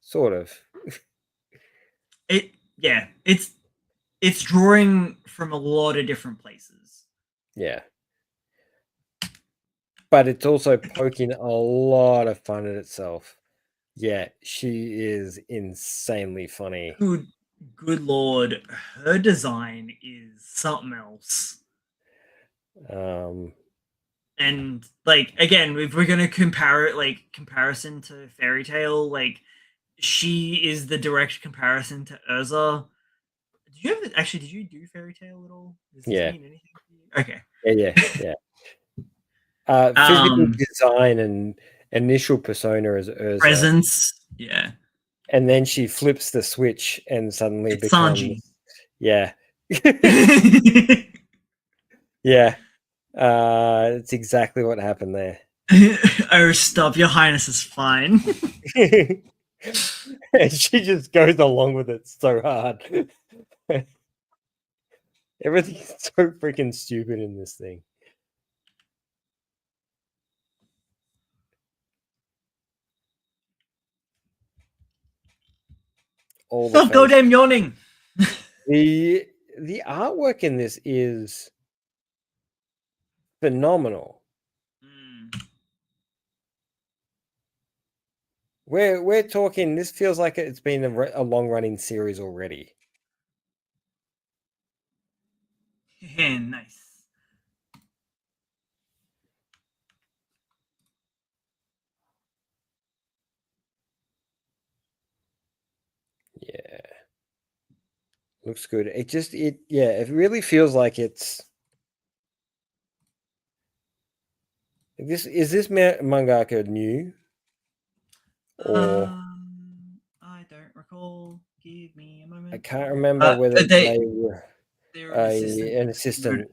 Sort of. It's drawing from a lot of different places. Yeah. But it's also poking a lot of fun at itself. Yeah, she is insanely funny. Good lord, her design is something else. And like, again, if we're gonna compare it, like, comparison to Fairy Tail, like, she is the direct comparison to Urza. Did you do Fairy Tail at all? Does this mean anything to you? Okay. Yeah. Physical design and initial persona as Urza. Presence. Yeah. And then she flips the switch and suddenly it's becomes Sanji. Yeah. Yeah. It's exactly what happened there. Oh, stop. Your Highness is fine. And she just goes along with it so hard. Everything's so freaking stupid in this thing. Stop goddamn yawning. The artwork in this is phenomenal. We're talking, this feels like it's been a long running series already. Nice. Yeah. Looks good. It really feels like it's is this mangaka new? Or I don't recall. Give me a moment. I can't remember whether they were an assistant.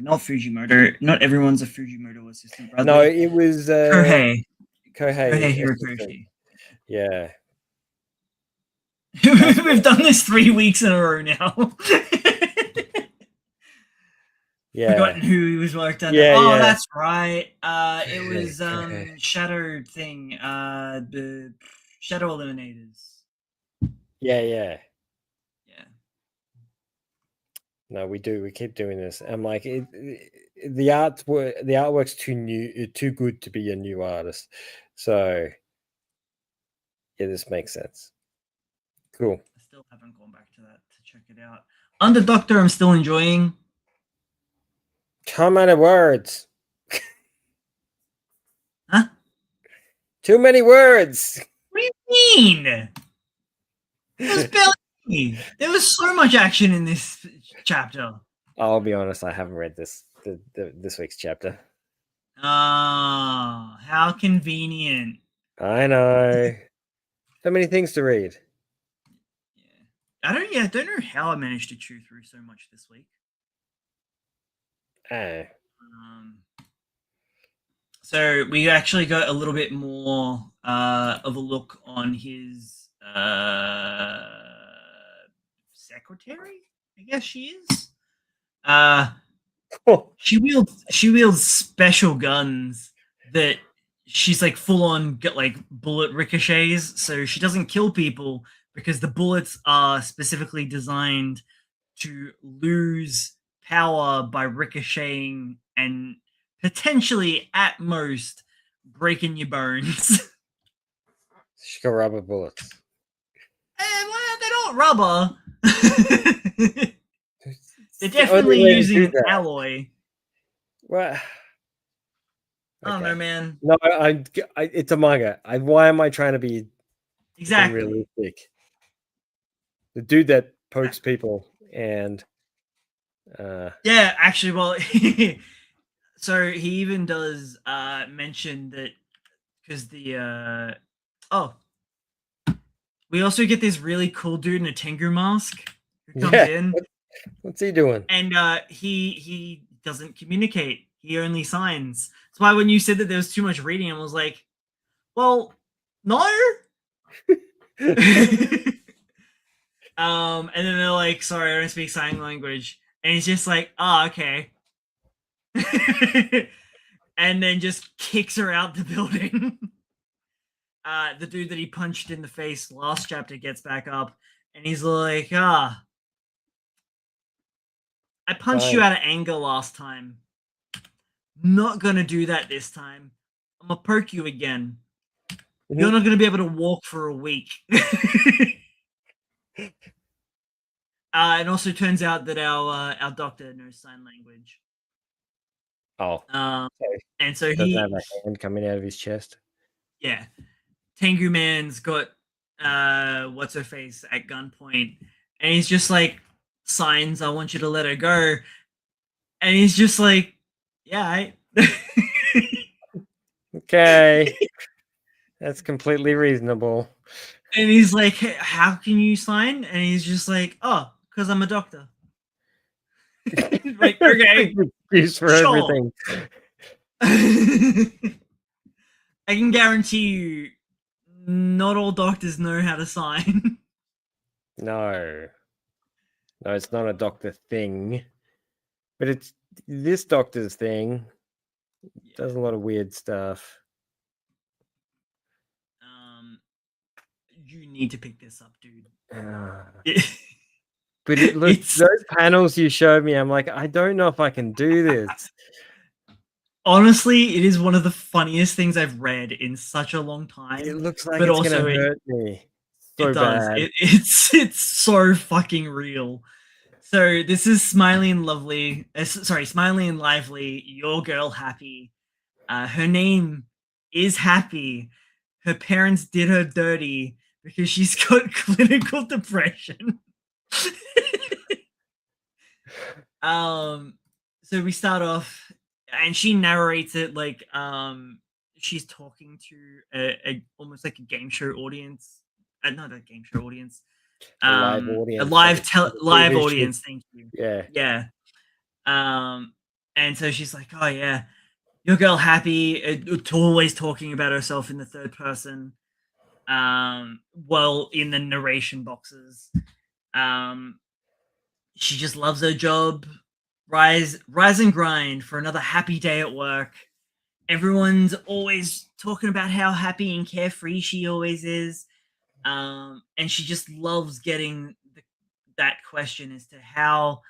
Not Fujimoto. Not everyone's a Fujimoto assistant, brother. No, it was Kohei Hirokoshi. Yeah. We've done this 3 weeks in a row now. Yeah. Forgotten who he was worked under. Yeah. That's right. It was Shadow thing. The Shadow Eliminators. Yeah. No, we do. We keep doing this. I'm like, the artwork's too good to be a new artist. So yeah, this makes sense. Cool. I still haven't gone back to that to check it out. Under Doctor, I'm still enjoying. How many words? Huh? Too many words. What do you mean? There was so much action in this chapter. I'll be honest, I haven't read this week's chapter. Ah, how convenient. I know. So many things to read. I don't know how I managed to chew through so much this week. So we actually got a little bit more of a look on his secretary, I guess she is. She wields special guns that she's like full on like bullet ricochets, so she doesn't kill people because the bullets are specifically designed to lose power by ricocheting and potentially at most breaking your bones. She got rubber bullets. Well, they're not rubber. They're definitely using an alloy. What? Okay. I don't know, man. No, it's a manga. Why am I trying to be exactly realistic? The dude that pokes people and yeah, actually, well, so he even does mention that because the we also get this really cool dude in a Tengu mask who comes in. What's he doing? And he doesn't communicate. He only signs. That's why when you said that there was too much reading, I was like, well, no. And then they're like, sorry, I don't speak sign language. And he's just like, okay. And then just kicks her out the building. The dude that he punched in the face last chapter gets back up and he's like, I punched you out of anger last time. Not gonna do that this time. I'm gonna poke you again. Mm-hmm. You're not gonna be able to walk for a week. It also turns out that our doctor knows sign language. Oh. And so he doesn't have a hand coming out of his chest. Yeah. Tengu Man's got what's her face at gunpoint, and he's just like, signs, I want you to let her go. And he's just like, yeah, okay. That's completely reasonable. And he's like, hey, how can you sign? And he's just like, oh, because I'm a doctor. Like, okay. Excuse for everything. I can guarantee you, not all doctors know how to sign. No, it's not a doctor thing. But it's this doctor's thing. Does a lot of weird stuff. You need to pick this up, dude. But those panels you showed me, I'm like, I don't know if I can do this. Honestly, it is one of the funniest things I've read in such a long time. It looks like it's going to hurt me. So it does. Bad. It's so fucking real. So this is Smiley and Lively, your girl Happy. Her name is Happy. Her parents did her dirty because she's got clinical depression. So we start off, and she narrates it like she's talking to a almost like a game show audience. Not a game show audience. A live audience. A live audience. Thank you. Yeah. And so she's like, oh yeah, your girl Happy, always talking about herself in the third person. Well, in the narration boxes. She just loves her job. Rise and grind for another happy day at work. Everyone's always talking about how happy and carefree she always is. And she just loves getting that question as to how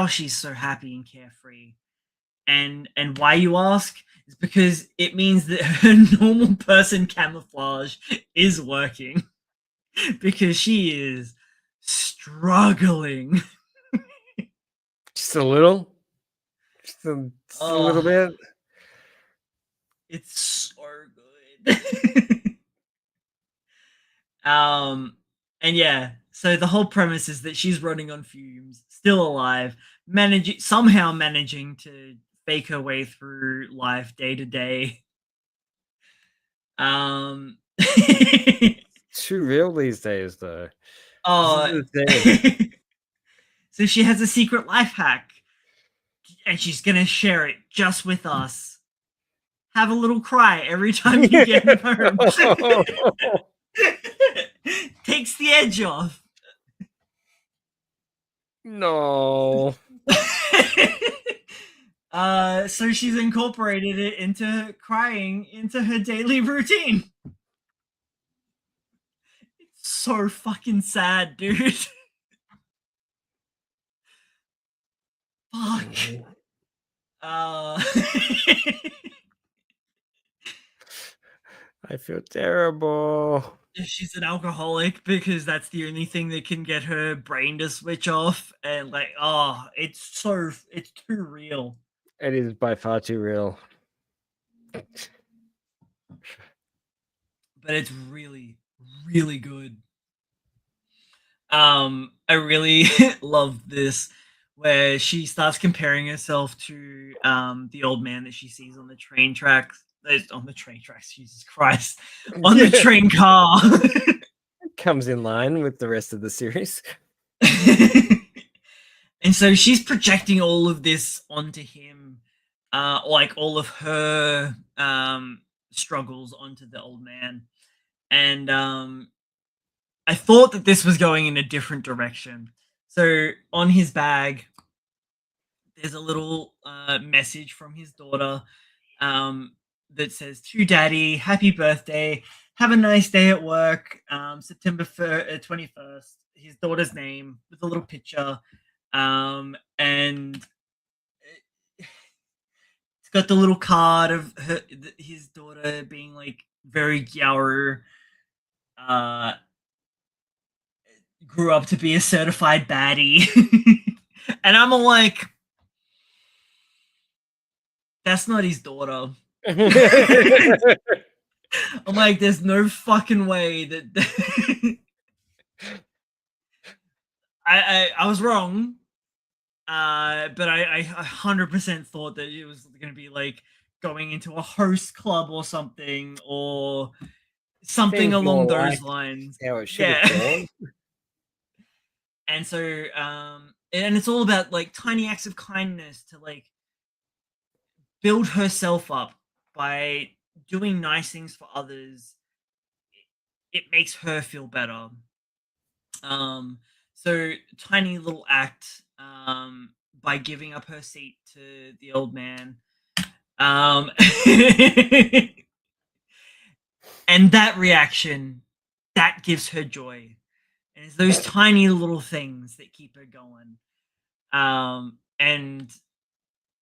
she's so happy and carefree. And why, you ask, is because it means that her normal person camouflage is working. Because she is struggling. Just a little? Just a little bit? It's so good. And yeah, so the whole premise is that she's running on fumes, still alive, somehow managing to fake her way through life day to day. Too real these days, though. Oh, so she has a secret life hack, and she's gonna share it just with us. Have a little cry every time you get home. Takes the edge off. No. So she's incorporated it into crying into her daily routine. It's so fucking sad, dude. Fuck. I feel terrible. She's an alcoholic because that's the only thing that can get her brain to switch off, and like, it's too real. It is by far too real. But it's really, really good. I really love this, where she starts comparing herself to the old man that she sees on the train tracks. On the train tracks, Jesus Christ. On the train car. Comes in line with the rest of the series. And so she's projecting all of this onto him, like all of her struggles onto the old man. And I thought that this was going in a different direction. So on his bag, there's a little message from his daughter that says, "To Daddy, happy birthday. Have a nice day at work. September 21st." His daughter's name with a little picture. And it's got the little card of his daughter being like very Gyaru. Grew up to be a certified baddie. And I'm all like, that's not his daughter. I'm like, there's no fucking way that I was wrong. But I 100% thought that it was going to be like going into a host club or something, or something Seems along more those like lines. how it should have gone. And so, and it's all about like tiny acts of kindness to like build herself up by doing nice things for others. It makes her feel better. So tiny little act, by giving up her seat to the old man. And that reaction, that gives her joy. And it's those tiny little things that keep her going. And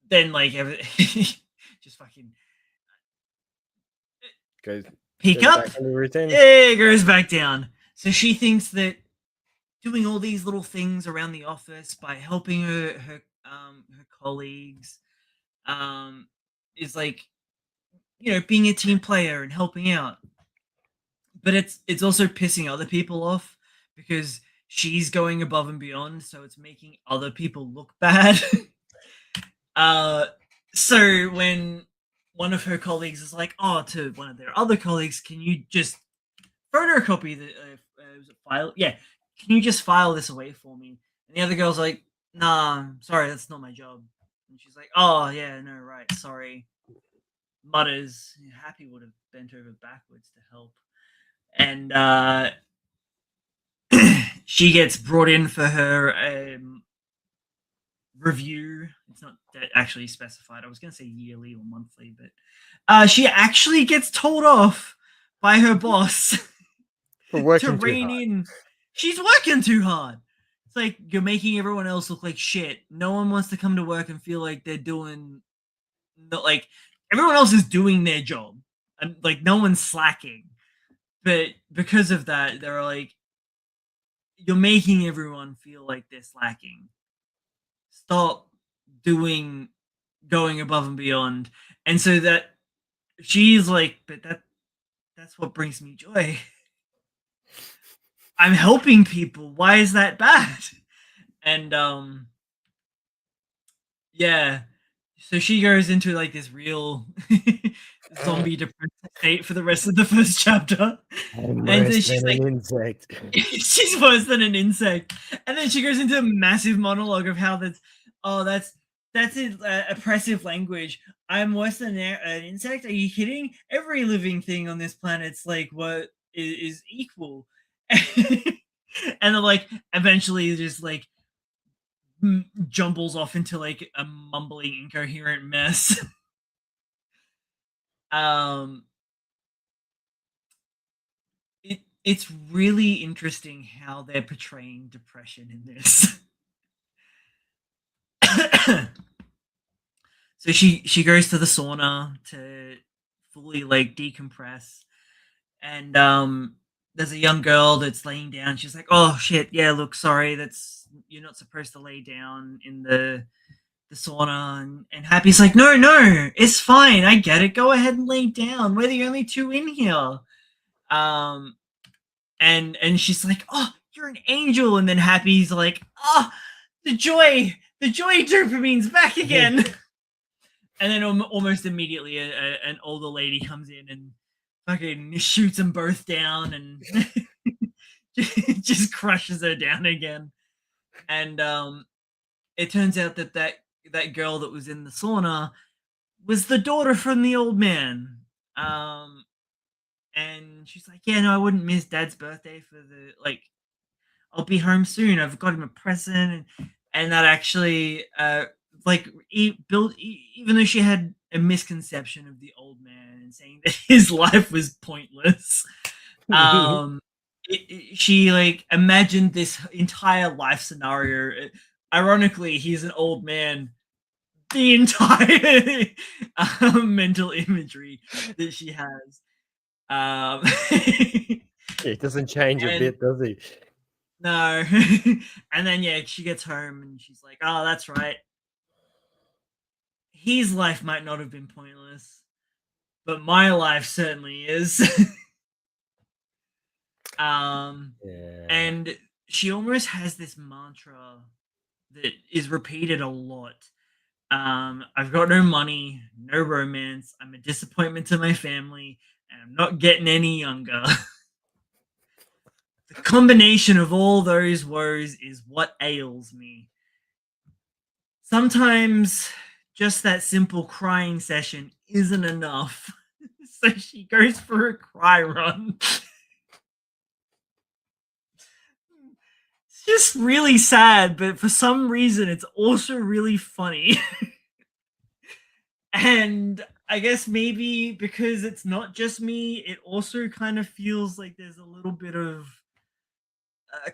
then like just fucking peek up. It goes back down. So she thinks that doing all these little things around the office by helping her colleagues is like, being a team player and helping out. But it's also pissing other people off because she's going above and beyond, so it's making other people look bad. So when one of her colleagues is like, to one of their other colleagues, can you just photocopy the file? Yeah, can you just file this away for me? And the other girl's like, nah, sorry, that's not my job. And she's like, oh, yeah, no, right, sorry. Mutters, Happy would have bent over backwards to help. And she gets brought in for her review. It's not actually specified. I was going to say yearly or monthly, but she actually gets told off by her boss to rein in. She's working too hard. It's like, you're making everyone else look like shit. No one wants to come to work and feel like they're doing, like, everyone else is doing their job, and like no one's slacking. But because of that, they're like, you're making everyone feel like they're slacking. Stop going above and beyond. And so that she's like, but that's what brings me joy. I'm helping people. Why is that bad? And yeah. So she goes into like this real zombie depressed state for the rest of the first chapter. I'm And then worse she's than like, an insect. she's worse than an insect. And then she goes into a massive monologue of how that's oppressive language. I'm worse than an insect. Are you kidding? Every living thing on this planet's like what is equal. And then like eventually just like jumbles off into like a mumbling incoherent mess. um it's really interesting how they're portraying depression in this. So she goes to the sauna to fully like decompress, and there's a young girl that's laying down. She's like, "Oh shit, yeah, look, sorry, that's you're not supposed to lay down in the sauna." And Happy's like, "No, no, it's fine. I get it. Go ahead and lay down. We're the only two in here." Um, and she's like, "Oh, you're an angel." And then Happy's like, "Oh, the joy dopamine's back again." And then almost immediately, an older lady comes in and fucking shoots them both down and just crushes her down again. And it turns out that girl that was in the sauna was the daughter from the old man. And she's like, "Yeah, no, I wouldn't miss Dad's birthday for the like. I'll be home soon. I've got him a present." And that actually, like, even though she had a misconception of the old man and saying that his life was pointless, she like imagined this entire life scenario. Ironically, he's an old man. The entire mental imagery that she has. It doesn't change a bit, does he? No. And then yeah, she gets home and she's like, "Oh, that's right. His life might not have been pointless, but my life certainly is." Yeah. And she almost has this mantra that is repeated a lot. I've got no money, no romance. I'm a disappointment to my family, and I'm not getting any younger. The combination of all those woes is what ails me. Sometimes just that simple crying session isn't enough. So she goes for a cry run. It's just really sad, but for some reason it's also really funny. And I guess maybe because it's not just me, it also kind of feels like there's a little bit of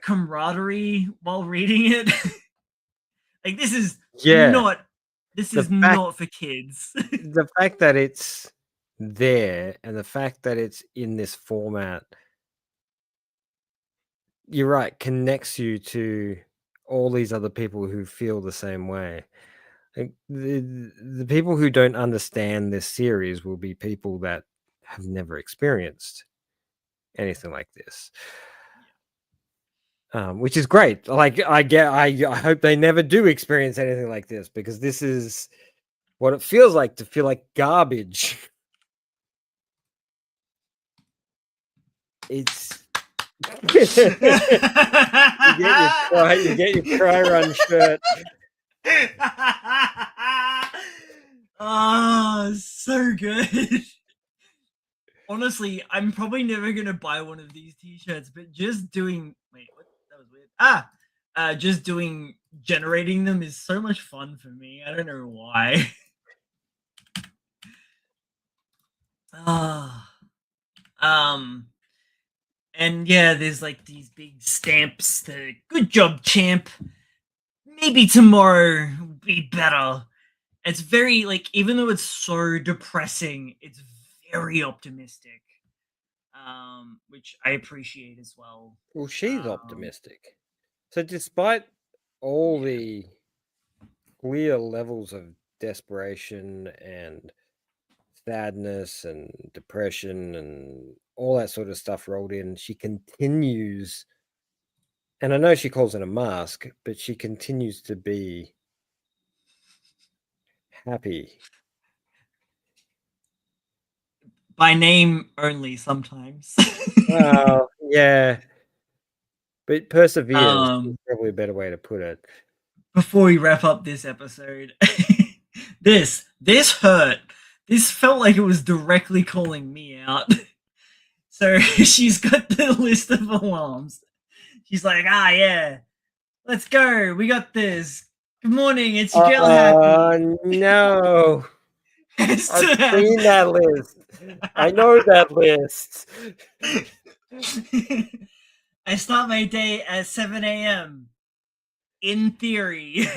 camaraderie while reading it. Like this is not for kids. The fact that it's there and the fact that it's in this format, you're right, connects you to all these other people who feel the same way. Like the people who don't understand this series will be people that have never experienced anything like this. Which is great. Like I hope they never do experience anything like this, because this is what it feels like to feel like garbage. It's you get your cry run shirt. Oh, so good. Honestly, I'm probably never gonna buy one of these t-shirts, but just doing wait, what that was weird. Just doing generating them is so much fun for me. I don't know why. Um and yeah, there's like these big stamps that good job, champ. Maybe tomorrow will be better. It's very like, even though it's so depressing, it's very optimistic. Which I appreciate as well. Well, she's optimistic. So despite all the clear levels of desperation and sadness and depression and all that sort of stuff rolled in. She continues, and I know she calls it a mask, but she continues to be happy. By name only sometimes. Well, yeah. But perseveres is Um, probably a better way to put it. Before we wrap up this episode, this hurt. This felt like it was directly calling me out. So she's got the list of alarms. She's like, yeah, let's go. We got this. Good morning, it's your girl Happy. No. I've Happy. seen that list. I know that list. I start my day at 7 a.m. In theory.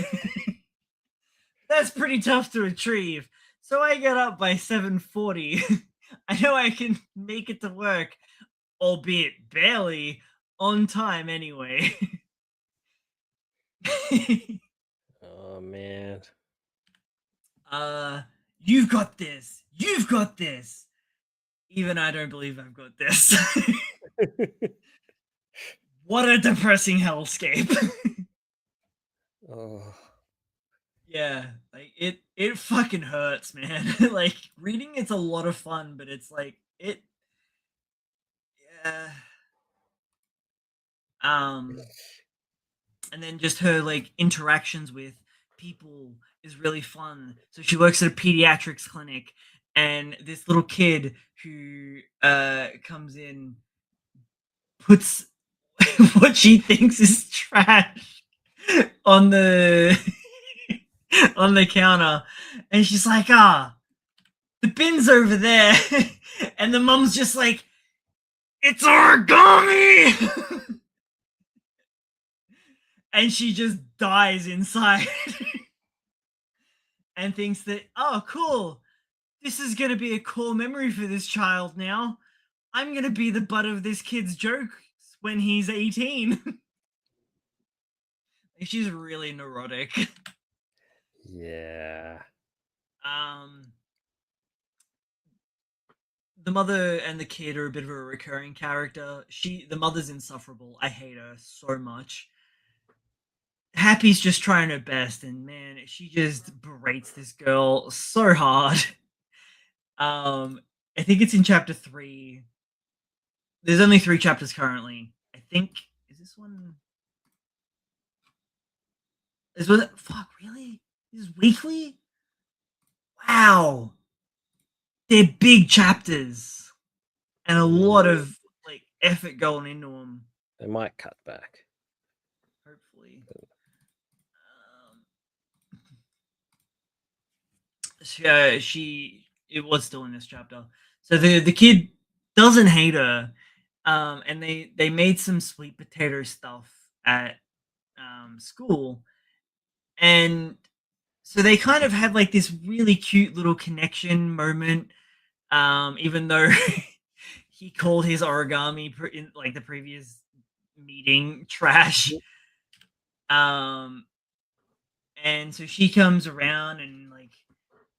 That's pretty tough to retrieve. So I get up by 7:40. I know I can make it to work, albeit barely, on time anyway. Oh man. You've got this. You've got this. Even I don't believe I've got this. What a depressing hellscape. Oh. Yeah, like it fucking hurts, man. Like reading it's a lot of fun, but it's like it yeah. And then just her like interactions with people is really fun. So she works at a pediatrics clinic and this little kid who comes in puts what she thinks is trash on the on the counter, and she's like, the bin's over there. And the mom's just like, it's origami. And she just dies inside. And thinks that, oh cool, this is gonna be a cool memory for this child now. I'm gonna be the butt of this kid's jokes when he's 18. She's really neurotic. Yeah. The mother and the kid are a bit of a recurring character. The mother's insufferable. I hate her so much. Happy's just trying her best, and man, she just berates this girl so hard. I think it's in chapter 3. There's only 3 chapters currently. I think is this one. Fuck, really? This is weekly? Wow. They're big chapters. And a lot of like effort going into them. They might cut back. Hopefully. It was still in this chapter. So the kid doesn't hate her. And they made some sweet potato stuff at school. And so they kind of had like this really cute little connection moment, even though he called his origami in like the previous meeting trash. And so she comes around and like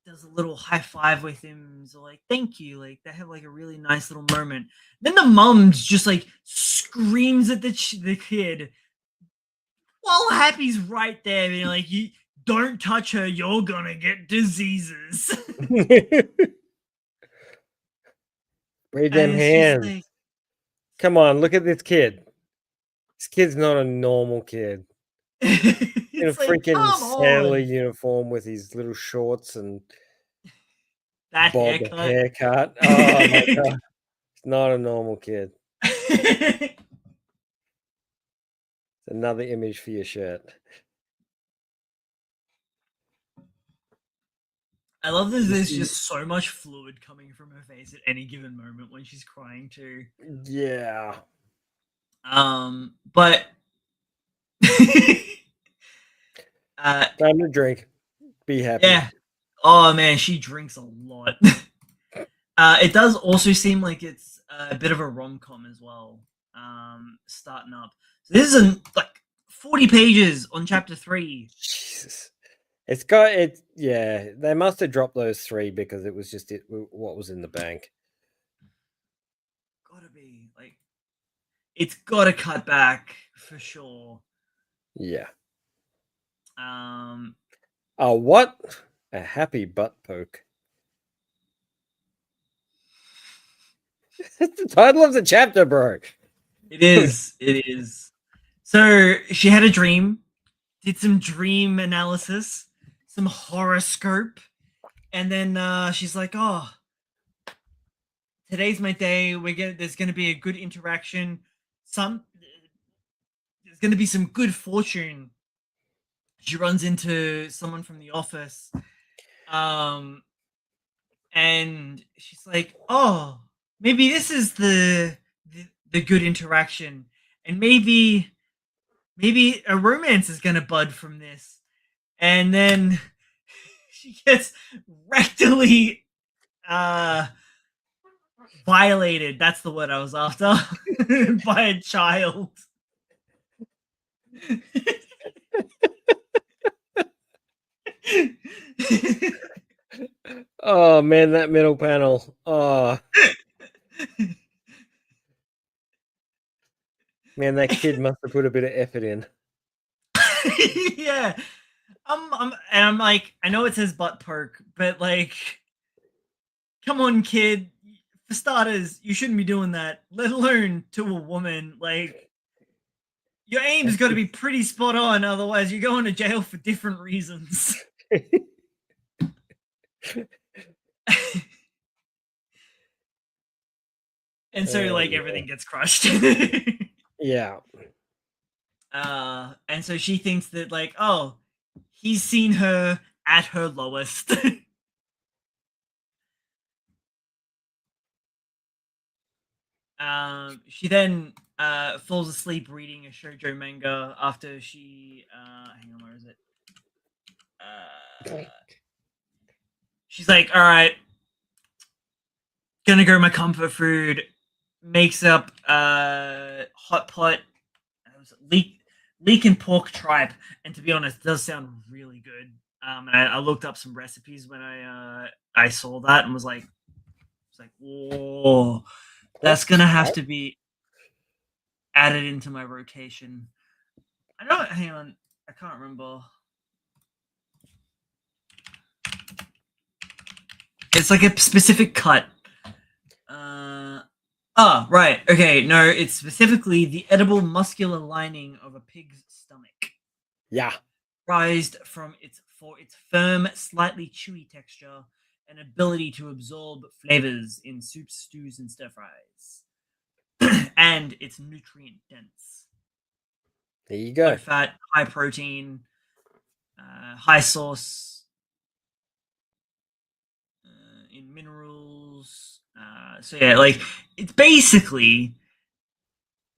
does a little high five with him. So like, thank you. Like they have like a really nice little moment. Then the mom's just like screams at the kid while Happy's right there, being like, "You don't touch her. You're gonna get diseases." Raise them hands. Like, come on, look at this kid. This kid's not a normal kid. In a freaking sailor uniform with his little shorts and that haircut. Oh my god. It's not a normal kid. Another image for your shirt. I love that there's just so much fluid coming from her face at any given moment when she's crying too. Yeah. But time to drink. Be happy. Yeah. Oh man, she drinks a lot. It does also seem like it's a bit of a rom-com as well. Starting up. So this is like 40 pages on chapter 3. Jesus. It's got it. Yeah, they must have dropped those 3 because it was just what was in the bank. Gotta be like, it's gotta cut back for sure. Yeah. Oh, what? A happy butt poke. It's the title of the chapter, bro. It is. It is. So she had a dream, did some dream analysis, some horoscope, and then she's like, "Oh, today's my day. There's gonna be a good interaction. There's gonna be some good fortune." She runs into someone from the office, and she's like, "Oh, maybe this is the good interaction, and maybe a romance is gonna bud from this." And then she gets rectally violated. That's the word I was after. By a child. Oh man, that middle panel. Oh man, that kid must have put a bit of effort in. Yeah. I'm like, I know it says butt perk, but like, come on, kid. For starters, you shouldn't be doing that, let alone to a woman. Like, your aim's got to be pretty spot on, otherwise you're going to jail for different reasons. And so, like, everything gets crushed. Yeah. And so she thinks that, like, oh, he's seen her at her lowest. She then falls asleep reading a shoujo manga after she hang on, where is it? She's like, all right, gonna go my comfort food, makes up hot pot, leek and pork tripe, and to be honest, it does sound really good. And I looked up some recipes when I saw that and was like, whoa, that's gonna have to be added into my rotation. I don't. Hang on, I can't remember. It's like a specific cut. Right. Okay. No, it's specifically the edible muscular lining of a pig's stomach. Yeah. Prized for its firm, slightly chewy texture and ability to absorb flavors in soups, stews, and stir fries. And it's nutrient dense. There you go. Low fat, high protein, high sauce, in minerals. So yeah, like, it's basically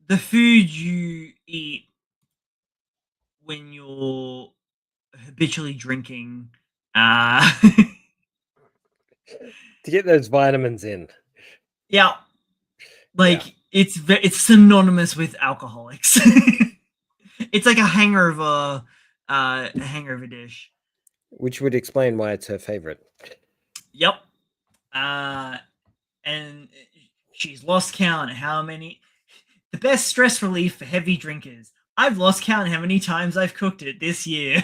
the food you eat when you're habitually drinking. To get those vitamins in. Yeah. Like, it's synonymous with alcoholics. It's like a hangover dish. Which would explain why it's her favorite. Yep. And she's lost count how many. The best stress relief for heavy drinkers. I've lost count how many times I've cooked it this year.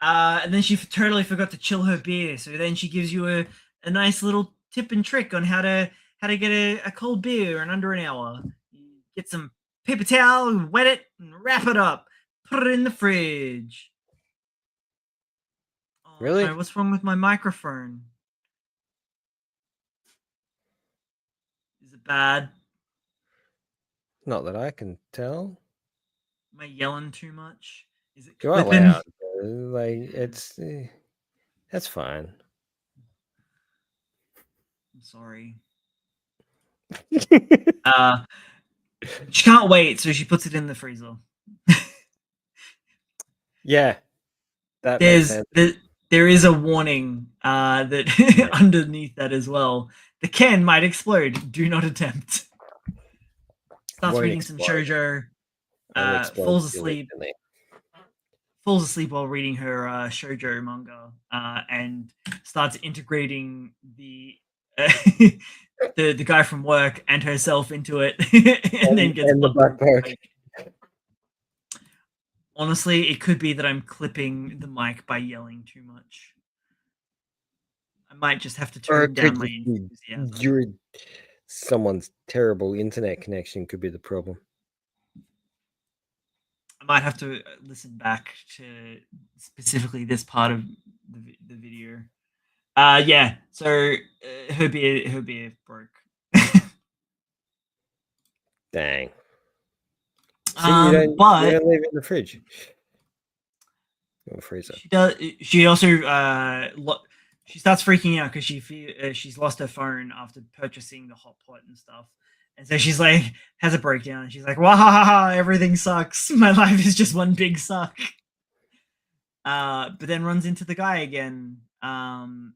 And then she totally forgot to chill her beer. So then she gives you a nice little tip and trick on how to get a cold beer in under an hour. You get some paper towel, wet it, and wrap it up. Put it in the fridge. Oh, really? No, what's wrong with my microphone? Is it bad? Not that I can tell. Am I yelling too much? Is it You are clipping? loud. Like, it's that's fine. I'm sorry. She can't wait, so she puts it in the freezer. Yeah. That makes sense. There is a warning that underneath that as well. The can might explode. Do not attempt. Starts Won't reading some explode. shoujo. falls asleep while reading her shoujo manga, and starts integrating the the guy from work and herself into it, and then gets the black poke. Honestly, it could be that I'm clipping the mic by yelling too much. I might just have to turn down my enthusiasm. Someone's terrible internet connection could be the problem. I might have to listen back to specifically this part of the video. Yeah. So her beer broke. Dang. See, you don't leave it in the fridge. Or freezer. She does. She also she starts freaking out because she's lost her phone after purchasing the hot pot and stuff, and so she's like has a breakdown. And she's like, "Wow, everything sucks. My life is just one big suck." But then runs into the guy again, and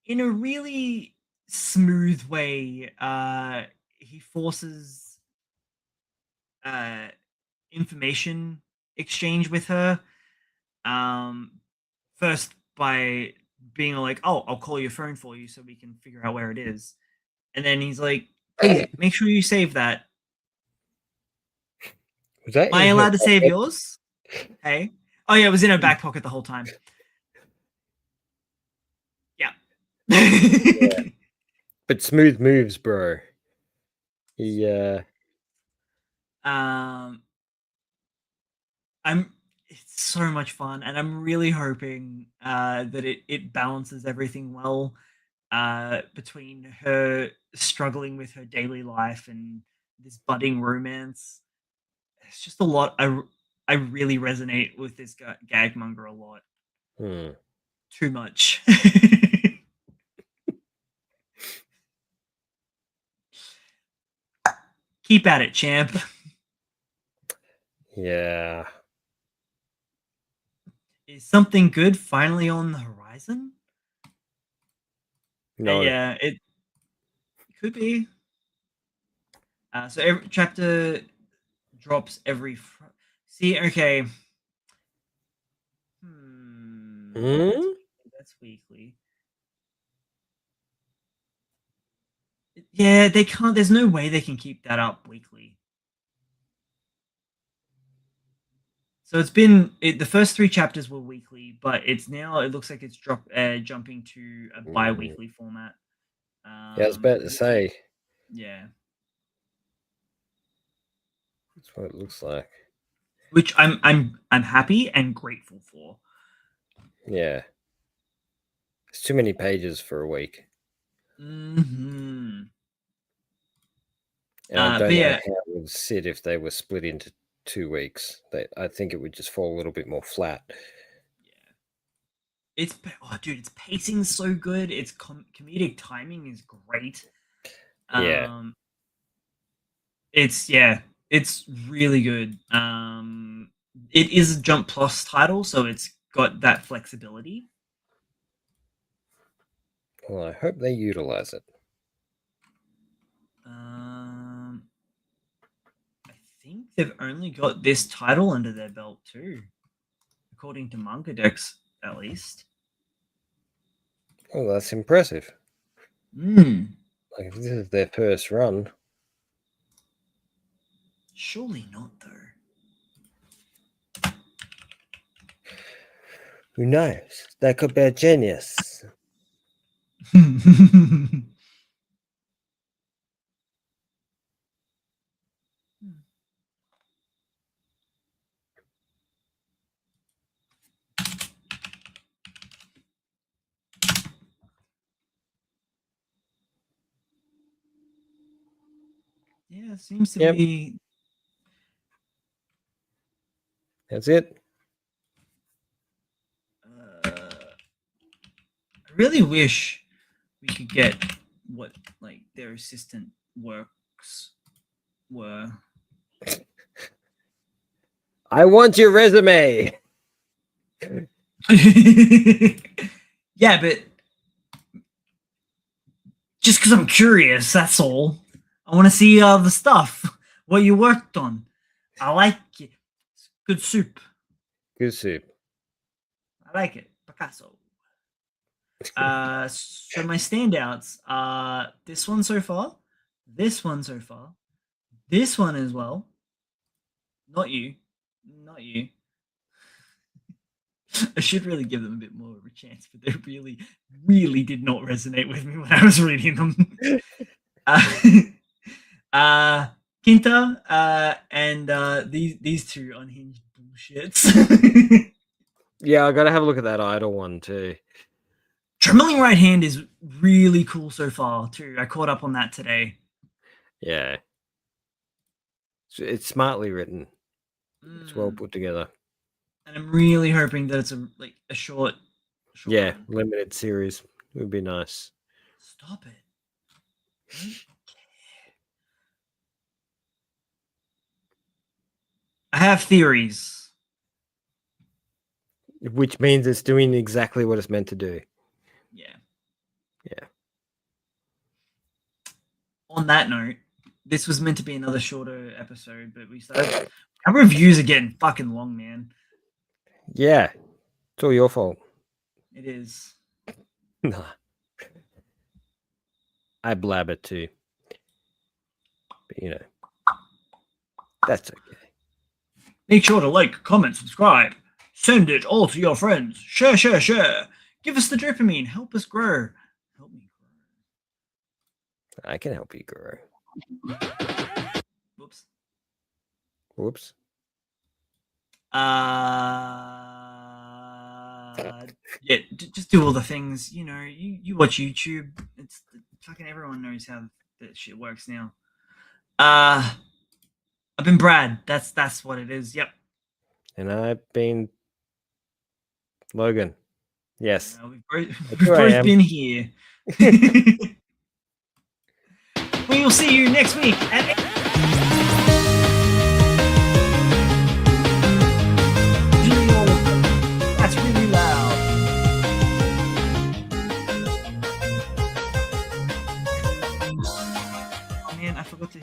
in a really smooth way, he forces information exchange with her. First by being like, "Oh, I'll call your phone for you so we can figure out where it is," and then he's like, "Please make sure you save that." Was that Am I allowed to save yours? Hey, oh yeah, it was in her back pocket the whole time. Yeah. Yeah. But smooth moves, bro. Yeah. It's so much fun, and I'm really hoping that it balances everything well between her struggling with her daily life and this budding romance. It's just a lot. I really resonate with this gag manga a lot. Too much. Keep at it, champ. Yeah. Is something good finally on the horizon? No. Yeah, it could be. So every chapter drops every. See, okay. That's weekly. Yeah, they can't. There's no way they can keep that up weekly. So it's been the first 3 chapters were weekly, but it's now it looks like it's jumping to a bi-weekly format. Yeah, I was about to say. Yeah, that's what it looks like. Which I'm happy and grateful for. Yeah, it's too many pages for a week. Mm-hmm. And I don't know how it would sit if they were split into 2 weeks. I think it would just fall a little bit more flat. Yeah, dude, its pacing is so good. Its comedic timing is great. Yeah, it's really good. It is a Jump Plus title, so it's got that flexibility. Well, I hope they utilize it. I think they've only got this title under their belt too, according to Manga Dex, at least. Oh, that's impressive. Like, if this is their first run. Surely not, though. Who knows? That could be a genius. Yeah, seems to be. That's it. I really wish we could get what their assistant works were. I want your resume. Yeah, but just because I'm curious, that's all. I want to see the stuff. What you worked on. I like it. It's good soup. Good soup. I like it. Picasso. So my standouts are this one so far, this one so far, this one as well. Not you. Not you. I should really give them a bit more of a chance, but they really, really did not resonate with me when I was reading them. Kinta and these two unhinged bullshits. Yeah, I gotta have a look at that idol one too. Trembling Right Hand is really cool so far too. I caught up on that today. Yeah, it's smartly written. It's well put together. And I'm really hoping that it's a short Yeah, one. limited series. It would be nice. Stop it. I have theories. Which means it's doing exactly what it's meant to do. Yeah. Yeah. On that note, this was meant to be another shorter episode, but we started. Our reviews are getting fucking long, man. Yeah. It's all your fault. It is. Nah. I blabber too. But, you know, that's okay. Make sure to like, comment, subscribe. Send it all to your friends. Share, share, share. Give us the dopamine. Help us grow. Help me grow. I can help you grow. Whoops. Whoops. Yeah, just do all the things. You know, you watch YouTube. It's fucking everyone knows how that shit works now. I've been Brad. That's what it is. Yep. And I've been Logan. Yes. We've both been here. We will see you next week at. That's really loud. Oh man, I forgot to.